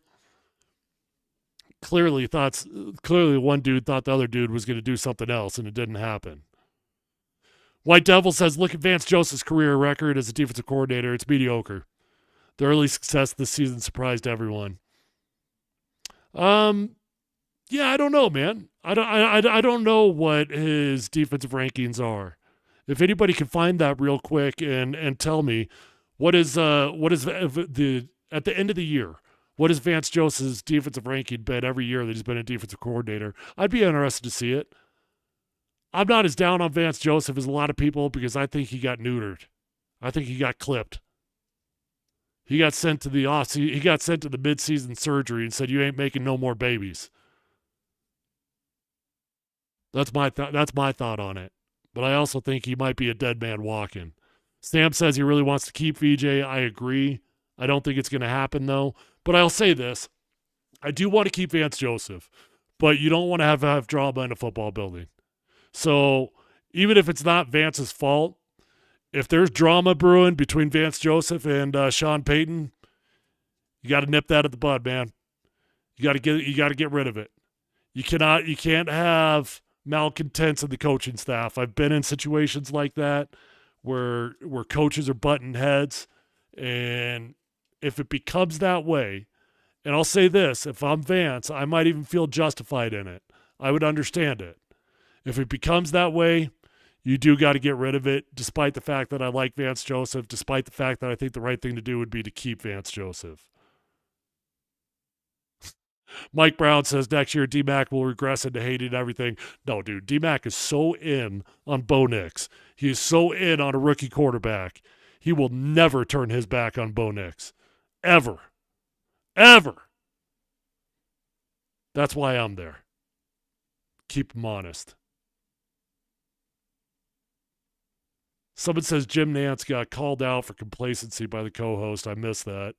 Speaker 2: clearly one dude thought the other dude was going to do something else, and it didn't happen. White Devil says, look at Vance Joseph's career record as a defensive coordinator. It's mediocre. The early success this season surprised everyone. Yeah, I don't know, man. I don't know what his defensive rankings are. If anybody can find that real quick and tell me what is the at the end of the year, what has Vance Joseph's defensive ranking been every year that he's been a defensive coordinator? I'd be interested to see it. I'm not as down on Vance Joseph as a lot of people because I think he got neutered. I think he got clipped. He got sent to the midseason surgery and said, "You ain't making no more babies." That's my thought on it. But I also think he might be a dead man walking. Sam says he really wants to keep VJ. I agree. I don't think it's going to happen, though. But I'll say this. I do want to keep Vance Joseph, but you don't want to have drama in a football building. So even if it's not Vance's fault, if there's drama brewing between Vance Joseph and Sean Payton, you got to nip that at the bud, man. You got to get rid of it. You can't have malcontents in the coaching staff. I've been in situations like that where coaches are butting heads, and if it becomes that way, and I'll say this, if I'm Vance, I might even feel justified in it. I would understand it. If it becomes that way, you do got to get rid of it, despite the fact that I like Vance Joseph, despite the fact that I think the right thing to do would be to keep Vance Joseph. Mike Brown says next year D-Mac will regress into hating everything. No, dude, D-Mac is so in on Bo Nix. He is so in on a rookie quarterback. He will never turn his back on Bo Nix. Ever. Ever. That's why I'm there. Keep him honest. Someone says Jim Nantz got called out for complacency by the co-host. I missed that.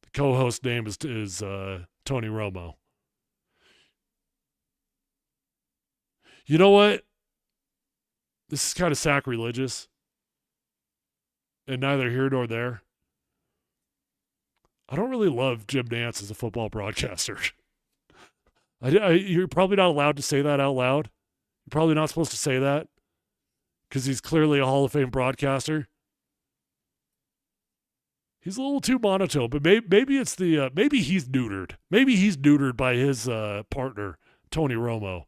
Speaker 2: The co-host name is Tony Romo. You know what? This is kind of sacrilegious, and neither here nor there. I don't really love Jim Nantz as a football broadcaster. You're probably not allowed to say that out loud. You're probably not supposed to say that because he's clearly a Hall of Fame broadcaster. He's a little too monotone, but maybe it's the maybe he's neutered. Maybe he's neutered by his partner, Tony Romo.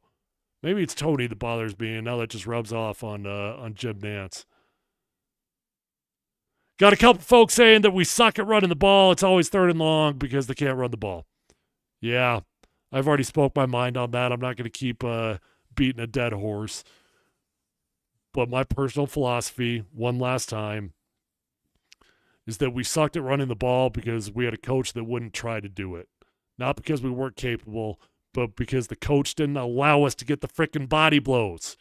Speaker 2: Maybe it's Tony that bothers me, and now that just rubs off on Jim Nantz. Got a couple folks saying that we suck at running the ball. It's always 3rd and long because they can't run the ball. Yeah, I've already spoke my mind on that. I'm not going to keep beating a dead horse. But my personal philosophy, one last time, is that we sucked at running the ball because we had a coach that wouldn't try to do it. Not because we weren't capable, but because the coach didn't allow us to get the frickin' body blows.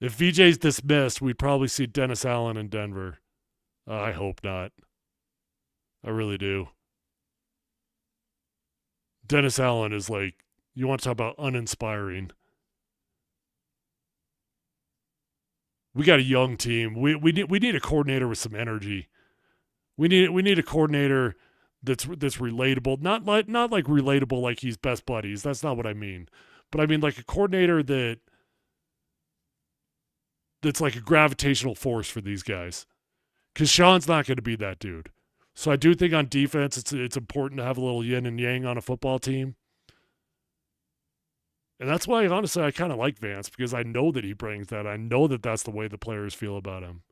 Speaker 2: If VJ's dismissed, we'd probably see Dennis Allen in Denver. I hope not. I really do. Dennis Allen is like, you want to talk about uninspiring. We got a young team. We need a coordinator with some energy. We need a coordinator that's relatable. Not like relatable like he's best buddies. That's not what I mean. But I mean like a coordinator that's like a gravitational force for these guys. Because Sean's not going to be that dude. So I do think on defense it's important to have a little yin and yang on a football team. And that's why, honestly, I kind of like Vance because I know that he brings that. I know that that's the way the players feel about him.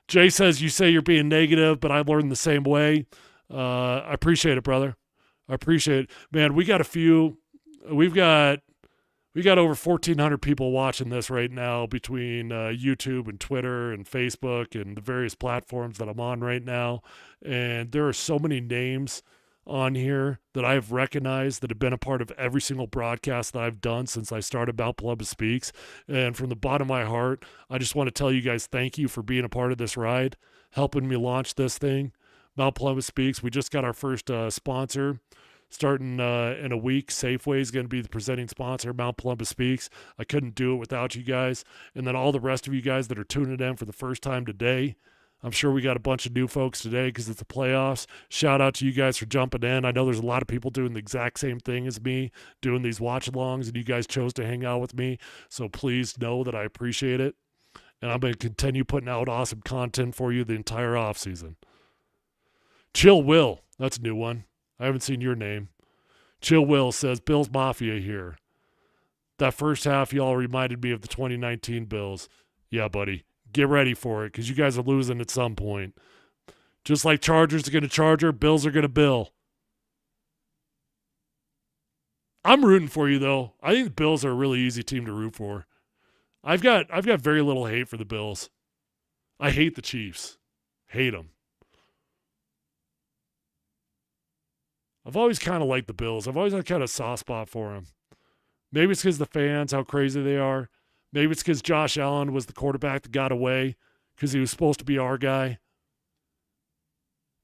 Speaker 2: Jay says, you say you're being negative, but I learned the same way. I appreciate it, brother. I appreciate it. Man, we got a few. We've got over 1,400 people watching this right now between YouTube and Twitter and Facebook and the various platforms that I'm on right now. And there are so many names on here that I've recognized that have been a part of every single broadcast that I've done since I started Mount Polumbus Speaks. And from the bottom of my heart, I just want to tell you guys thank you for being a part of this ride, helping me launch this thing. Mount Polumbus Speaks, we just got our first sponsor starting in a week. Safeway is going to be the presenting sponsor. Mount Polumbus Speaks. I couldn't do it without you guys. And then all the rest of you guys that are tuning in for the first time today. I'm sure we got a bunch of new folks today because it's the playoffs. Shout out to you guys for jumping in. I know there's a lot of people doing the exact same thing as me, doing these watch-alongs, and you guys chose to hang out with me. So please know that I appreciate it. And I'm going to continue putting out awesome content for you the entire offseason. Chill Will. That's a new one. I haven't seen your name. Chill Will says, Bills Mafia here. That first half, y'all reminded me of the 2019 Bills. Yeah, buddy. Get ready for it because you guys are losing at some point. Just like Chargers are going to Charger, Bills are going to Bill. I'm rooting for you, though. I think the Bills are a really easy team to root for. I've got very little hate for the Bills. I hate the Chiefs. Hate them. I've always kind of liked the Bills. I've always had kind of a soft spot for them. Maybe it's because the fans, how crazy they are. Maybe it's because Josh Allen was the quarterback that got away because he was supposed to be our guy.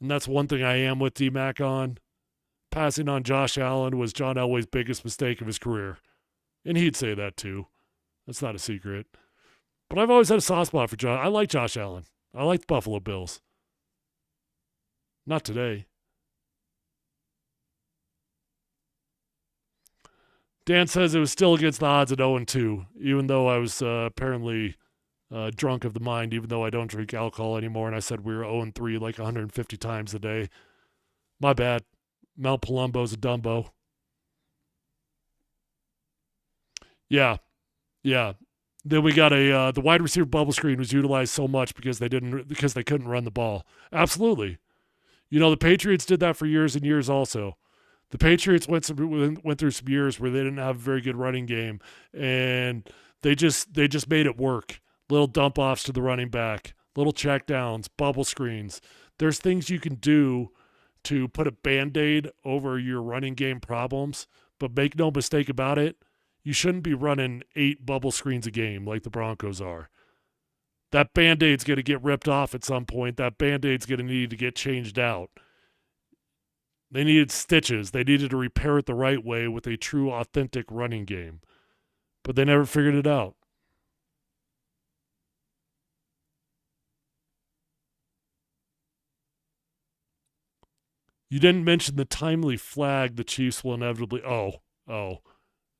Speaker 2: And that's one thing I am with D-Mac on. Passing on Josh Allen was John Elway's biggest mistake of his career. And he'd say that too. That's not a secret. But I've always had a soft spot for Josh. I like Josh Allen. I like the Buffalo Bills. Not today. Dan says it was still against the odds at 0-2, even though I was apparently drunk of the mind, even though I don't drink alcohol anymore. And I said we were 0-3 like 150 times a day. My bad. Mount Polumbus a Dumbo. Yeah. Then we got the wide receiver bubble screen was utilized so much because they couldn't run the ball. Absolutely. You know, the Patriots did that for years and years also. The Patriots went through some years where they didn't have a very good running game, and they just made it work. Little dump offs to the running back, little check downs, bubble screens. There's things you can do to put a Band-Aid over your running game problems, but make no mistake about it, you shouldn't be running 8 bubble screens a game like the Broncos are. That Band-Aid's going to get ripped off at some point. That Band-Aid's going to need to get changed out. They needed stitches. They needed to repair it the right way with a true, authentic running game. But they never figured it out. You didn't mention the timely flag the Chiefs will inevitably... Oh.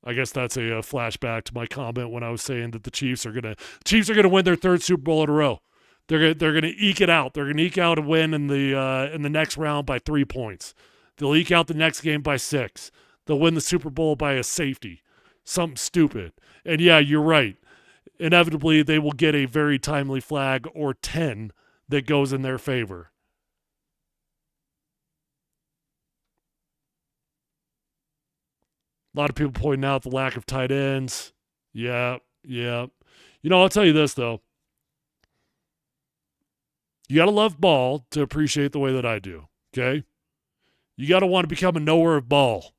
Speaker 2: I guess that's a flashback to my comment when I was saying that the Chiefs are gonna win their 3rd Super Bowl in a row. They're gonna eke it out. They're gonna eke out a win in the next round by 3 points. They'll eke out the next game by 6. They'll win the Super Bowl by a safety. Something stupid. And yeah, you're right. Inevitably, they will get a very timely flag or 10 that goes in their favor. A lot of people pointing out the lack of tight ends. Yeah, yeah. I'll tell you this, though. You got to love ball to appreciate the way that I do, okay? You got to want to become a knower of ball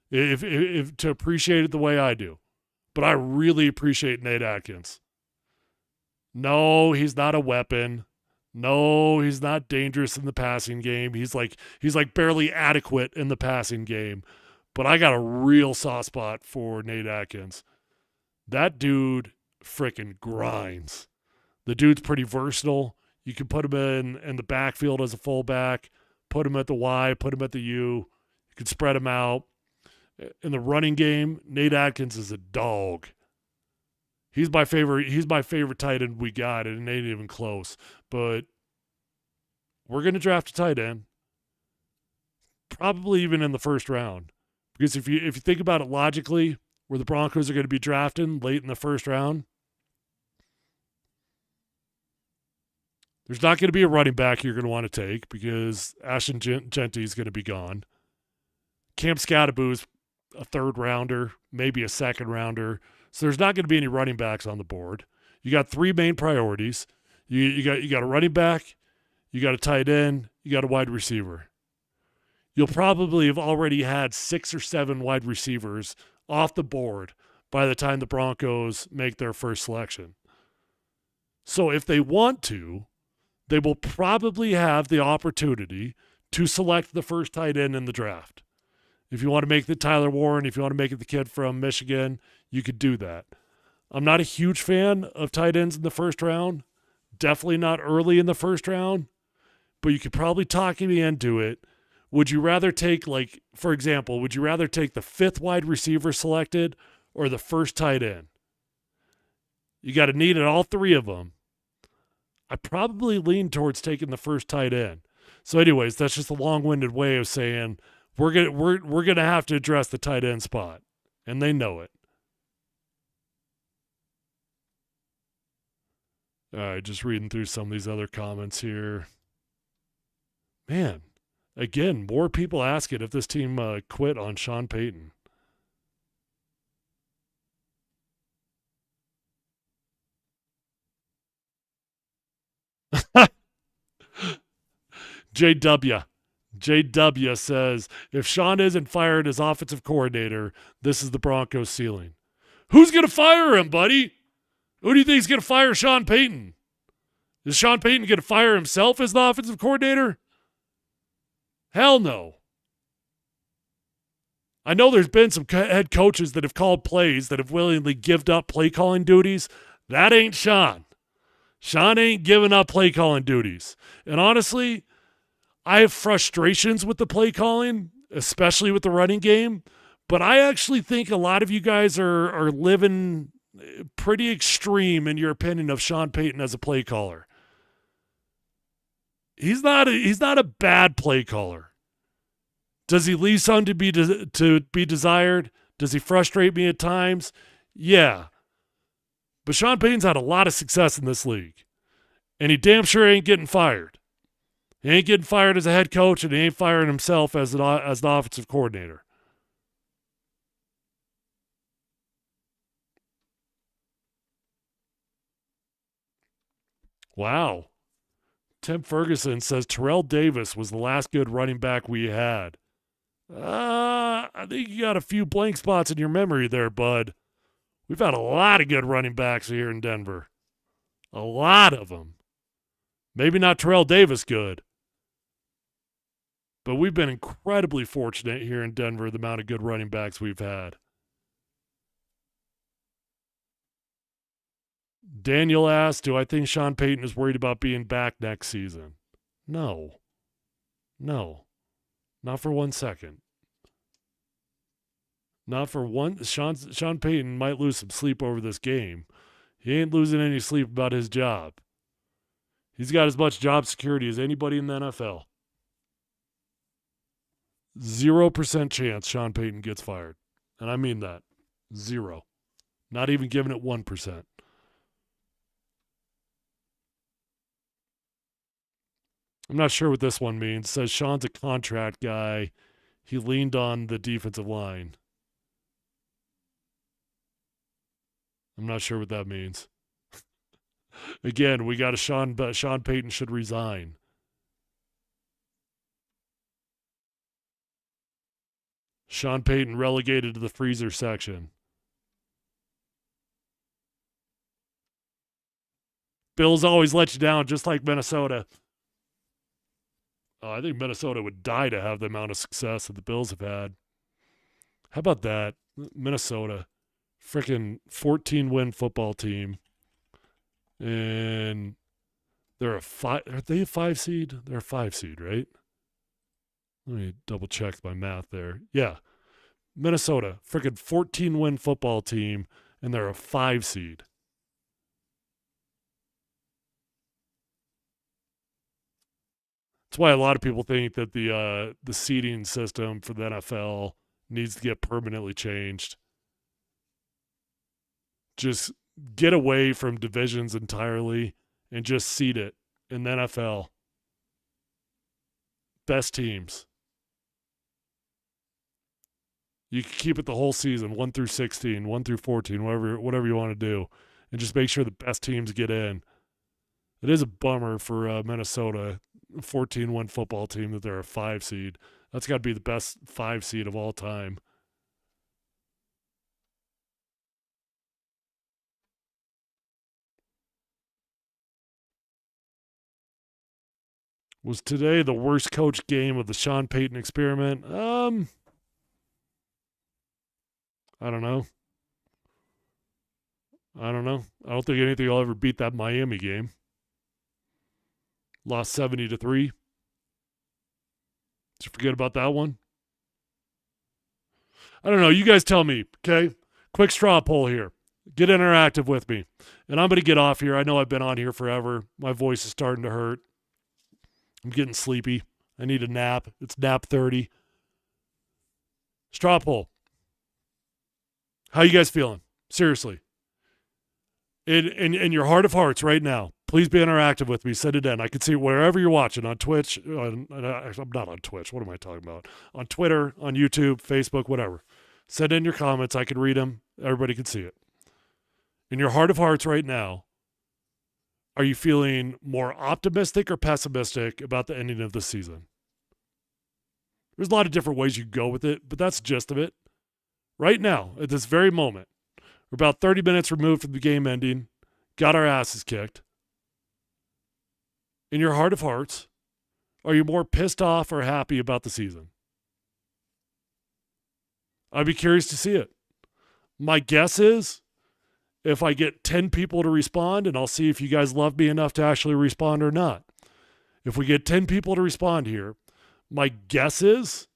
Speaker 2: if to appreciate it the way I do. But I really appreciate Nate Atkins. No, he's not a weapon. No, he's not dangerous in the passing game. He's like barely adequate in the passing game. But I got a real soft spot for Nate Atkins. That dude freaking grinds. The dude's pretty versatile. You can put him in the backfield as a fullback, put him at the Y, put him at the U. You can spread him out. In the running game, Nate Atkins is a dog. He's my favorite tight end we got, and it ain't even close. But we're going to draft a tight end, probably even in the first round. Because if you think about it logically, where the Broncos are going to be drafting late in the first round, there's not going to be a running back you're going to want to take because Ashton Genty is going to be gone. Cam Scattaboo's a third rounder, maybe a second rounder. So there's not going to be any running backs on the board. You got three main priorities. You got a running back, you got a tight end, you got a wide receiver. You'll probably have already had 6 or 7 wide receivers off the board by the time the Broncos make their first selection. So if they want to, they will probably have the opportunity to select the first tight end in the draft. If you want to make it Tyler Warren, if you want to make it the kid from Michigan, you could do that. I'm not a huge fan of tight ends in the first round. Definitely not early in the first round. But you could probably talk me into it. Would you rather take, for example, would you rather take the 5th wide receiver selected or the first tight end? You got to need it, all 3 of them. I probably lean towards taking the first tight end. So anyways, that's just a long-winded way of saying we're gonna have to address the tight end spot, and they know it. All right, just reading through some of these other comments here. Man, again, more people asking if this team quit on Sean Payton. JW says, if Sean isn't fired as offensive coordinator, this is the Broncos' ceiling. Who's going to fire him, buddy? Who do you think is going to fire Sean Payton? Is Sean Payton going to fire himself as the offensive coordinator? Hell no. I know there's been some head coaches that have called plays that have willingly given up play calling duties. That ain't Sean. Sean ain't giving up play calling duties. And honestly, I have frustrations with the play calling, especially with the running game. But I actually think a lot of you guys are living pretty extreme in your opinion of Sean Payton as a play caller. He's not a bad play caller. Does he leave some to be desired? Does he frustrate me at times? Yeah. But Sean Payton's had a lot of success in this league. And he damn sure ain't getting fired. He ain't getting fired as a head coach, and he ain't firing himself as the offensive coordinator. Wow. Tim Ferguson says Terrell Davis was the last good running back we had. I think you got a few blank spots in your memory there, bud. We've had a lot of good running backs here in Denver. A lot of them. Maybe not Terrell Davis good. But we've been incredibly fortunate here in Denver, the amount of good running backs we've had. Daniel asked, do I think Sean Payton is worried about being back next season? No. Not for 1 second. Not for one. Sean Payton might lose some sleep over this game. He ain't losing any sleep about his job. He's got as much job security as anybody in the NFL. 0% chance Sean Payton gets fired. And I mean that. 0. Not even giving it 1%. I'm not sure what this one means. It says Sean's a contract guy. He leaned on the defensive line. I'm not sure what that means. Again, we got Sean Payton should resign. Sean Payton relegated to the freezer section. Bills always let you down, just like Minnesota. I think Minnesota would die to have the amount of success that the Bills have had. How about that? Minnesota. Freaking 14-win football team. And they're are they a 5 seed? They're a 5 seed, right? Let me double check my math there. Yeah. Minnesota, freaking 14-win football team, and they're a 5 seed. That's why a lot of people think that the seeding system for the NFL needs to get permanently changed. Just get away from divisions entirely and just seed it in the NFL. Best teams. You can keep it the whole season, 1 through 16, 1 through 14, whatever you want to do, and just make sure the best teams get in. It is a bummer for Minnesota, 14-win football team, that they're a 5 seed. That's got to be the best 5 seed of all time. Was today the worst coach game of the Sean Payton experiment? I don't know. I don't think anything will ever beat that Miami game. Lost 70-3. Did you forget about that one? I don't know. You guys tell me, okay? Quick straw poll here. Get interactive with me. And I'm going to get off here. I know I've been on here forever. My voice is starting to hurt. I'm getting sleepy. I need a nap. It's nap 30. Straw poll. How you guys feeling? Seriously. In your heart of hearts right now, please be interactive with me. Send it in. I can see it wherever you're watching, on Twitch. I'm not on Twitch. What am I talking about? On Twitter, on YouTube, Facebook, whatever. Send in your comments. I can read them. Everybody can see it. In your heart of hearts right now, are you feeling more optimistic or pessimistic about the ending of the season? There's a lot of different ways you can go with it, but that's the gist of it. Right now, at this very moment, we're about 30 minutes removed from the game ending, got our asses kicked. In your heart of hearts, are you more pissed off or happy about the season? I'd be curious to see it. My guess is, if I get 10 people to respond, and I'll see if you guys love me enough to actually respond or not. If we get 10 people to respond here, my guess is,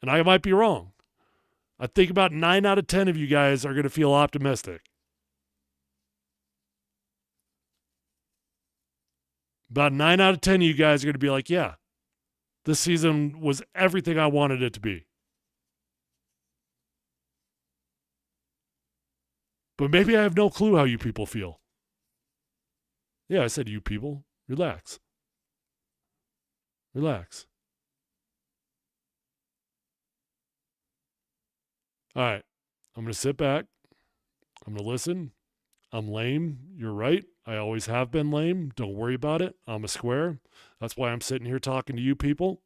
Speaker 2: and I might be wrong, I think about 9 out of 10 of you guys are going to feel optimistic. About 9 out of 10 of you guys are going to be like, yeah, this season was everything I wanted it to be. But maybe I have no clue how you people feel. Yeah, I said you people. Relax. Relax. All right. I'm going to sit back. I'm going to listen. I'm lame. You're right. I always have been lame. Don't worry about it. I'm a square. That's why I'm sitting here talking to you people.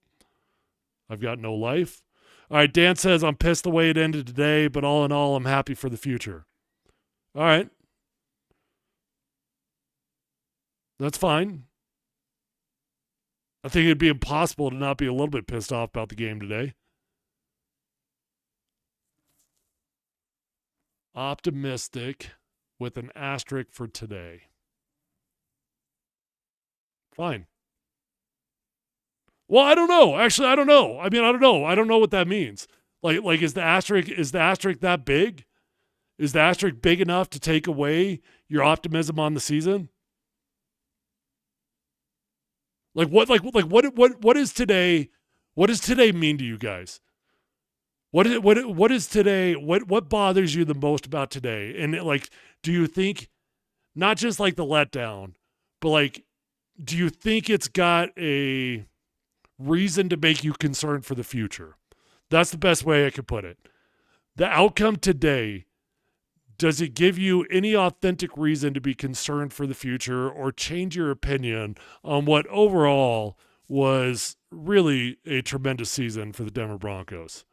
Speaker 2: I've got no life. All right. Dan says, I'm pissed the way it ended today, but all in all, I'm happy for the future. All right. That's fine. I think it'd be impossible to not be a little bit pissed off about the game today. Optimistic with an asterisk for today. Fine. Well, I don't know. Actually, I don't know. I mean, I don't know. I don't know what that means. Like is the asterisk that big? Is the asterisk big enough to take away your optimism on the season? What is today? What does today mean to you guys? What is today? What bothers you the most about today? And do you think not just like the letdown, but do you think it's got a reason to make you concerned for the future? That's the best way I could put it. The outcome today, Does it give you any authentic reason to be concerned for the future or change your opinion on what overall was really a tremendous season for the Denver Broncos?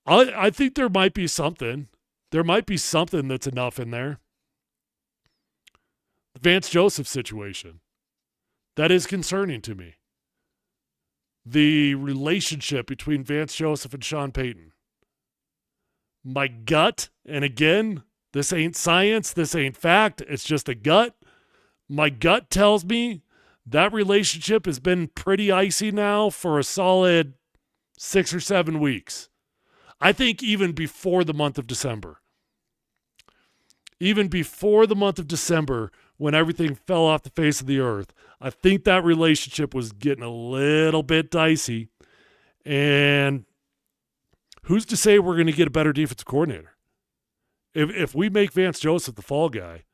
Speaker 2: I think there might be something. There might be something that's enough in there. The Vance Joseph situation. That is concerning to me. The relationship between Vance Joseph and Sean Payton. My gut, and again, this ain't science, this ain't fact, it's just a gut. My gut tells me that relationship has been pretty icy now for a solid 6 or 7 weeks. I think even before the month of December. Even before the month of December, when everything fell off the face of the earth, I think that relationship was getting a little bit dicey. And who's to say we're going to get a better defensive coordinator? If we make Vance Joseph the fall guy,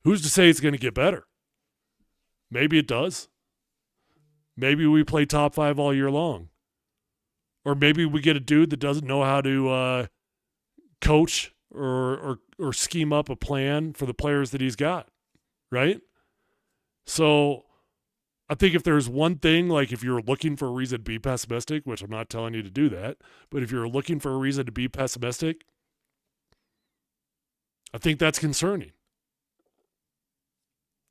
Speaker 2: who's to say it's going to get better? Maybe it does. Maybe we play top 5 all year long. Or maybe we get a dude that doesn't know how to coach or scheme up a plan for the players that he's got, right? So I think if there's one thing, like if you're looking for a reason to be pessimistic, which I'm not telling you to do that, but if you're looking for a reason to be pessimistic, I think that's concerning.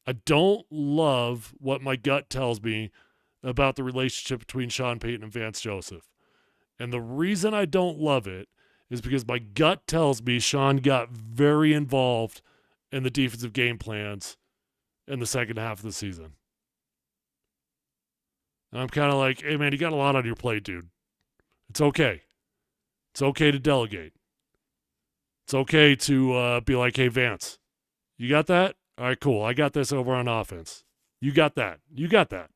Speaker 2: I don't love what my gut tells me about the relationship between Sean Payton and Vance Joseph. And the reason I don't love it is because my gut tells me Sean got very involved in the defensive game plans in the second half of the season. And I'm kind of like, hey, man, you got a lot on your plate, dude. It's okay. It's okay to delegate. It's okay to be like, hey, Vance, you got that? All right, cool. I got this over on offense. You got that. You got that.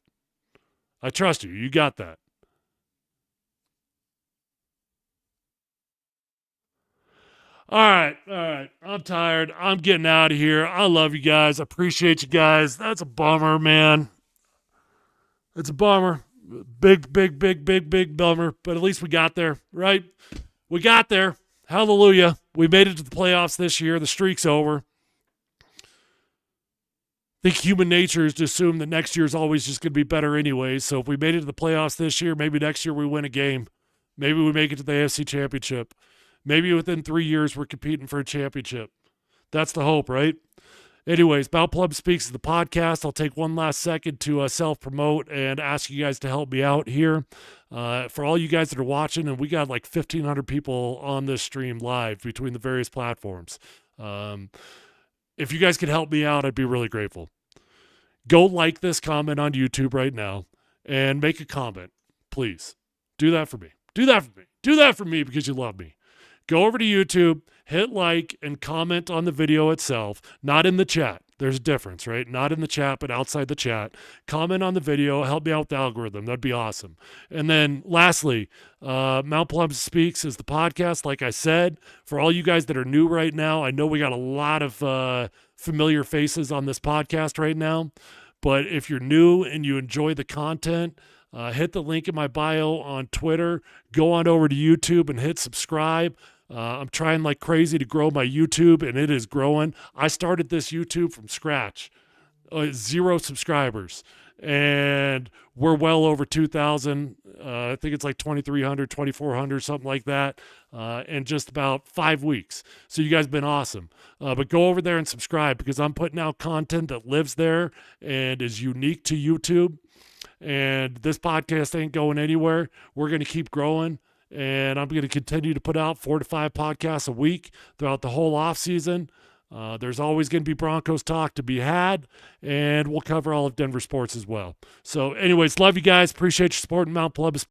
Speaker 2: I trust you. You got that. All right. I'm tired. I'm getting out of here. I love you guys. I appreciate you guys. That's a bummer, man. It's a bummer. Big bummer. But at least we got there, right? We got there. Hallelujah. We made it to the playoffs this year. The streak's over. I think human nature is to assume that next year is always just going to be better anyways. So if we made it to the playoffs this year, maybe next year we win a game. Maybe we make it to the AFC Championship. Maybe within 3 years we're competing for a championship. That's the hope, right? Anyways, Mount Polumbus Speaks is the podcast. I'll take one last second to self-promote and ask you guys to help me out here. For all you guys that are watching, and we got like 1,500 people on this stream live between the various platforms. If you guys could help me out, I'd be really grateful. Go like this comment on YouTube right now and make a comment, please. Do that for me. Do that for me. Do that for me because you love me. Go over to YouTube, hit like, and comment on the video itself, not in the chat. There's a difference, right? Not in the chat, but outside the chat. Comment on the video. Help me out with the algorithm. That'd be awesome. And then lastly, Mount Polumbus Speaks is the podcast. Like I said, for all you guys that are new right now, I know we got a lot of familiar faces on this podcast right now. But if you're new and you enjoy the content, hit the link in my bio on Twitter. Go on over to YouTube and hit subscribe. I'm trying like crazy to grow my YouTube, and it is growing. I started this YouTube from scratch, 0 subscribers, and we're well over 2,000. I think it's like 2,300, 2,400, something like that, in just about 5 weeks. So you guys have been awesome. But go over there and subscribe because I'm putting out content that lives there and is unique to YouTube. And this podcast ain't going anywhere. We're going to keep growing. And I'm going to continue to put out 4 to 5 podcasts a week throughout the whole offseason. There's always going to be Broncos talk to be had, and we'll cover all of Denver sports as well. So anyways, love you guys. Appreciate your support in Mount Polumbus.